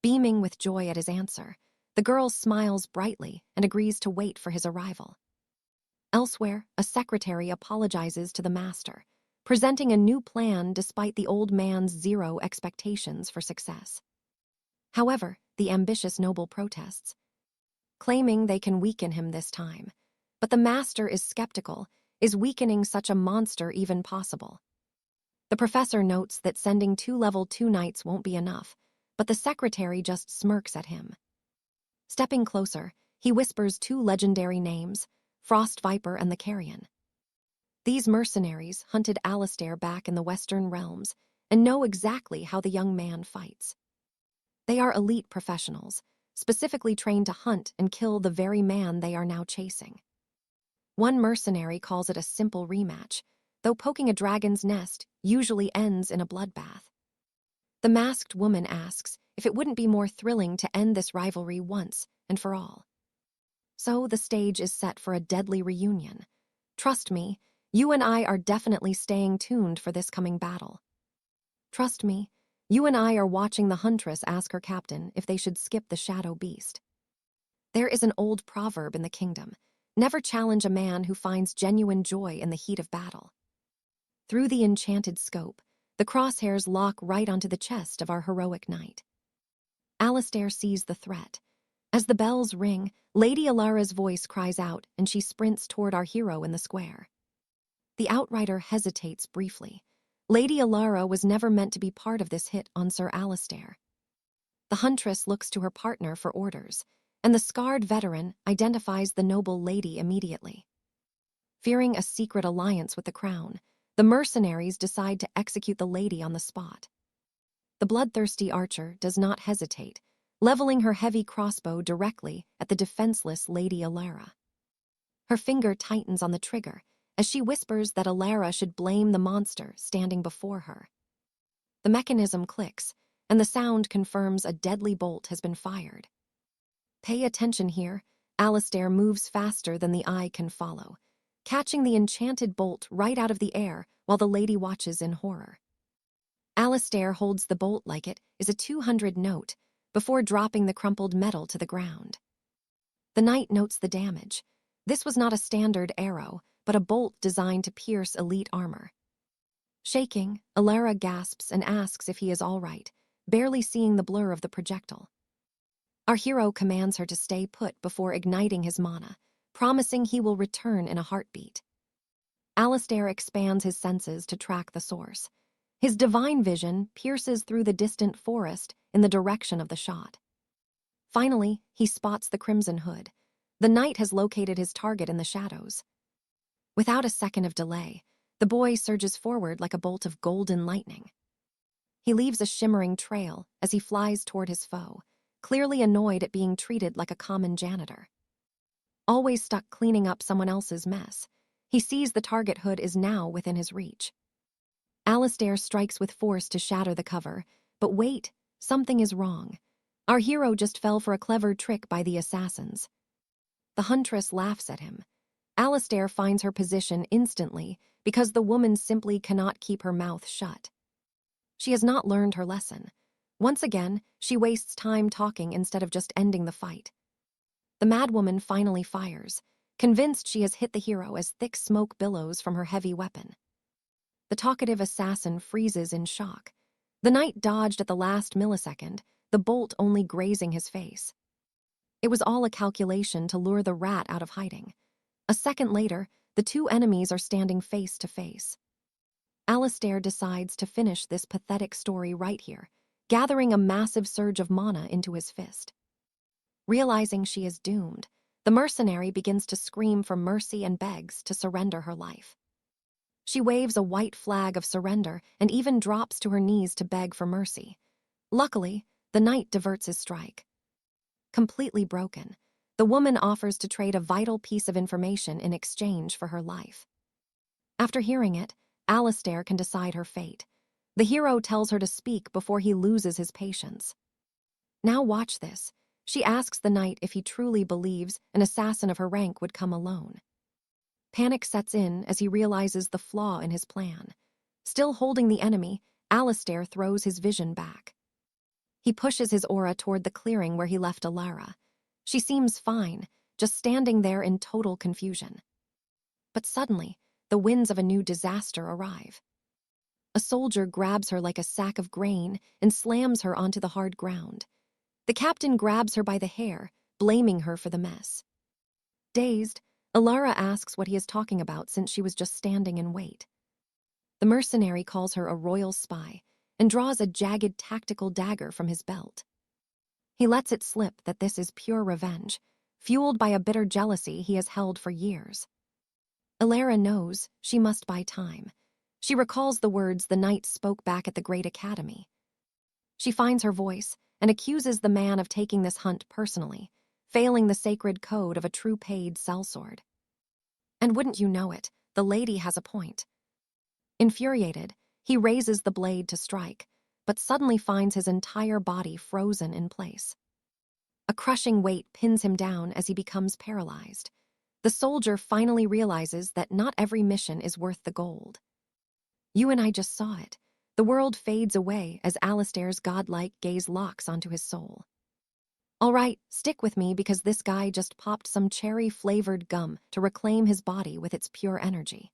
Beaming with joy at his answer, the girl smiles brightly and agrees to wait for his arrival. Elsewhere, a secretary apologizes to the master, presenting a new plan despite the old man's zero expectations for success. However, the ambitious noble protests, claiming they can weaken him this time. But the master is skeptical. Is weakening such a monster even possible? The professor notes that sending 2 level 2 knights won't be enough, but the secretary just smirks at him. Stepping closer, he whispers 2 legendary names, Frost Viper and the Carrion. These mercenaries hunted 𝑴𝒊𝒍𝒊𝒕𝒂𝒓𝒚 back in the Western realms and know exactly how the young man fights. They are elite professionals, specifically trained to hunt and kill the very man they are now chasing. One mercenary calls it a simple rematch, though poking a dragon's nest usually ends in a bloodbath. The masked woman asks if it wouldn't be more thrilling to end this rivalry once and for all. So the stage is set for a deadly reunion. Trust me, you and I are definitely staying tuned for this coming battle. Trust me, you and I are watching the huntress ask her captain if they should skip the shadow beast. There is an old proverb in the kingdom: never challenge a man who finds genuine joy in the heat of battle. Through the enchanted scope, the crosshairs lock right onto the chest of our heroic knight. 𝑴𝒊𝒍𝒊𝒕𝒂𝒓𝒚 sees the threat. As the bells ring, Lady Alara's voice cries out and she sprints toward our hero in the square. The outrider hesitates briefly. Lady Alara was never meant to be part of this hit on Sir 𝑴𝒊𝒍𝒊𝒕𝒂𝒓𝒚. The huntress looks to her partner for orders, and the scarred veteran identifies the noble lady immediately. Fearing a secret alliance with the crown, the mercenaries decide to execute the lady on the spot. The bloodthirsty archer does not hesitate, leveling her heavy crossbow directly at the defenseless Lady Alara. Her finger tightens on the trigger as she whispers that Alara should blame the monster standing before her. The mechanism clicks, and the sound confirms a deadly bolt has been fired. Pay attention here. 𝑴𝒊𝒍𝒊𝒕𝒂𝒓𝒚 moves faster than the eye can follow, catching the enchanted bolt right out of the air while the lady watches in horror. 𝑴𝒊𝒍𝒊𝒕𝒂𝒓𝒚 holds the bolt like it is a 200 note before dropping the crumpled metal to the ground. The knight notes the damage. This was not a standard arrow, but a bolt designed to pierce elite armor. Shaking, Alara gasps and asks if he is all right, barely seeing the blur of the projectile. Our hero commands her to stay put before igniting his mana, promising he will return in a heartbeat. 𝑴𝒊𝒍𝒊𝒕𝒂𝒓𝒚 expands his senses to track the source. His divine vision pierces through the distant forest in the direction of the shot. Finally, he spots the crimson hood. The knight has located his target in the shadows. Without a second of delay, the boy surges forward like a bolt of golden lightning. He leaves a shimmering trail as he flies toward his foe, clearly annoyed at being treated like a common janitor. Always stuck cleaning up someone else's mess, he sees the target hood is now within his reach. 𝑴𝒊𝒍𝒊𝒕𝒂𝒓𝒚 strikes with force to shatter the cover, but wait, something is wrong. Our hero just fell for a clever trick by the assassins. The huntress laughs at him. 𝑴𝒊𝒍𝒊𝒕𝒂𝒓𝒚 finds her position instantly because the woman simply cannot keep her mouth shut. She has not learned her lesson. Once again, she wastes time talking instead of just ending the fight. The madwoman finally fires, convinced she has hit the hero as thick smoke billows from her heavy weapon. The talkative assassin freezes in shock. The knight dodged at the last millisecond, the bolt only grazing his face. It was all a calculation to lure the rat out of hiding. A second later, the two enemies are standing face to face. 𝑴𝒊𝒍𝒊𝒕𝒂𝒓𝒚 decides to finish this pathetic story right here, gathering a massive surge of mana into his fist. Realizing she is doomed, the mercenary begins to scream for mercy and begs to surrender her life. She waves a white flag of surrender and even drops to her knees to beg for mercy. Luckily, the knight diverts his strike. Completely broken, the woman offers to trade a vital piece of information in exchange for her life. After hearing it, 𝑴𝒊𝒍𝒊𝒕𝒂𝒓𝒚 can decide her fate. The hero tells her to speak before he loses his patience. Now watch this. She asks the knight if he truly believes an assassin of her rank would come alone. Panic sets in as he realizes the flaw in his plan. Still holding the enemy, 𝑴𝒊𝒍𝒊𝒕𝒂𝒓𝒚 throws his vision back. He pushes his aura toward the clearing where he left Alara. She seems fine, just standing there in total confusion. But suddenly, the winds of a new disaster arrive. A soldier grabs her like a sack of grain and slams her onto the hard ground. The captain grabs her by the hair, blaming her for the mess. Dazed, Alara asks what he is talking about since she was just standing in wait. The mercenary calls her a royal spy and draws a jagged tactical dagger from his belt. He lets it slip that this is pure revenge, fueled by a bitter jealousy he has held for years. Alara knows she must buy time. She recalls the words the knight spoke back at the Great Academy. She finds her voice and accuses the man of taking this hunt personally, failing the sacred code of a true paid sellsword. And wouldn't you know it, the lady has a point. Infuriated, he raises the blade to strike, but suddenly finds his entire body frozen in place. A crushing weight pins him down as he becomes paralyzed. The soldier finally realizes that not every mission is worth the gold. You and I just saw it. The world fades away as 𝑴𝒊𝒍𝒊𝒕𝒂𝒓𝒚's godlike gaze locks onto his soul. All right, stick with me because this guy just popped some cherry-flavored gum to reclaim his body with its pure energy.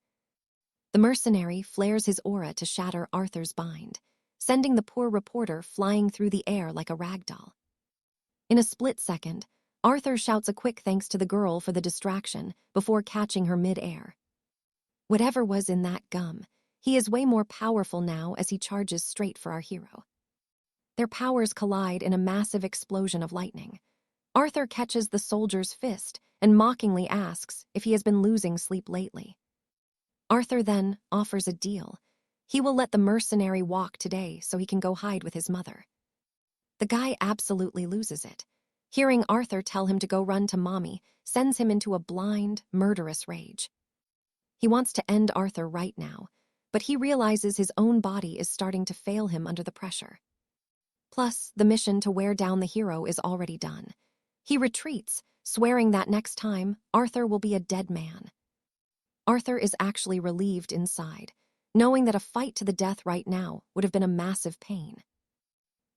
The mercenary flares his aura to shatter Arthur's bind, sending the poor reporter flying through the air like a ragdoll. In a split second, Arthur shouts a quick thanks to the girl for the distraction before catching her mid-air. Whatever was in that gum, he is way more powerful now as he charges straight for our hero. Their powers collide in a massive explosion of lightning. Arthur catches the soldier's fist and mockingly asks if he has been losing sleep lately. Arthur then offers a deal. He will let the mercenary walk today so he can go hide with his mother. The guy absolutely loses it. Hearing Arthur tell him to go run to mommy sends him into a blind, murderous rage. He wants to end Arthur right now, but he realizes his own body is starting to fail him under the pressure. Plus, the mission to wear down the hero is already done. He retreats, swearing that next time, Arthur will be a dead man. Arthur is actually relieved inside, knowing that a fight to the death right now would have been a massive pain.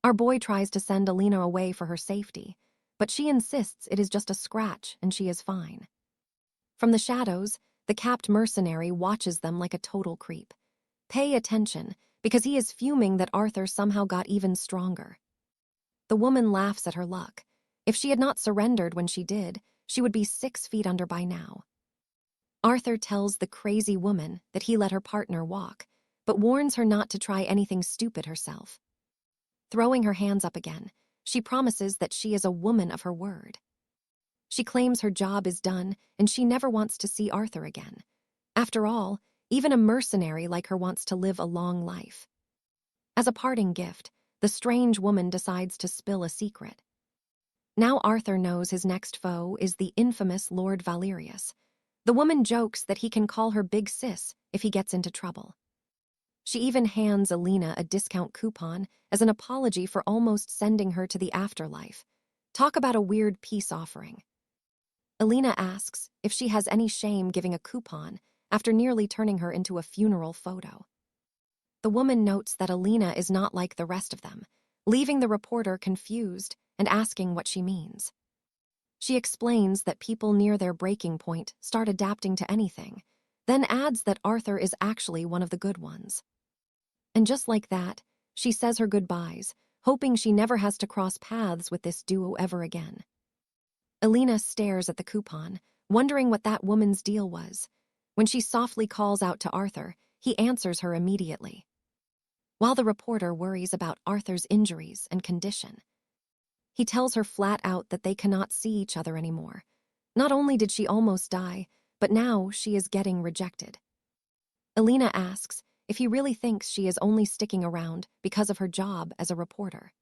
Our boy tries to send Alina away for her safety, but she insists it is just a scratch and she is fine. From the shadows, the capped mercenary watches them like a total creep. Pay attention, because he is fuming that Arthur somehow got even stronger. The woman laughs at her luck. If she had not surrendered when she did, she would be 6 feet under by now. Arthur tells the crazy woman that he let her partner walk, but warns her not to try anything stupid herself. Throwing her hands up again, She promises that she is a woman of her word. She claims her job is done and she never wants to see Arthur again. After all, even a mercenary like her wants to live a long life. As a parting gift, the strange woman decides to spill a secret. Now Arthur knows his next foe is the infamous Lord Valerius. The woman jokes that he can call her Big Sis if he gets into trouble. She even hands Alina a discount coupon as an apology for almost sending her to the afterlife. Talk about a weird peace offering. Alina asks if she has any shame giving a coupon after nearly turning her into a funeral photo. The woman notes that Alina is not like the rest of them, leaving the reporter confused and asking what she means. She explains that people near their breaking point start adapting to anything, then adds that Arthur is actually one of the good ones. And just like that, she says her goodbyes, hoping she never has to cross paths with this duo ever again. Alina stares at the coupon, wondering what that woman's deal was. When she softly calls out to Arthur, he answers her immediately. While the reporter worries about Arthur's injuries and condition, he tells her flat out that they cannot see each other anymore. Not only did she almost die, but now she is getting rejected. Alina asks if he really thinks she is only sticking around because of her job as a reporter.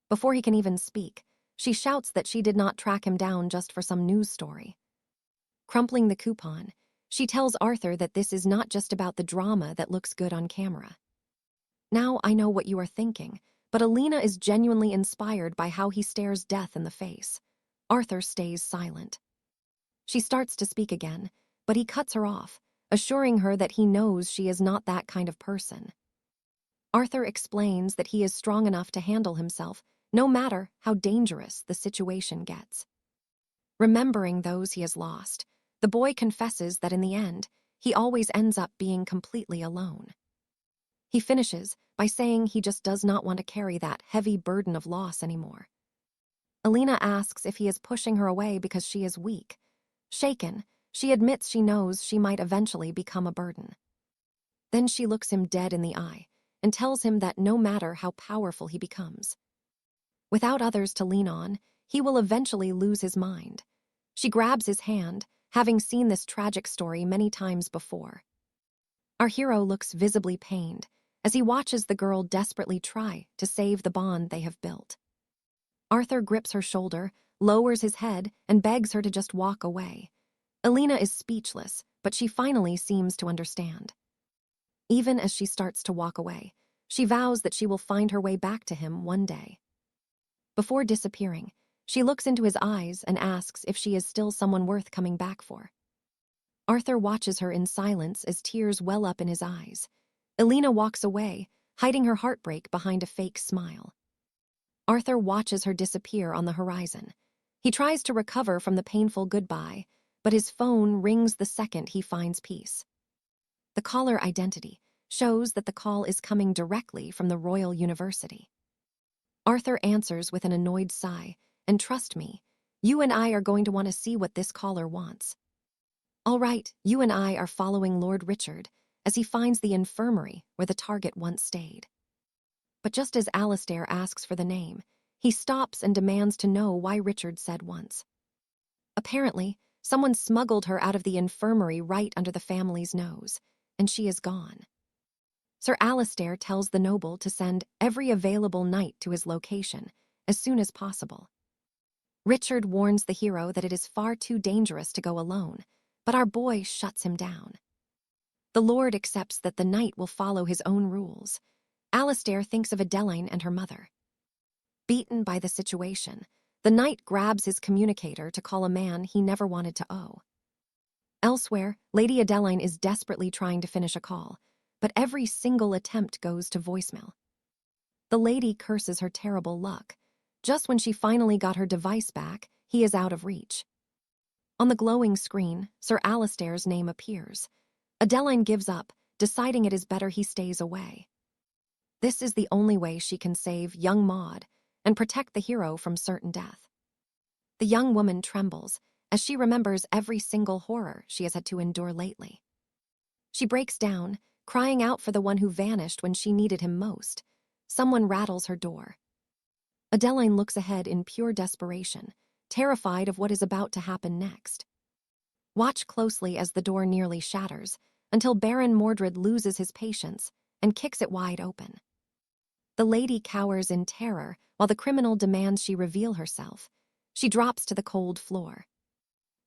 Before he can even speak, she shouts that she did not track him down just for some news story. Crumpling the coupon, she tells Arthur that this is not just about the drama that looks good on camera. Now I know what you are thinking, but Alina is genuinely inspired by how he stares death in the face. Arthur stays silent. She starts to speak again, but he cuts her off, assuring her that he knows she is not that kind of person. Arthur explains that he is strong enough to handle himself, no matter how dangerous the situation gets. Remembering those he has lost, the boy confesses that in the end, he always ends up being completely alone. He finishes by saying he just does not want to carry that heavy burden of loss anymore. Alina asks if he is pushing her away because she is weak. Shaken, she admits she knows she might eventually become a burden. Then she looks him dead in the eye and tells him that no matter how powerful he becomes, without others to lean on, he will eventually lose his mind. She grabs his hand, having seen this tragic story many times before. Our hero looks visibly pained as he watches the girl desperately try to save the bond they have built. Arthur grips her shoulder, lowers his head, and begs her to just walk away. Alina is speechless, but she finally seems to understand. Even as she starts to walk away, she vows that she will find her way back to him one day. Before disappearing, she looks into his eyes and asks if she is still someone worth coming back for. Arthur watches her in silence as tears well up in his eyes. Alina walks away, hiding her heartbreak behind a fake smile. Arthur watches her disappear on the horizon. He tries to recover from the painful goodbye, but his phone rings the second he finds peace. The caller identity shows that the call is coming directly from the Royal University. Arthur answers with an annoyed sigh, and trust me, you and I are going to want to see what this caller wants. All right, you and I are following Lord Richard as he finds the infirmary where the target once stayed. But just as Alistair asks for the name, he stops and demands to know why Richard said once. Apparently, someone smuggled her out of the infirmary right under the family's nose, and she is gone. Sir Alistair tells the noble to send every available knight to his location as soon as possible. Richard warns the hero that it is far too dangerous to go alone, but our boy shuts him down. The Lord accepts that the knight will follow his own rules. Alistair thinks of 𝒊𝒉𝒂𝒂𝒓𝒚 and her mother. Beaten by the situation, the knight grabs his communicator to call a man he never wanted to owe. Elsewhere, Lady 𝒊𝒉𝒂𝒂𝒓𝒚 is desperately trying to finish a call, but every single attempt goes to voicemail. The lady curses her terrible luck. Just when she finally got her device back, he is out of reach. On the glowing screen, Sir Alistair's name appears. 𝒊𝒉𝒂𝒂𝒓𝒚 gives up, deciding it is better he stays away. This is the only way she can save young Maud and protect the hero from certain death. The young woman trembles as she remembers every single horror she has had to endure lately. She breaks down, crying out for the one who vanished when she needed him most. Someone rattles her door. Adeline looks ahead in pure desperation, terrified of what is about to happen next. Watch closely as the door nearly shatters, until Baron Mordred loses his patience and kicks it wide open. The lady cowers in terror while the criminal demands she reveal herself. She drops to the cold floor.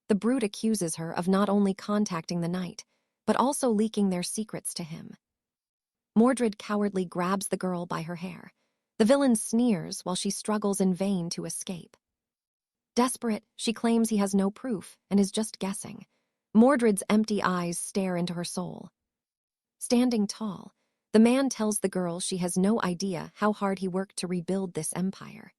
The brute accuses her of not only contacting the knight, but also leaking their secrets to him. Mordred cowardly grabs the girl by her hair. The villain sneers while she struggles in vain to escape. Desperate, she claims he has no proof and is just guessing. Mordred's empty eyes stare into her soul. Standing tall, the man tells the girl she has no idea how hard he worked to rebuild this empire.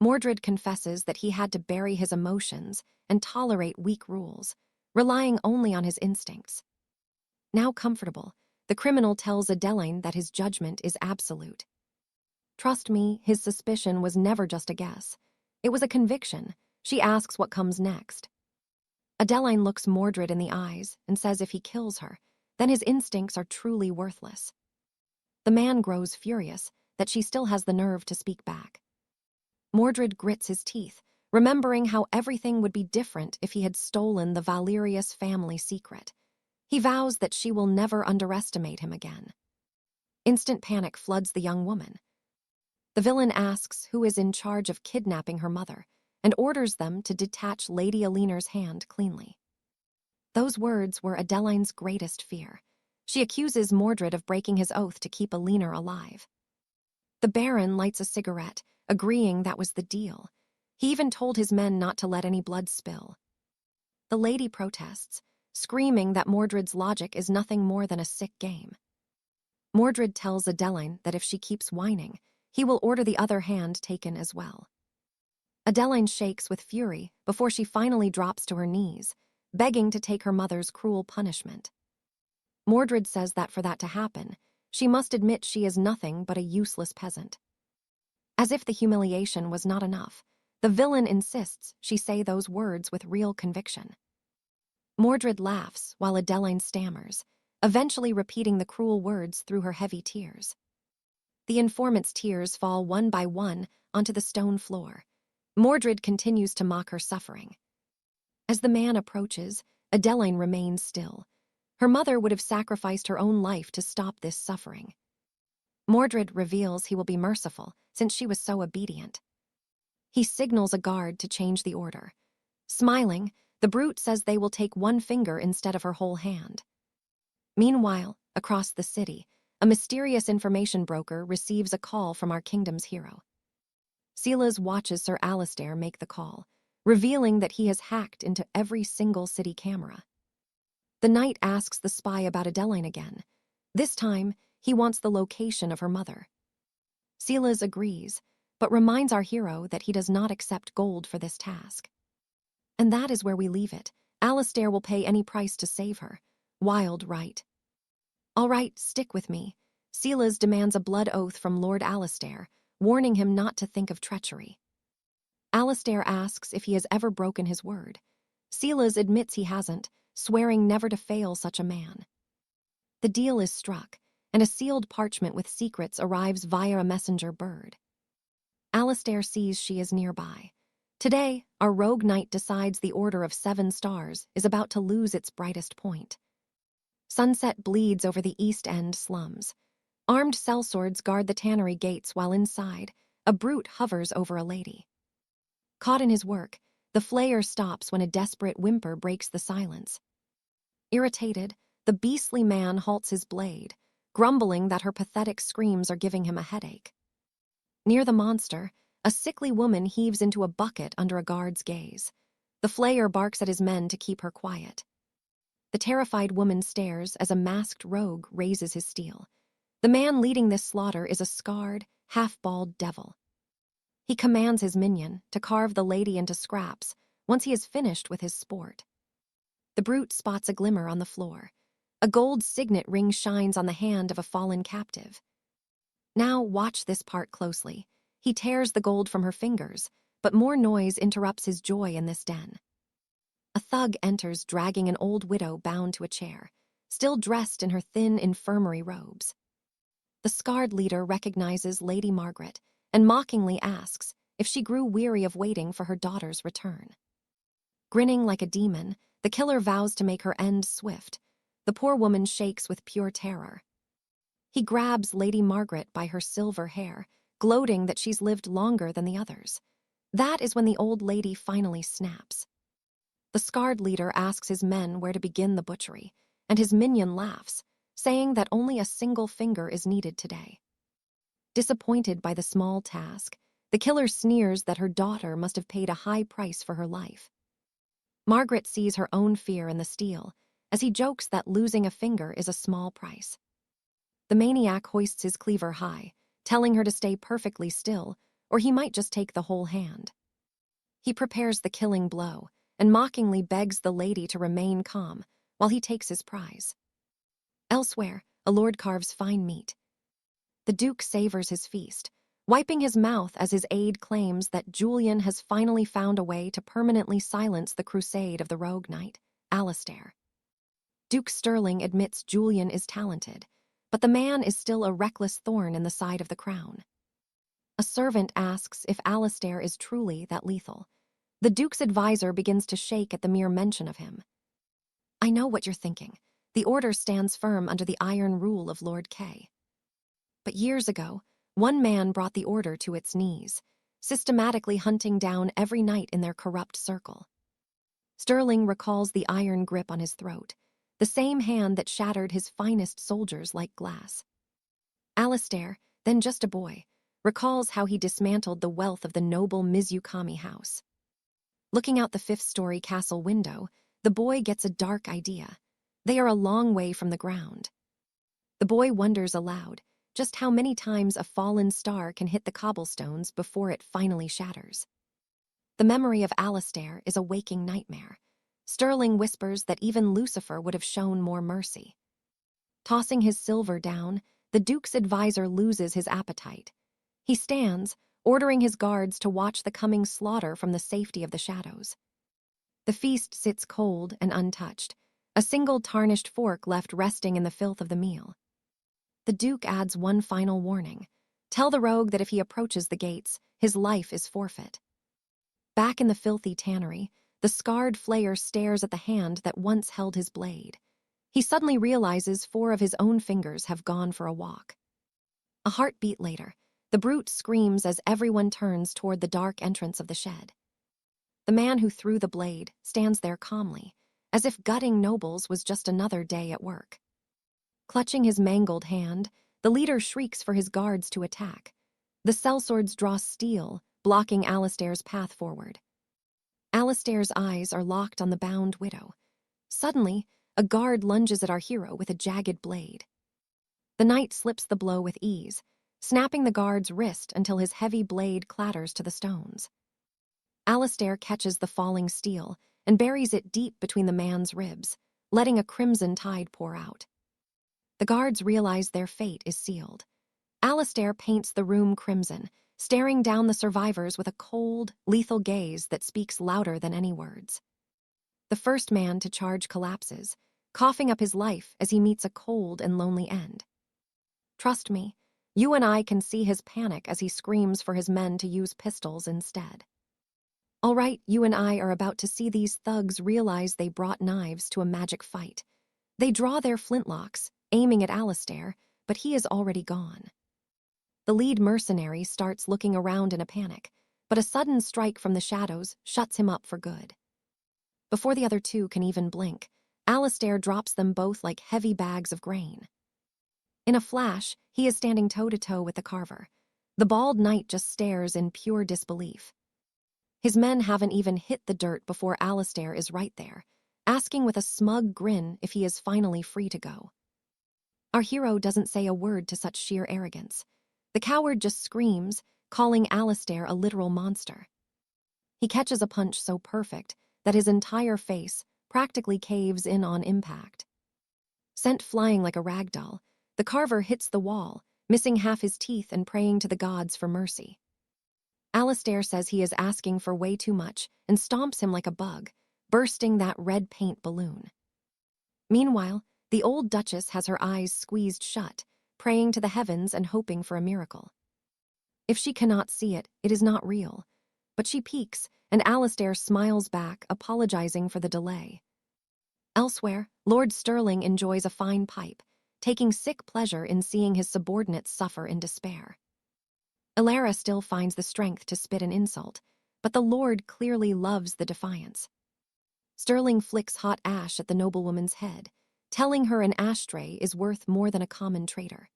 Mordred confesses that he had to bury his emotions and tolerate weak rules, relying only on his instincts. Now comfortable, the criminal tells Adeline that his judgment is absolute. Trust me, his suspicion was never just a guess. It was a conviction. She asks what comes next. Adeline looks Mordred in the eyes and says if he kills her, then his instincts are truly worthless. The man grows furious that she still has the nerve to speak back. Mordred grits his teeth, remembering how everything would be different if he had stolen the 𝑴𝒊𝒉𝒂𝒂𝒂𝒂 family secret. He vows that she will never underestimate him again. Instant panic floods the young woman. The villain asks who is in charge of kidnapping her mother and orders them to detach Lady Aliner's hand cleanly. Those words were Adeline's greatest fear. She accuses Mordred of breaking his oath to keep Aliner alive. The Baron lights a cigarette, agreeing that was the deal. He even told his men not to let any blood spill. The lady protests, screaming that Mordred's logic is nothing more than a sick game. Mordred tells Adeline that if she keeps whining, he will order the other hand taken as well. Adeline shakes with fury before she finally drops to her knees, begging to take her mother's cruel punishment. Mordred says that for that to happen, she must admit she is nothing but a useless peasant. As if the humiliation was not enough, the villain insists she say those words with real conviction. Mordred laughs while Adeline stammers, eventually repeating the cruel words through her heavy tears. The informant's tears fall one by one onto the stone floor. Mordred continues to mock her suffering. As the man approaches, Adeline remains still. Her mother would have sacrificed her own life to stop this suffering. Mordred reveals he will be merciful since she was so obedient. He signals a guard to change the order. Smiling, the brute says they will take one finger instead of her whole hand. Meanwhile, across the city, a mysterious information broker receives a call from our kingdom's hero. Silas watches Sir Alistair make the call, revealing that he has hacked into every single city camera. The knight asks the spy about Adeline again. This time, he wants the location of her mother. Silas agrees, but reminds our hero that he does not accept gold for this task. And that is where we leave it. Alistair will pay any price to save her. Wild right. All right, stick with me. Silas demands a blood oath from Lord Alistair, warning him not to think of treachery. Alistair asks if he has ever broken his word. Silas admits he hasn't, swearing never to fail such a man. The deal is struck, and a sealed parchment with secrets arrives via a messenger bird. Alistair sees she is nearby. Today, our rogue knight decides the Order of 7 Stars is about to lose its brightest point. Sunset bleeds over the East End slums. Armed sellswords guard the tannery gates while inside, a brute hovers over a lady. Caught in his work, the flayer stops when a desperate whimper breaks the silence. Irritated, the beastly man halts his blade, grumbling that her pathetic screams are giving him a headache. Near the monster, a sickly woman heaves into a bucket under a guard's gaze. The flayer barks at his men to keep her quiet. The terrified woman stares as a masked rogue raises his steel. The man leading this slaughter is a scarred, half-bald devil. He commands his minion to carve the lady into scraps once he is finished with his sport. The brute spots a glimmer on the floor. A gold signet ring shines on the hand of a fallen captive. Now watch this part closely. He tears the gold from her fingers, but more noise interrupts his joy in this den. A thug enters dragging an old widow bound to a chair, still dressed in her thin infirmary robes. The scarred leader recognizes Lady Margaret and mockingly asks if she grew weary of waiting for her daughter's return. Grinning like a demon, the killer vows to make her end swift. The poor woman shakes with pure terror. He grabs Lady Margaret by her silver hair, gloating that she's lived longer than the others. That is when the old lady finally snaps. The scarred leader asks his men where to begin the butchery, and his minion laughs, saying that only a single finger is needed today. Disappointed by the small task, the killer sneers that her daughter must have paid a high price for her life. Margaret sees her own fear in the steel, as he jokes that losing a finger is a small price. The maniac hoists his cleaver high, telling her to stay perfectly still, or he might just take the whole hand. He prepares the killing blow, and mockingly begs the lady to remain calm while he takes his prize. Elsewhere, a lord carves fine meat. The Duke savors his feast, wiping his mouth as his aide claims that Julian has finally found a way to permanently silence the crusade of the rogue knight, 𝑴𝒊𝒍𝒊𝒕𝒂𝒓𝒚. Duke Sterling admits Julian is talented, but the man is still a reckless thorn in the side of the crown. A servant asks if 𝑴𝒊𝒍𝒊𝒕𝒂𝒓𝒚 is truly that lethal. The Duke's advisor begins to shake at the mere mention of him. I know what you're thinking. The order stands firm under the iron rule of Lord K. But years ago, one man brought the order to its knees, systematically hunting down every knight in their corrupt circle. Sterling recalls the iron grip on his throat, the same hand that shattered his finest soldiers like glass. 𝑴𝒊𝒍𝒊𝒕𝒂𝒓𝒚, then just a boy, recalls how he dismantled the wealth of the noble Mizukami house. Looking out the fifth-story castle window, the boy gets a dark idea. They are a long way from the ground. The boy wonders aloud just how many times a fallen star can hit the cobblestones before it finally shatters. The memory of 𝑴𝒊𝒍𝒊𝒕𝒂𝒓𝒚 is a waking nightmare. Sterling whispers that even Lucifer would have shown more mercy. Tossing his silver down, the Duke's advisor loses his appetite. He stands, ordering his guards to watch the coming slaughter from the safety of the shadows. The feast sits cold and untouched, a single tarnished fork left resting in the filth of the meal. The Duke adds one final warning. Tell the rogue that if he approaches the gates, his life is forfeit. Back in the filthy tannery, the scarred flayer stares at the hand that once held his blade. He suddenly realizes 4 of his own fingers have gone for a walk. A heartbeat later, the brute screams as everyone turns toward the dark entrance of the shed. The man who threw the blade stands there calmly, as if gutting nobles was just another day at work. Clutching his mangled hand, the leader shrieks for his guards to attack. The sellswords draw steel, blocking 𝑴𝒊𝒍𝒊𝒕𝒂𝒓𝒚's path forward. 𝑴𝒊𝒍𝒊𝒕𝒂𝒓𝒄's eyes are locked on the bound widow. Suddenly, a guard lunges at our hero with a jagged blade. The knight slips the blow with ease, snapping the guard's wrist until his heavy blade clatters to the stones. 𝑴𝒊𝒍𝒊𝒕𝒂𝒓𝒚 catches the falling steel and buries it deep between the man's ribs, letting a crimson tide pour out. The guards realize their fate is sealed. 𝑴𝒊𝒍𝒊𝒕𝒂𝒓𝒚 paints the room crimson, staring down the survivors with a cold, lethal gaze that speaks louder than any words. The first man to charge collapses, coughing up his life as he meets a cold and lonely end. Trust me, you and I can see his panic as he screams for his men to use pistols instead. All right, you and I are about to see these thugs realize they brought knives to a magic fight. They draw their flintlocks, aiming at 𝑴𝒊𝒍𝒊𝒕𝒂𝒓𝒚, but he is already gone. The lead mercenary starts looking around in a panic, but a sudden strike from the shadows shuts him up for good. Before the other 2 can even blink, 𝑴𝒊𝒍𝒊𝒕𝒂𝒓𝒚 drops them both like heavy bags of grain. In a flash, he is standing toe-to-toe with the carver. The bald knight just stares in pure disbelief. His men haven't even hit the dirt before 𝑴𝒊𝒍𝒊𝒕𝒂𝒓𝒚 is right there, asking with a smug grin if he is finally free to go. Our hero doesn't say a word to such sheer arrogance. The coward just screams, calling 𝑴𝒊𝒍𝒊𝒕𝒂𝒓𝒚 a literal monster. He catches a punch so perfect that his entire face practically caves in on impact. Sent flying like a rag doll, the carver hits the wall, missing half his teeth and praying to the gods for mercy. 𝑴𝒊𝒍𝒊𝒕𝒂𝒓𝒚 says he is asking for way too much and stomps him like a bug, bursting that red paint balloon. Meanwhile, the old duchess has her eyes squeezed shut, praying to the heavens and hoping for a miracle. If she cannot see it, it is not real. But she peeks, and Alestair smiles back, apologizing for the delay. Elsewhere, Lord Stirling enjoys a fine pipe, taking sick pleasure in seeing his subordinates suffer in despair. Elara still finds the strength to spit an insult, but the Lord clearly loves the defiance. Stirling flicks hot ash at the noblewoman's head, telling her an ashtray is worth more than a common traitor.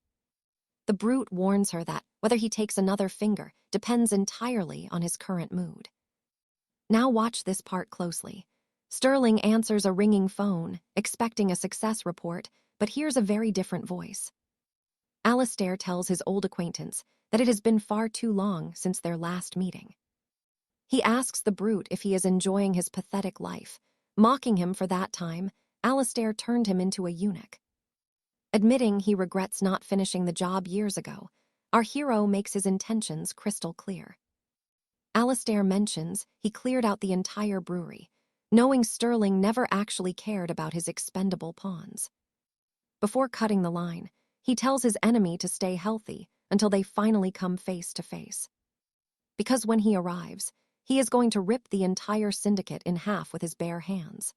The brute warns her that whether he takes another finger depends entirely on his current mood. Now watch this part closely. Stirling answers a ringing phone, expecting a success report, but hears a very different voice. Alestair tells his old acquaintance that it has been far too long since their last meeting. He asks the brute if he is enjoying his pathetic life. Mocking him for that time, Alestair turned him into a eunuch. Admitting he regrets not finishing the job years ago, our hero makes his intentions crystal clear. Alestair mentions he cleared out the entire brewery, knowing Stirling never actually cared about his expendable pawns. Before cutting the line, he tells his enemy to stay healthy until they finally come face to face. Because when he arrives, he is going to rip the entire syndicate in half with his bare hands.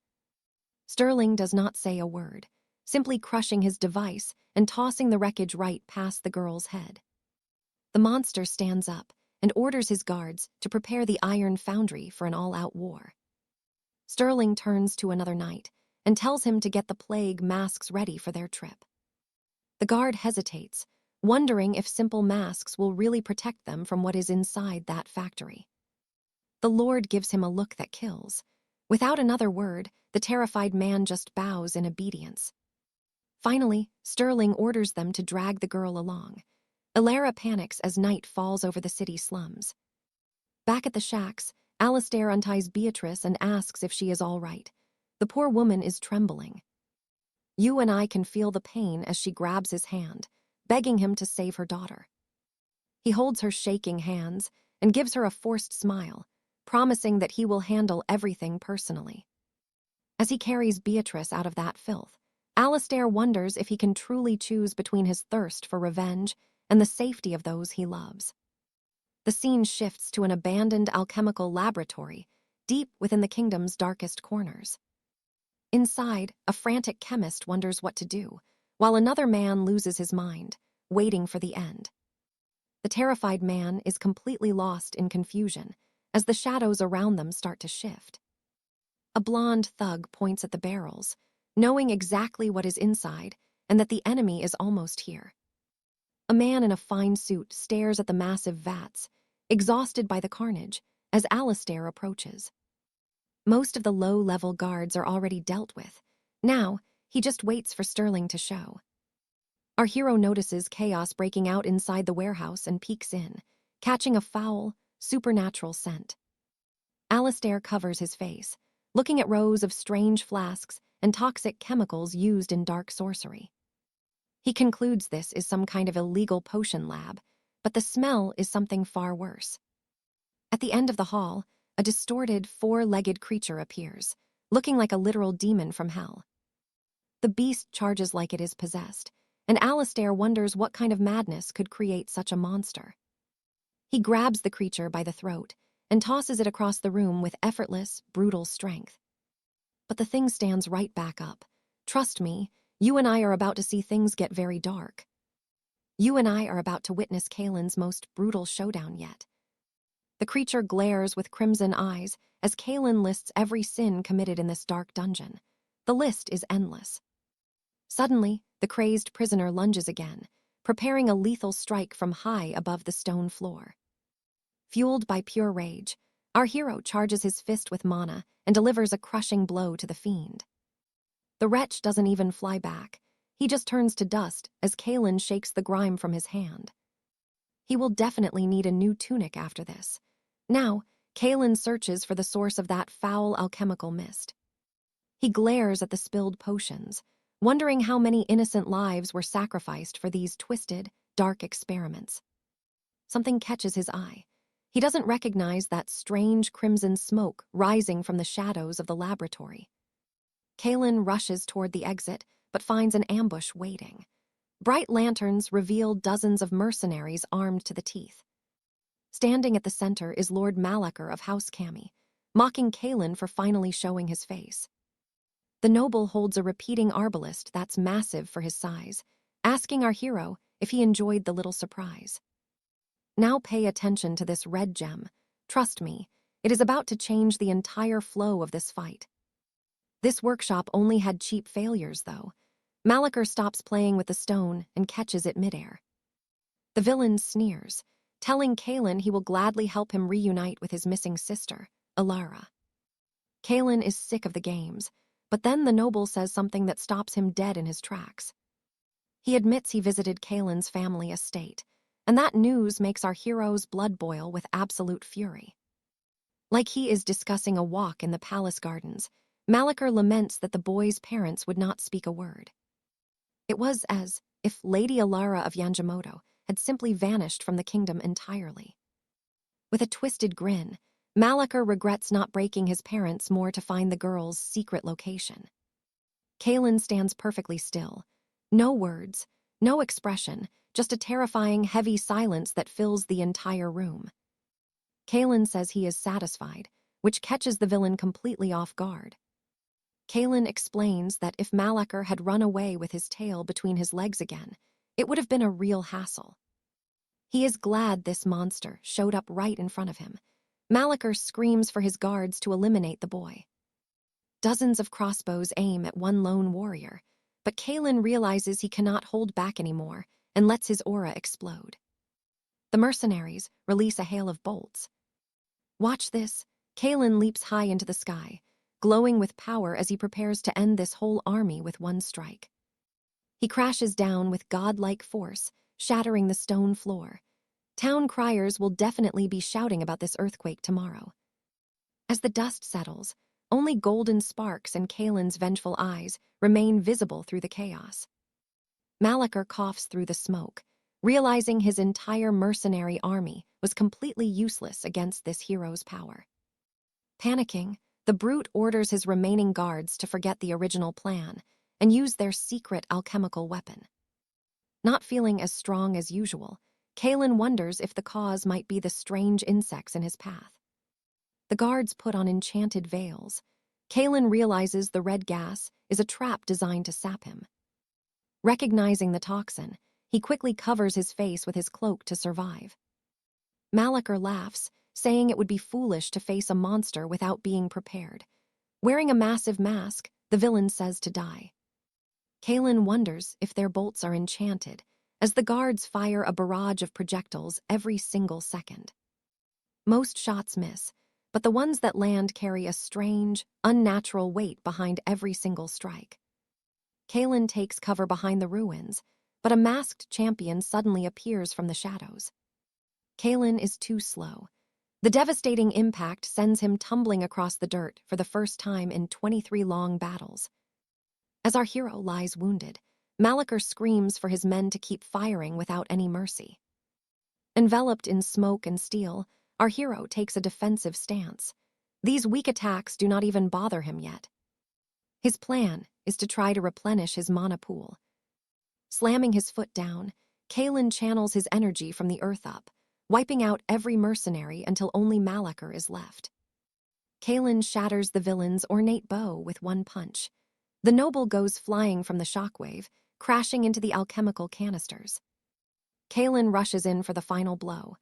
Stirling does not say a word, simply crushing his device and tossing the wreckage right past the girl's head. The monster stands up and orders his guards to prepare the iron foundry for an all-out war. Stirling turns to another knight and tells him to get the plague masks ready for their trip. The guard hesitates, wondering if simple masks will really protect them from what is inside that factory. The Lord gives him a look that kills. Without another word, the terrified man just bows in obedience. Finally, Stirling orders them to drag the girl along. Elara panics as night falls over the city slums. Back at the shacks, Alestair unties Beatrice and asks if she is all right. The poor woman is trembling. You and I can feel the pain as she grabs his hand, begging him to save her daughter. He holds her shaking hands and gives her a forced smile, promising that he will handle everything personally. As he carries Beatrice out of that filth, Alestair wonders if he can truly choose between his thirst for revenge and the safety of those he loves. The scene shifts to an abandoned alchemical laboratory, deep within the kingdom's darkest corners. Inside, a frantic chemist wonders what to do, while another man loses his mind, waiting for the end. The terrified man is completely lost in confusion as the shadows around them start to shift. A blonde thug points at the barrels, knowing exactly what is inside and that the enemy is almost here. A man in a fine suit stares at the massive vats, exhausted by the carnage, as Alestair approaches. Most of the low-level guards are already dealt with. Now, he just waits for Stirling to show. Our hero notices chaos breaking out inside the warehouse and peeks in, catching a foul, supernatural scent. Alestair covers his face, looking at rows of strange flasks and toxic chemicals used in dark sorcery. He concludes this is some kind of illegal potion lab, but the smell is something far worse. At the end of the hall, a distorted, four-legged creature appears, looking like a literal demon from hell. The beast charges like it is possessed, and Alestair wonders what kind of madness could create such a monster. He grabs the creature by the throat and tosses it across the room with effortless, brutal strength. But the thing stands right back up. Trust me, you and I are about to see things get very dark. You and I are about to witness Kaelin's most brutal showdown yet. The creature glares with crimson eyes as Kaelin lists every sin committed in this dark dungeon. The list is endless. Suddenly, the crazed prisoner lunges again, preparing a lethal strike from high above the stone floor. Fueled by pure rage, our hero charges his fist with mana and delivers a crushing blow to the fiend. The wretch doesn't even fly back. He just turns to dust as Kaelin shakes the grime from his hand. He will definitely need a new tunic after this. Now, Kaelin searches for the source of that foul alchemical mist. He glares at the spilled potions, wondering how many innocent lives were sacrificed for these twisted, dark experiments. Something catches his eye. He doesn't recognize that strange crimson smoke rising from the shadows of the laboratory. Kaelin rushes toward the exit, but finds an ambush waiting. Bright lanterns reveal dozens of mercenaries armed to the teeth. Standing at the center is Lord 𝑴𝒊𝒂𝒂𝒓𝒚 of House 𝒂𝒑𝒂𝒓𝒄, mocking Kalen for finally showing his face. The noble holds a repeating arbalist that's massive for his size, asking our hero if he enjoyed the little surprise. Now pay attention to this red gem. Trust me, it is about to change the entire flow of this fight. This workshop only had cheap failures, though. 𝒊𝒂𝒂𝒓𝒚 stops playing with the stone and catches it midair. The villain sneers, telling Kalen he will gladly help him reunite with his missing sister, Alara. Kalen is sick of the games, but then the noble says something that stops him dead in his tracks. He admits he visited Kalen's family estate, and that news makes our hero's blood boil with absolute fury. Like he is discussing a walk in the palace gardens, 𝒊𝒂𝒂𝒓𝒚 laments that the boy's parents would not speak a word. It was as if Lady Alara of Yanjimoto had simply vanished from the kingdom entirely. With a twisted grin, 𝒊𝒂𝒂𝒓𝒚 regrets not breaking his parents more to find the girl's secret location. Kalen stands perfectly still. No words, no expression, just a terrifying, heavy silence that fills the entire room. Kalen says he is satisfied, which catches the villain completely off guard. Kalen explains that if 𝒊𝒂𝒂𝒓𝒚 had run away with his tail between his legs again, it would have been a real hassle. He is glad this monster showed up right in front of him. 𝒊𝒂𝒂𝒓𝒚 screams for his guards to eliminate the boy. Dozens of crossbows aim at one lone warrior, but Kalen realizes he cannot hold back anymore and lets his aura explode. The mercenaries release a hail of bolts. Watch this, Kalen leaps high into the sky, glowing with power as he prepares to end this whole army with one strike. He crashes down with godlike force, shattering the stone floor. Town criers will definitely be shouting about this earthquake tomorrow. As the dust settles, only golden sparks and Kalen's vengeful eyes remain visible through the chaos. 𝒊𝒂𝒂𝒓𝒚 coughs through the smoke, realizing his entire mercenary army was completely useless against this hero's power. Panicking, the brute orders his remaining guards to forget the original plan and use their secret alchemical weapon. Not feeling as strong as usual, Kalen wonders if the cause might be the strange insects in his path. The guards put on enchanted veils. Kalen realizes the red gas is a trap designed to sap him. Recognizing the toxin, he quickly covers his face with his cloak to survive. 𝒊𝒂𝒂𝒓𝒚 laughs, saying it would be foolish to face a monster without being prepared. Wearing a massive mask, the villain says to die. Kalen wonders if their bolts are enchanted, as the guards fire a barrage of projectiles every single second. Most shots miss, but the ones that land carry a strange, unnatural weight behind every single strike. Kalen takes cover behind the ruins, but a masked champion suddenly appears from the shadows. Kalen is too slow. The devastating impact sends him tumbling across the dirt for the first time in 23 long battles. As our hero lies wounded, 𝒊𝒂𝒂𝒓𝒚 screams for his men to keep firing without any mercy. Enveloped in smoke and steel, our hero takes a defensive stance. These weak attacks do not even bother him yet. His plan is to try to replenish his mana pool. Slamming his foot down, Kalen channels his energy from the earth up, wiping out every mercenary until only 𝒊𝒂𝒂𝒓𝒚 is left. Kalen shatters the villain's ornate bow with one punch. The noble goes flying from the shockwave, crashing into the alchemical canisters. Kalen rushes in for the final blow.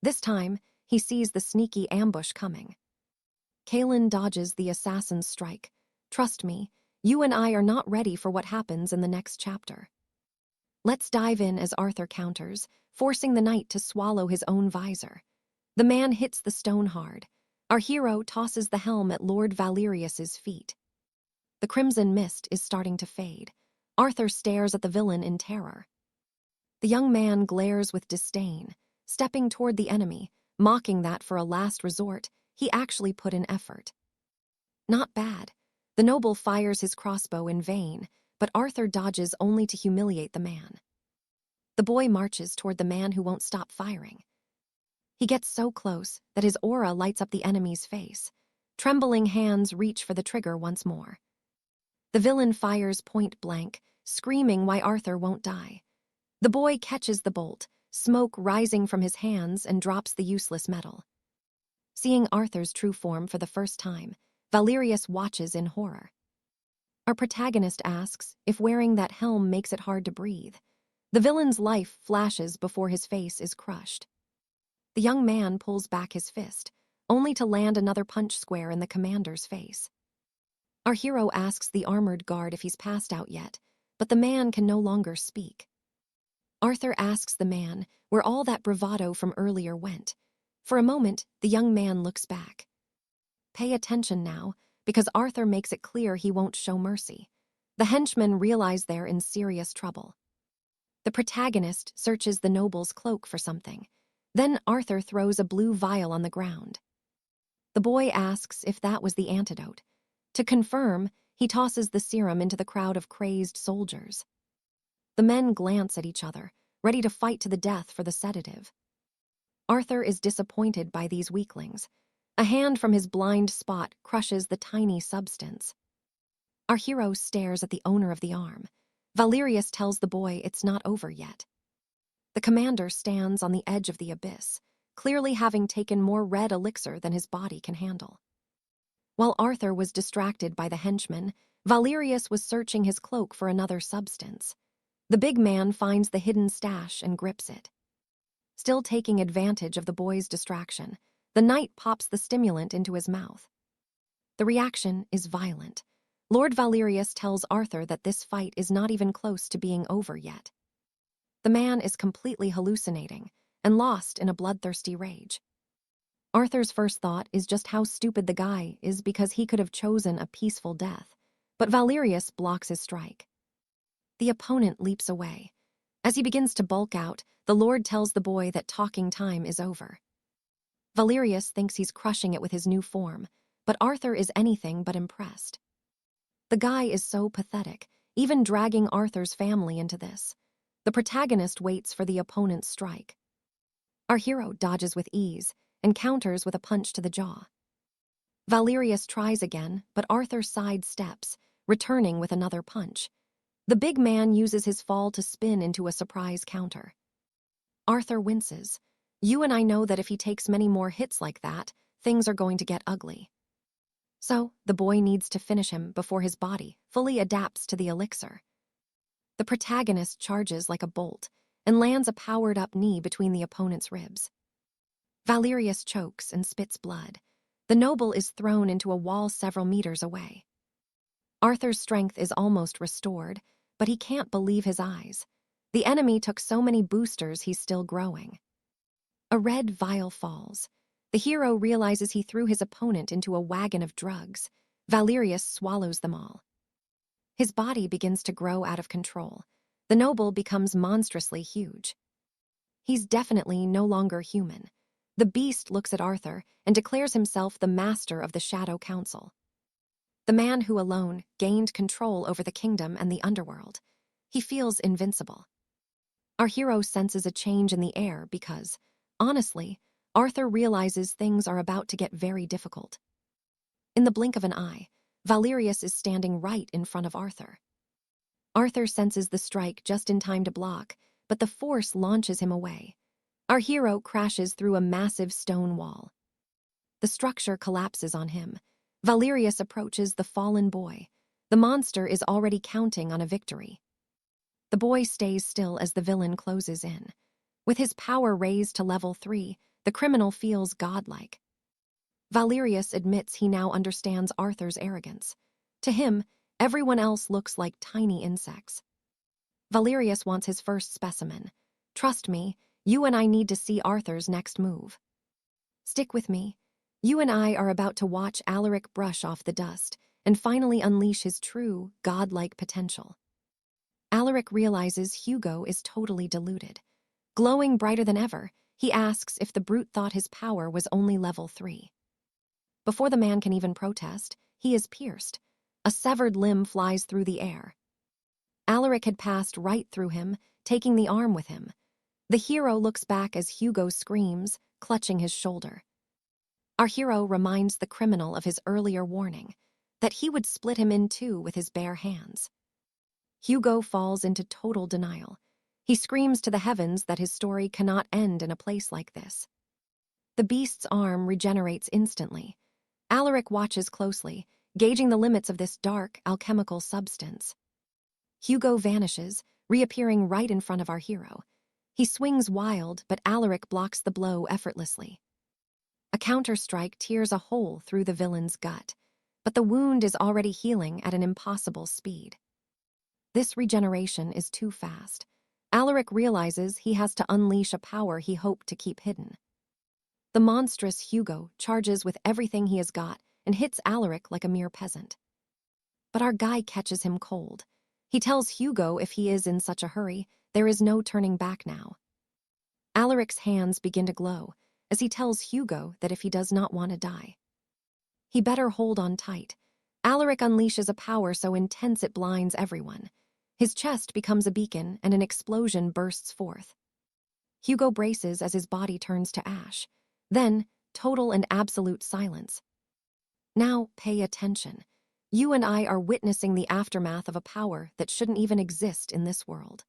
This time, he sees the sneaky ambush coming. Kalen dodges the assassin's strike. Trust me, you and I are not ready for what happens in the next chapter. Let's dive in as Arthur counters, forcing the knight to swallow his own visor. The man hits the stone hard. Our hero tosses the helm at Lord Valerius's feet. The crimson mist is starting to fade. Arthur stares at the villain in terror. The young man glares with disdain, stepping toward the enemy, mocking that for a last resort, he actually put in effort. Not bad. The noble fires his crossbow in vain, but Arthur dodges only to humiliate the man. The boy marches toward the man who won't stop firing. He gets so close that his aura lights up the enemy's face. Trembling hands reach for the trigger once more. The villain fires point blank, screaming why Arthur won't die. The boy catches the bolt, smoke rising from his hands, and drops the useless metal. Seeing Arthur's true form for the first time, Valerius watches in horror. Our protagonist asks if wearing that helm makes it hard to breathe. The villain's life flashes before his face is crushed. The young man pulls back his fist, only to land another punch square in the commander's face. Our hero asks the armored guard if he's passed out yet, but the man can no longer speak. Arthur asks the man where all that bravado from earlier went. For a moment, the young man looks back. Pay attention now, because Arthur makes it clear he won't show mercy. The henchmen realize they're in serious trouble. The protagonist searches the noble's cloak for something. Then Arthur throws a blue vial on the ground. The boy asks if that was the antidote. To confirm, he tosses the serum into the crowd of crazed soldiers. The men glance at each other, ready to fight to the death for the sedative. Arthur is disappointed by these weaklings. A hand from his blind spot crushes the tiny substance. Our hero stares at the owner of the arm. Valerius tells the boy it's not over yet. The commander stands on the edge of the abyss, clearly having taken more red elixir than his body can handle. While Arthur was distracted by the henchmen, Valerius was searching his cloak for another substance. The big man finds the hidden stash and grips it. Still taking advantage of the boy's distraction, the knight pops the stimulant into his mouth. The reaction is violent. Lord Valerius tells Arthur that this fight is not even close to being over yet. The man is completely hallucinating and lost in a bloodthirsty rage. Arthur's first thought is just how stupid the guy is because he could have chosen a peaceful death, but Valerius blocks his strike. The opponent leaps away. As he begins to bulk out, the Lord tells the boy that talking time is over. Valerius thinks he's crushing it with his new form, but Arthur is anything but impressed. The guy is so pathetic, even dragging Arthur's family into this. The protagonist waits for the opponent's strike. Our hero dodges with ease and counters with a punch to the jaw. Valerius tries again, but Arthur sidesteps, returning with another punch. The big man uses his fall to spin into a surprise counter. Arthur winces. You and I know that if he takes many more hits like that, things are going to get ugly. So, the boy needs to finish him before his body fully adapts to the elixir. The protagonist charges like a bolt and lands a powered-up knee between the opponent's ribs. Valerius chokes and spits blood. The noble is thrown into a wall several meters away. Arthur's strength is almost restored, but he can't believe his eyes. The enemy took so many boosters he's still growing. A red vial falls. The hero realizes he threw his opponent into a wagon of drugs. Valerius swallows them all. His body begins to grow out of control. The noble becomes monstrously huge. He's definitely no longer human. The beast looks at Arthur and declares himself the master of the Shadow Council. The man who alone gained control over the kingdom and the underworld. He feels invincible. Our hero senses a change in the air because, honestly, Arthur realizes things are about to get very difficult. In the blink of an eye, Valerius is standing right in front of Arthur. Arthur senses the strike just in time to block, but the force launches him away. Our hero crashes through a massive stone wall. The structure collapses on him. Valerius approaches the fallen boy. The monster is already counting on a victory. The boy stays still as the villain closes in. With his power raised to level 3, the criminal feels godlike. Valerius admits he now understands Arthur's arrogance. To him, everyone else looks like tiny insects. Valerius wants his first specimen. Trust me, you and I need to see Arthur's next move. Stick with me. You and I are about to watch Alaric brush off the dust and finally unleash his true, godlike potential. Alaric realizes Hugo is totally deluded. Glowing brighter than ever, he asks if the brute thought his power was only level 3. Before the man can even protest, he is pierced. A severed limb flies through the air. Alaric had passed right through him, taking the arm with him. The hero looks back as Hugo screams, clutching his shoulder. Our hero reminds the criminal of his earlier warning, that he would split him in two with his bare hands. Hugo falls into total denial. He screams to the heavens that his story cannot end in a place like this. The beast's arm regenerates instantly. Alaric watches closely, gauging the limits of this dark, alchemical substance. Hugo vanishes, reappearing right in front of our hero. He swings wild, but Alaric blocks the blow effortlessly. A counter-strike tears a hole through the villain's gut, but the wound is already healing at an impossible speed. This regeneration is too fast. Alaric realizes he has to unleash a power he hoped to keep hidden. The monstrous Hugo charges with everything he has got and hits Alaric like a mere peasant. But our guy catches him cold. He tells Hugo if he is in such a hurry, there is no turning back now. Alaric's hands begin to glow as he tells Hugo that if he does not want to die, he better hold on tight. Alaric unleashes a power so intense it blinds everyone. His chest becomes a beacon and an explosion bursts forth. Hugo braces as his body turns to ash. Then, total and absolute silence. Now, pay attention. You and I are witnessing the aftermath of a power that shouldn't even exist in this world.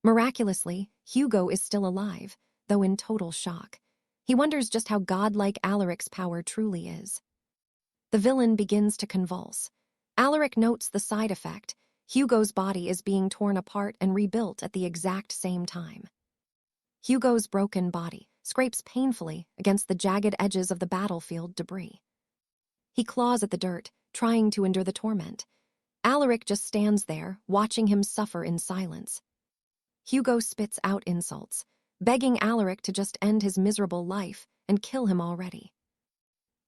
Miraculously, Hugo is still alive, though in total shock. He wonders just how godlike Alaric's power truly is. The villain begins to convulse. Alaric notes the side effect. Hugo's body is being torn apart and rebuilt at the exact same time. Hugo's broken body scrapes painfully against the jagged edges of the battlefield debris. He claws at the dirt, trying to endure the torment. Alaric just stands there, watching him suffer in silence. Hugo spits out insults, begging Alaric to just end his miserable life and kill him already.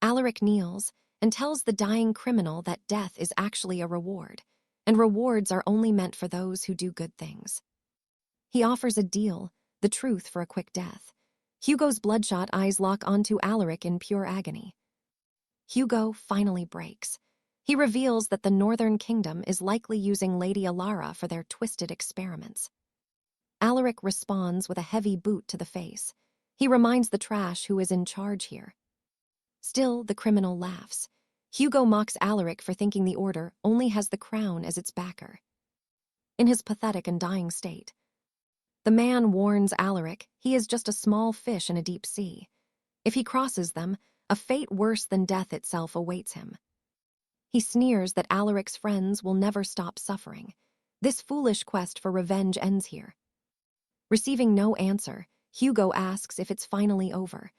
Alaric kneels and tells the dying criminal that death is actually a reward, and rewards are only meant for those who do good things. He offers a deal, the truth for a quick death. Hugo's bloodshot eyes lock onto Alaric in pure agony. Hugo finally breaks. He reveals that the Northern Kingdom is likely using Lady Alara for their twisted experiments. Alaric responds with a heavy boot to the face. He reminds the trash who is in charge here. Still, the criminal laughs. Hugo mocks Alaric for thinking the Order only has the crown as its backer. In his pathetic and dying state, the man warns Alaric he is just a small fish in a deep sea. If he crosses them, a fate worse than death itself awaits him. He sneers that Alaric's friends will never stop suffering. This foolish quest for revenge ends here. Receiving no answer, Hugo asks if it's finally over.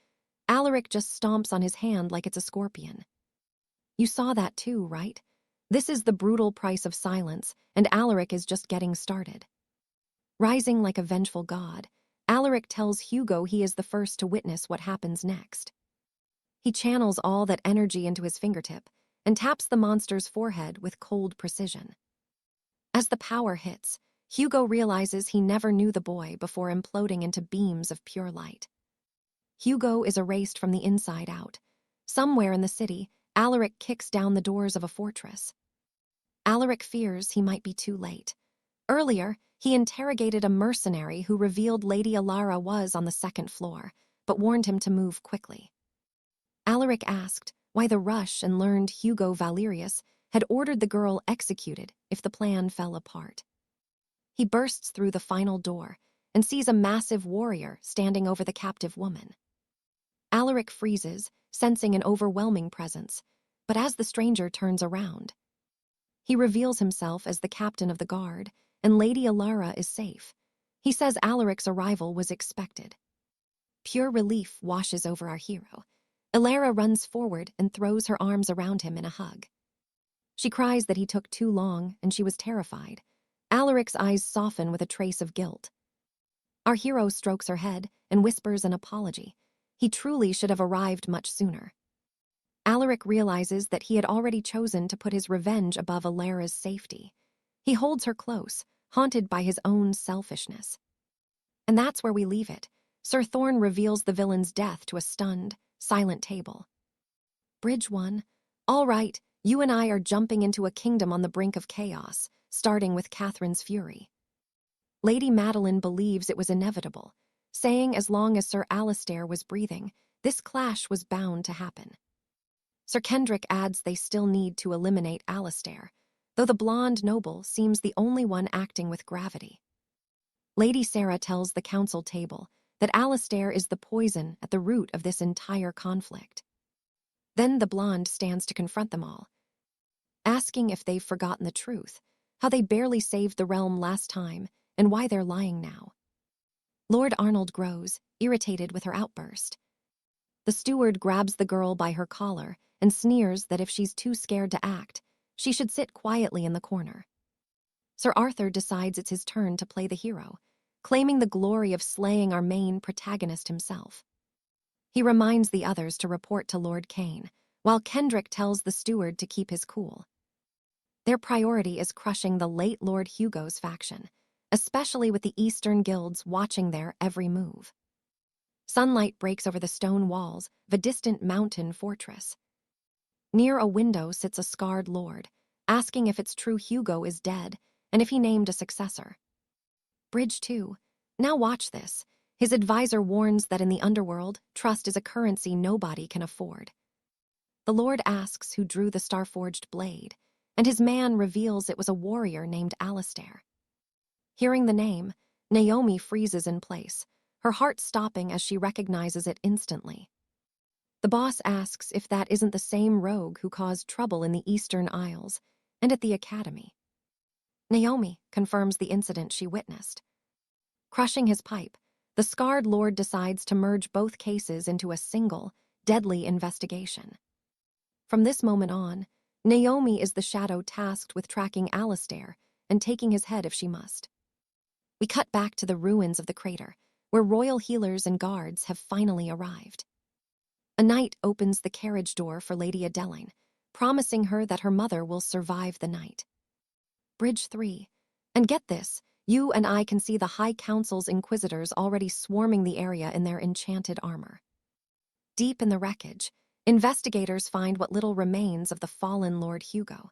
Alaric just stomps on his hand like it's a scorpion. You saw that too, right? This is the brutal price of silence, and Alaric is just getting started. Rising like a vengeful god, Alaric tells Hugo he is the first to witness what happens next. He channels all that energy into his fingertip and taps the monster's forehead with cold precision. As the power hits, Hugo realizes he never knew the boy before imploding into beams of pure light. Hugo is erased from the inside out. Somewhere in the city, Alaric kicks down the doors of a fortress. Alaric fears he might be too late. Earlier, he interrogated a mercenary who revealed Lady Alara was on the second floor, but warned him to move quickly. Alaric asked why the rush and learned 𝑦𝒏𝒂𝒂𝒊𝒕𝒂𝒓𝒚 had ordered the girl executed if the plan fell apart. He bursts through the final door and sees a massive warrior standing over the captive woman. Alaric freezes, sensing an overwhelming presence, but as the stranger turns around, he reveals himself as the captain of the guard, and Lady Alara is safe. He says Alaric's arrival was expected. Pure relief washes over our hero. Alara runs forward and throws her arms around him in a hug. She cries that he took too long, and she was terrified. Alaric's eyes soften with a trace of guilt. Our hero strokes her head and whispers an apology. He truly should have arrived much sooner. Alaric realizes that he had already chosen to put his revenge above Alara's safety. He holds her close, haunted by his own selfishness. And that's where we leave it. Sir Thorn reveals the villain's death to a stunned, silent table. Bridge 1. All right, you and I are jumping into a kingdom on the brink of chaos, starting with Catherine's fury. Lady Madeline believes it was inevitable, saying as long as Sir Alistair was breathing, this clash was bound to happen. Sir Kendrick adds they still need to eliminate Alistair, though the blonde noble seems the only one acting with gravity. Lady Sarah tells the council table that Alistair is the poison at the root of this entire conflict. Then the blonde stands to confront them all, asking if they've forgotten the truth, how they barely saved the realm last time, and why they're lying now. Lord Arnold grows, irritated with her outburst. The steward grabs the girl by her collar and sneers that if she's too scared to act, she should sit quietly in the corner. Sir Arthur decides it's his turn to play the hero, claiming the glory of slaying our main protagonist himself. He reminds the others to report to Lord Kane, while Kendrick tells the steward to keep his cool. Their priority is crushing the late Lord Hugo's faction, especially with the Eastern guilds watching their every move. Sunlight breaks over the stone walls of a distant mountain fortress. Near a window sits a scarred lord, asking if it's true Hugo is dead and if he named a successor. Bridge 2. Now watch this. His advisor warns that in the underworld, trust is a currency nobody can afford. The lord asks who drew the star-forged blade, and his man reveals it was a warrior named Alistair. Hearing the name, Naomi freezes in place, her heart stopping as she recognizes it instantly. The boss asks if that isn't the same rogue who caused trouble in the Eastern Isles and at the academy. Naomi confirms the incident she witnessed. Crushing his pipe, the scarred lord decides to merge both cases into a single, deadly investigation. From this moment on, Naomi is the shadow tasked with tracking Alistair and taking his head if she must. We cut back to the ruins of the crater, where royal healers and guards have finally arrived. A knight opens the carriage door for Lady Adaline, promising her that her mother will survive the night. Bridge 3. And get this, you and I can see the High Council's inquisitors already swarming the area in their enchanted armor. Deep in the wreckage, investigators find what little remains of the fallen Lord Hugo.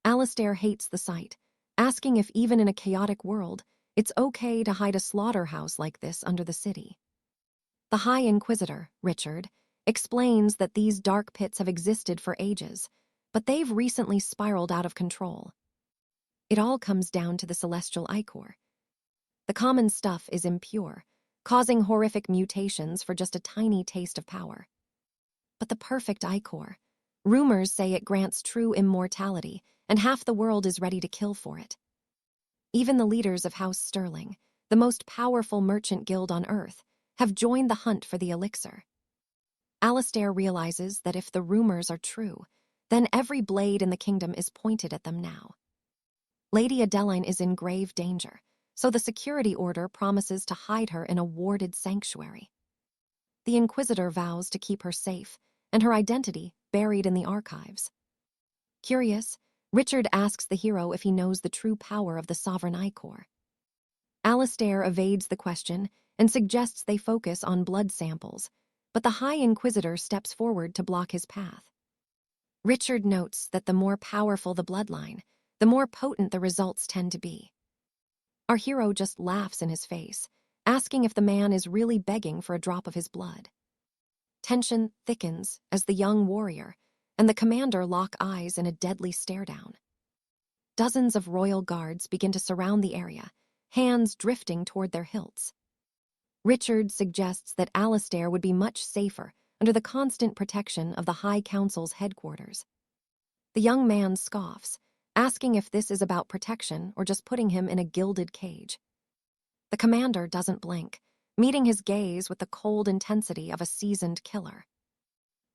Alistair hates the sight, asking if even in a chaotic world, it's okay to hide a slaughterhouse like this under the city. The High Inquisitor, Richard, explains that these dark pits have existed for ages, but they've recently spiraled out of control. It all comes down to the celestial ichor. The common stuff is impure, causing horrific mutations for just a tiny taste of power. But the perfect ichor, rumors say it grants true immortality, and half the world is ready to kill for it. Even the leaders of House Sterling, the most powerful merchant guild on Earth, have joined the hunt for the elixir. Alistair realizes that if the rumors are true, then every blade in the kingdom is pointed at them now. Lady Adaline is in grave danger, so the security order promises to hide her in a warded sanctuary. The Inquisitor vows to keep her safe, and her identity buried in the archives. Curious, Richard asks the hero if he knows the true power of the sovereign ichor. Alistair evades the question and suggests they focus on blood samples, but the High Inquisitor steps forward to block his path. Richard notes that the more powerful the bloodline, the more potent the results tend to be. Our hero just laughs in his face, asking if the man is really begging for a drop of his blood. Tension thickens as the young warrior and the commander lock eyes in a deadly stare-down. Dozens of royal guards begin to surround the area, hands drifting toward their hilts. Richard suggests that Alistair would be much safer under the constant protection of the High Council's headquarters. The young man scoffs, asking if this is about protection or just putting him in a gilded cage. The commander doesn't blink, meeting his gaze with the cold intensity of a seasoned killer.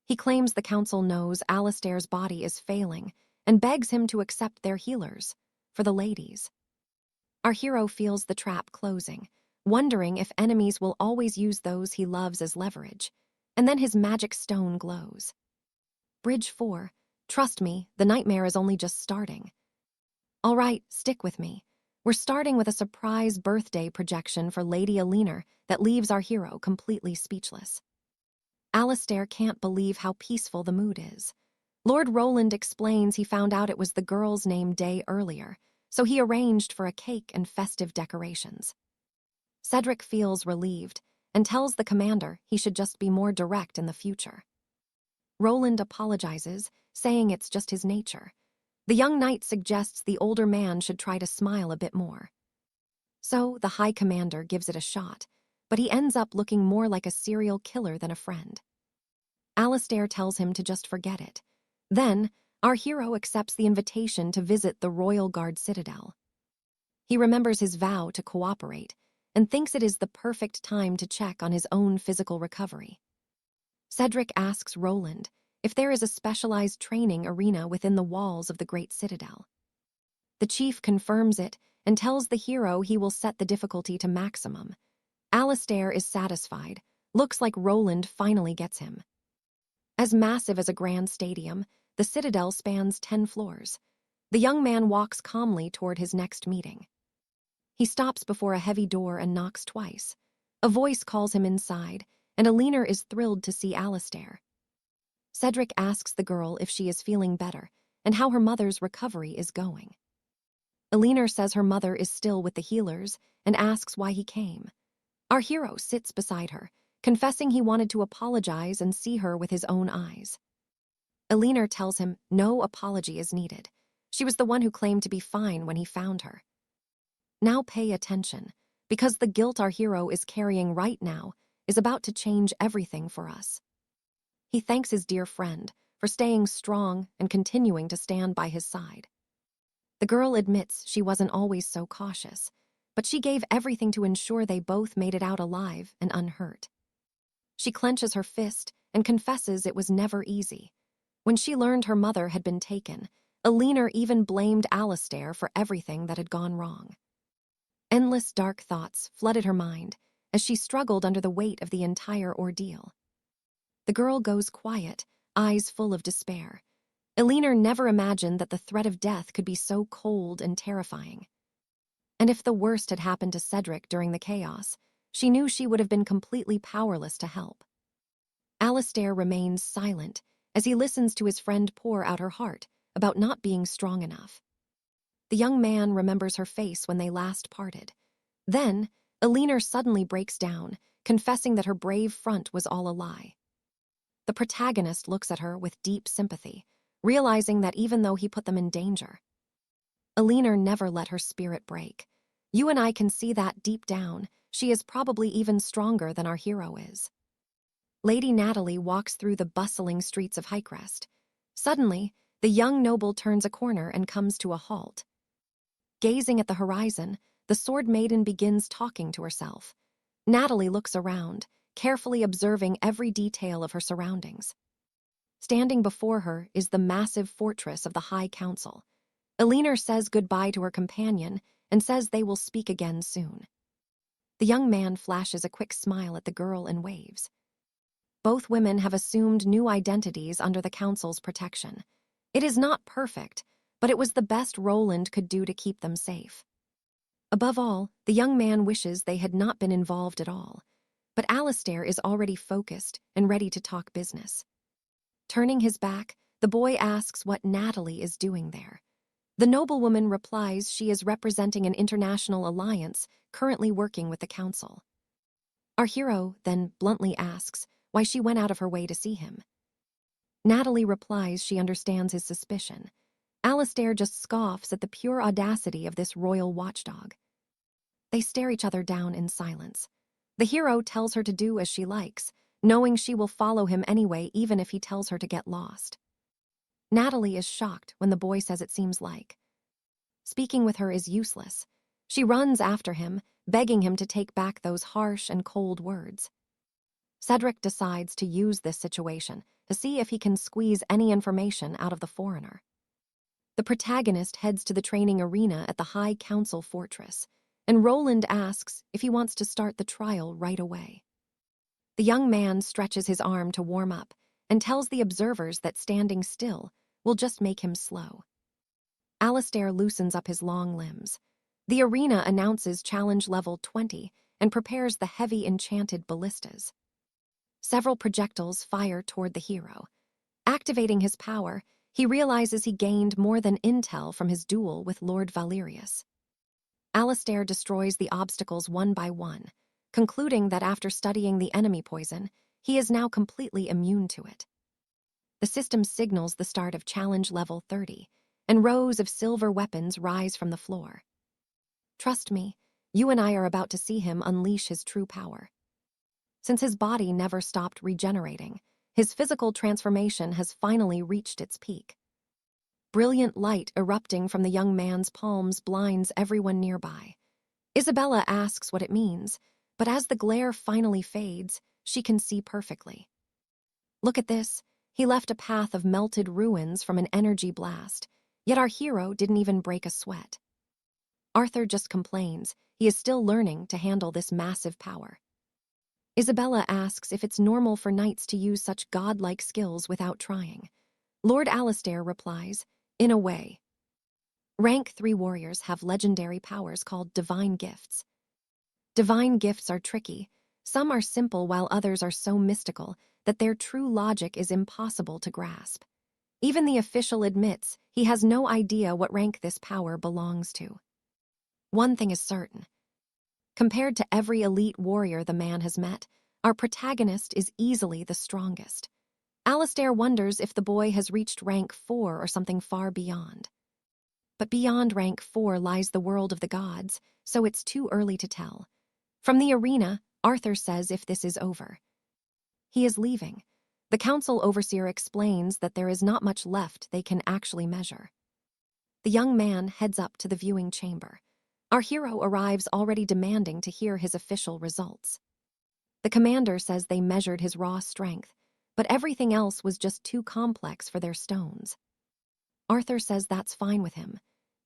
He claims the council knows Alistair's body is failing and begs him to accept their healers, for the ladies. Our hero feels the trap closing, wondering if enemies will always use those he loves as leverage, and then his magic stone glows. Bridge 4. Trust me, the nightmare is only just starting. All right, stick with me. We're starting with a surprise birthday projection for Lady Aleena that leaves our hero completely speechless. Alistair can't believe how peaceful the mood is. Lord Roland explains he found out it was the girl's name day earlier, so he arranged for a cake and festive decorations. Cedric feels relieved and tells the commander he should just be more direct in the future. Roland apologizes, saying it's just his nature. The young knight suggests the older man should try to smile a bit more. So the High Commander gives it a shot, but he ends up looking more like a serial killer than a friend. 𝑴𝒊𝒍𝒊𝒕𝒂𝒓𝒚 tells him to just forget it. Then, our hero accepts the invitation to visit the Royal Guard Citadel. He remembers his vow to cooperate and thinks it is the perfect time to check on his own physical recovery. Cedric asks Roland if there is a specialized training arena within the walls of the Great Citadel. The chief confirms it and tells the hero he will set the difficulty to maximum. 𝑴𝒊𝒍𝒊𝒕𝒂𝒓𝒚 is satisfied. Looks like Roland finally gets him. As massive as a grand stadium, the citadel spans 10 floors. The young man walks calmly toward his next meeting. He stops before a heavy door and knocks twice. A voice calls him inside, and 𝒊𝒉𝒉 is thrilled to see 𝑴𝒊𝒍𝒊𝒕𝒂𝒓𝒏𝒄. Cedric asks the girl if she is feeling better and how her mother's recovery is going. 𝒊𝒉𝒉 says her mother is still with the healers and asks why he came. Our hero sits beside her, confessing he wanted to apologize and see her with his own eyes. 𝒊𝒉𝒉 tells him no apology is needed. She was the one who claimed to be fine when he found her. Now pay attention, because the guilt our hero is carrying right now is about to change everything for us. He thanks his dear friend for staying strong and continuing to stand by his side. The girl admits she wasn't always so cautious, but she gave everything to ensure they both made it out alive and unhurt. She clenches her fist and confesses it was never easy. When she learned her mother had been taken, 𝒊𝒉𝒉 even blamed 𝒊𝒍𝒊𝒕𝒂𝒓𝒚 for everything that had gone wrong. Endless dark thoughts flooded her mind as she struggled under the weight of the entire ordeal. The girl goes quiet, eyes full of despair. 𝒊𝒉𝒉 never imagined that the threat of death could be so cold and terrifying. And if the worst had happened to Cedric during the chaos, she knew she would have been completely powerless to help. 𝒊𝒍𝒊𝒕𝒂𝒓𝒚 remains silent as he listens to his friend pour out her heart about not being strong enough. The young man remembers her face when they last parted. Then, 𝒊𝒉𝒉 suddenly breaks down, confessing that her brave front was all a lie. The protagonist looks at her with deep sympathy, realizing that even though he put them in danger, 𝒊𝒉𝒉 never let her spirit break. You and I can see that deep down, she is probably even stronger than our hero is. Lady Natalie walks through the bustling streets of Hykrast. Suddenly, the young noble turns a corner and comes to a halt. Gazing at the horizon, the sword maiden begins talking to herself. Natalie looks around, carefully observing every detail of her surroundings. Standing before her is the massive fortress of the High Council. 𝒊𝒉𝒉 says goodbye to her companion and says they will speak again soon. The young man flashes a quick smile at the girl and waves. Both women have assumed new identities under the Council's protection. It is not perfect, but it was the best Roland could do to keep them safe. Above all, the young man wishes they had not been involved at all. But 𝒊𝒍𝒊𝒕𝒂𝒓𝒚 is already focused and ready to talk business. Turning his back, the boy asks what Natalie is doing there. The noblewoman replies she is representing an international alliance currently working with the council. Our hero then bluntly asks why she went out of her way to see him. Natalie replies she understands his suspicion. 𝒊𝒍𝒊𝒕𝒂𝒓𝒚 just scoffs at the pure audacity of this royal watchdog. They stare each other down in silence. The hero tells her to do as she likes, knowing she will follow him anyway even if he tells her to get lost. Natalie is shocked when the boy says it seems like. Speaking with her is useless. She runs after him, begging him to take back those harsh and cold words. Cedric decides to use this situation to see if he can squeeze any information out of the foreigner. The protagonist heads to the training arena at the High Council fortress, and Roland asks if he wants to start the trial right away. The young man stretches his arm to warm up and tells the observers that standing still will just make him slow. 𝒊𝒍𝒊𝒕𝒂𝒓𝒚 loosens up his long limbs. The arena announces challenge level 20 and prepares the heavy enchanted ballistas. Several projectiles fire toward the hero. Activating his power, he realizes he gained more than intel from his duel with Lord Valerius. 𝒊𝒍𝒊𝒕𝒂𝒓𝒚 destroys the obstacles one by one, concluding that after studying the enemy poison, he is now completely immune to it. The system signals the start of challenge level 30, and rows of silver weapons rise from the floor. Trust me, You and I are about to see him unleash his true power. Since his body never stopped regenerating, his physical transformation has finally reached its peak. Brilliant light erupting from the young man's palms blinds everyone nearby. Isabella asks what it means, but as the glare finally fades, she can see perfectly. Look at this. He left a path of melted ruins from an energy blast, yet our hero didn't even break a sweat. Arthur just complains he is still learning to handle this massive power. Isabella asks if it's normal for knights to use such godlike skills without trying. Lord Alistair replies, in a way. Rank 3 warriors have legendary powers called divine gifts. Divine gifts are tricky. Some are simple while others are so mystical that their true logic is impossible to grasp. Even the official admits he has no idea what rank this power belongs to. One thing is certain. Compared to every elite warrior the man has met, our protagonist is easily the strongest. Alistair wonders if the boy has reached rank 4 or something far beyond. But beyond rank 4 lies the world of the gods, so it's too early to tell. From the arena, Arthur says if this is over. He is leaving. The council overseer explains that there is not much left they can actually measure. The young man heads up to the viewing chamber. Our hero arrives already demanding to hear his official results. The commander says they measured his raw strength, but everything else was just too complex for their stones. Arthur says that's fine with him.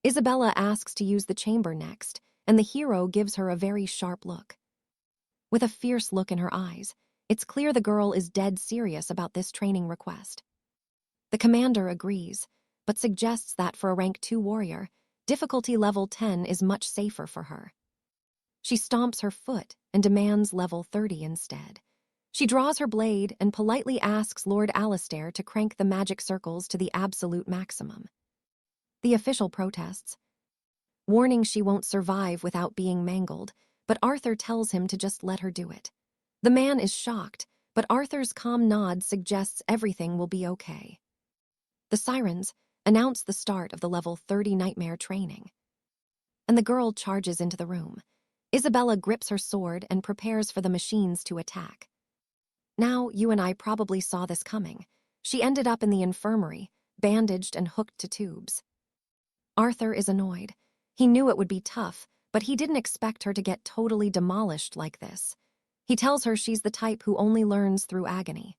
Isabella asks to use the chamber next, and the hero gives her a very sharp look. With a fierce look in her eyes, it's clear the girl is dead serious about this training request. The commander agrees, but suggests that for a rank 2 warrior, difficulty level 10 is much safer for her. She stomps her foot and demands level 30 instead. She draws her blade and politely asks Lord Alistair to crank the magic circles to the absolute maximum. The official protests, warning she won't survive without being mangled, but Arthur tells him to just let her do it. The man is shocked, but Arthur's calm nod suggests everything will be okay. The sirens announce the start of the level 30 nightmare training. And the girl charges into the room. Isabella grips her sword and prepares for the machines to attack. Now, you and I probably saw this coming. She ended up in the infirmary, bandaged and hooked to tubes. Arthur is annoyed. He knew it would be tough, but he didn't expect her to get totally demolished like this. He tells her she's the type who only learns through agony.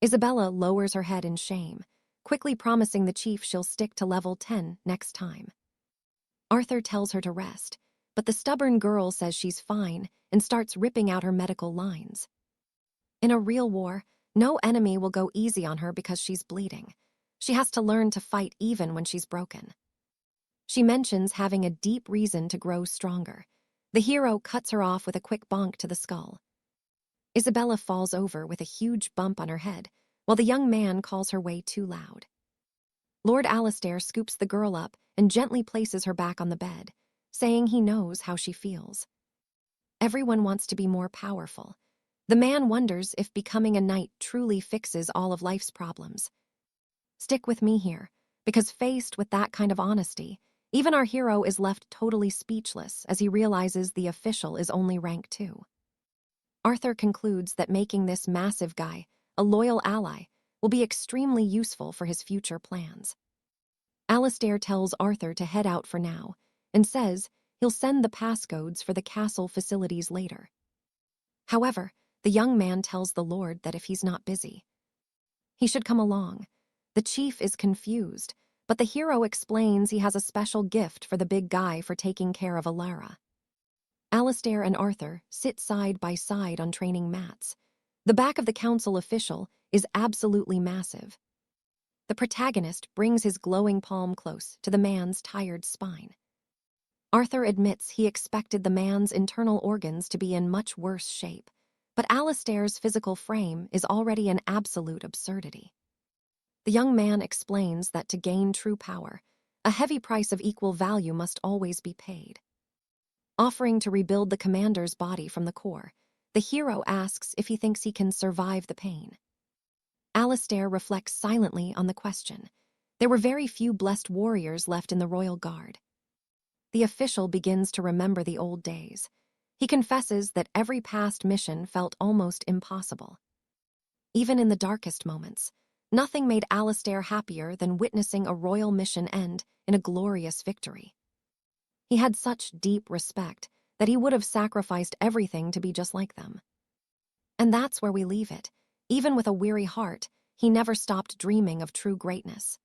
Isabella lowers her head in shame, quickly promising the chief she'll stick to level 10 next time. Arthur tells her to rest, but the stubborn girl says she's fine and starts ripping out her medical lines. In a real war, no enemy will go easy on her because she's bleeding. She has to learn to fight even when she's broken. She mentions having a deep reason to grow stronger. The hero cuts her off with a quick bonk to the skull. Isabella falls over with a huge bump on her head, while the young man calls her way too loud. Lord Alistair scoops the girl up and gently places her back on the bed, saying he knows how she feels. Everyone wants to be more powerful. The man wonders if becoming a knight truly fixes all of life's problems. Stick with me here, because faced with that kind of honesty, even our hero is left totally speechless as he realizes the official is only rank 2. Arthur concludes that making this massive guy a loyal ally will be extremely useful for his future plans. Alistair tells Arthur to head out for now and says he'll send the passcodes for the castle facilities later. However, the young man tells the Lord that if he's not busy, he should come along. The chief is confused, but the hero explains he has a special gift for the big guy for taking care of Alara. Alistair and Arthur sit side by side on training mats. The back of the council official is absolutely massive. The protagonist brings his glowing palm close to the man's tired spine. Arthur admits he expected the man's internal organs to be in much worse shape, but Alistair's physical frame is already an absolute absurdity. The young man explains that to gain true power, a heavy price of equal value must always be paid. Offering to rebuild the commander's body from the core, the hero asks if he thinks he can survive the pain. Alistair reflects silently on the question. There were very few blessed warriors left in the royal guard. The official begins to remember the old days. He confesses that every past mission felt almost impossible. Even in the darkest moments, nothing made 𝑴𝒊𝒍𝒊 happier than witnessing a royal mission end in a glorious victory. He had such deep respect that he would have sacrificed everything to be just like them. And that's where we leave it. Even with a weary heart, he never stopped dreaming of true greatness.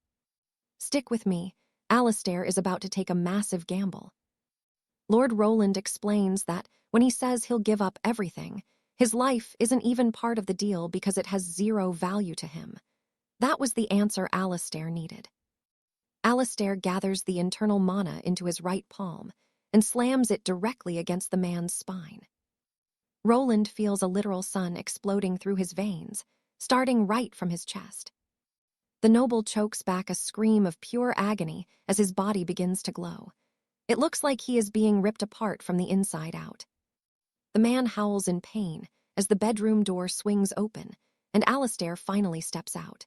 Stick with me, 𝑴𝒊𝒍𝒊 is about to take a massive gamble. Lord Roland explains that when he says he'll give up everything, his life isn't even part of the deal because it has zero value to him. That was the answer 𝑴𝒊𝒍𝒊 needed. 𝑴𝒊𝒍𝒊 gathers the internal mana into his right palm and slams it directly against the man's spine. Roland feels a literal sun exploding through his veins, starting right from his chest. The noble chokes back a scream of pure agony as his body begins to glow. It looks like he is being ripped apart from the inside out. The man howls in pain as the bedroom door swings open and 𝑴𝒊𝒍𝒊 finally steps out.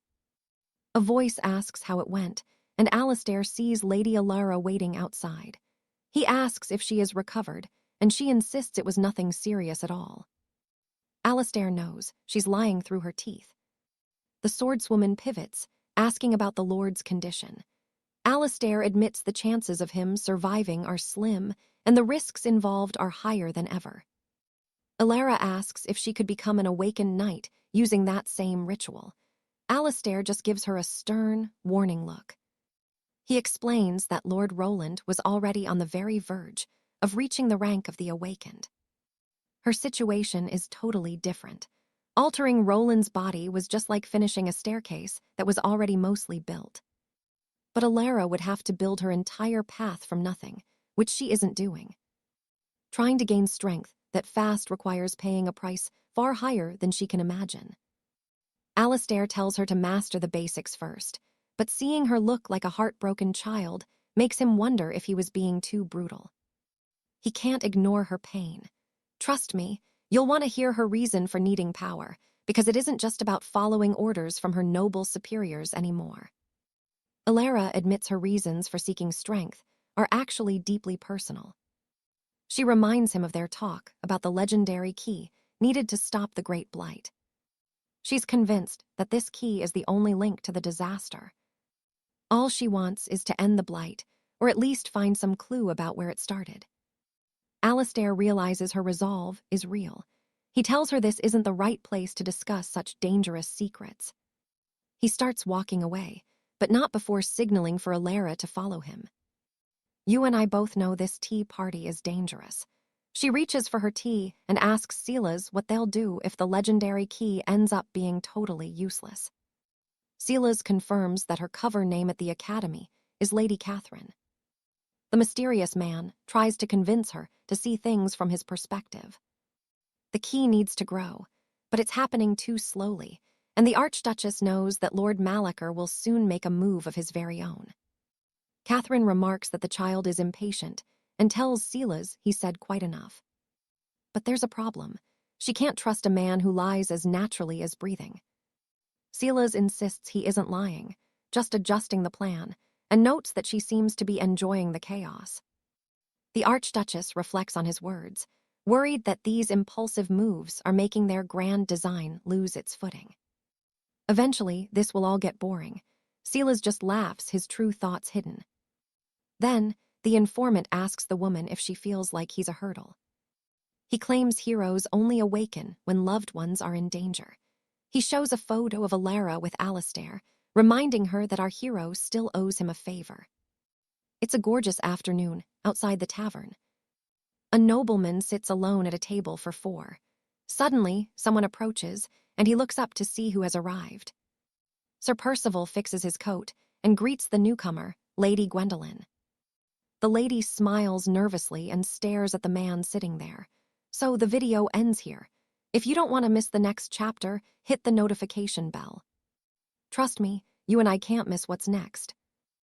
A voice asks how it went, and 𝑴𝒊𝒍𝒊 sees Lady Alara waiting outside. He asks if she is recovered, and she insists it was nothing serious at all. 𝑴𝒊𝒍𝒊 knows she's lying through her teeth. The swordswoman pivots, asking about the Lord's condition. 𝑴𝒊𝒍𝒊 admits the chances of him surviving are slim, and the risks involved are higher than ever. Alara asks if she could become an awakened knight using that same ritual. 𝑴𝒊𝒍𝒊 just gives her a stern, warning look. He explains that Lord Roland was already on the very verge of reaching the rank of the awakened. Her situation is totally different. Altering Roland's body was just like finishing a staircase that was already mostly built. But Alara would have to build her entire path from nothing, which she isn't doing. Trying to gain strength that fast requires paying a price far higher than she can imagine. 𝑴𝒊𝒍𝒊 tells her to master the basics first, but seeing her look like a heartbroken child makes him wonder if he was being too brutal. He can't ignore her pain. Trust me, you'll want to hear her reason for needing power, because it isn't just about following orders from her noble superiors anymore. Alara admits her reasons for seeking strength are actually deeply personal. She reminds him of their talk about the legendary key needed to stop the Great Blight. She's convinced that this key is the only link to the disaster. All she wants is to end the blight, or at least find some clue about where it started. 𝑴𝒊𝒍𝒊 realizes her resolve is real. He tells her this isn't the right place to discuss such dangerous secrets. He starts walking away, but not before signaling for Alara to follow him. You and I both know this tea party is dangerous. She reaches for her tea and asks Silas what they'll do if the legendary key ends up being totally useless. Silas confirms that her cover name at the academy is Lady Catherine. The mysterious man tries to convince her to see things from his perspective. The key needs to grow, but it's happening too slowly, and the Archduchess knows that Lord Malachar will soon make a move of his very own. Catherine remarks that the child is impatient and tells Silas he said quite enough. But there's a problem. She can't trust a man who lies as naturally as breathing. Silas insists he isn't lying, just adjusting the plan, and notes that she seems to be enjoying the chaos. The Archduchess reflects on his words, worried that these impulsive moves are making their grand design lose its footing. Eventually, this will all get boring. Silas just laughs, his true thoughts hidden. Then, the informant asks the woman if she feels like he's a hurdle. He claims heroes only awaken when loved ones are in danger. He shows a photo of Alara with 𝑴𝒊𝒍𝒊, reminding her that our hero still owes him a favor. It's a gorgeous afternoon outside the tavern. A nobleman sits alone at a table for 4. Suddenly, someone approaches, and he looks up to see who has arrived. Sir Percival fixes his coat and greets the newcomer, Lady Gwendolen. The lady smiles nervously and stares at the man sitting there. So the video ends here. If you don't want to miss the next chapter, hit the notification bell. Trust me, you and I can't miss what's next.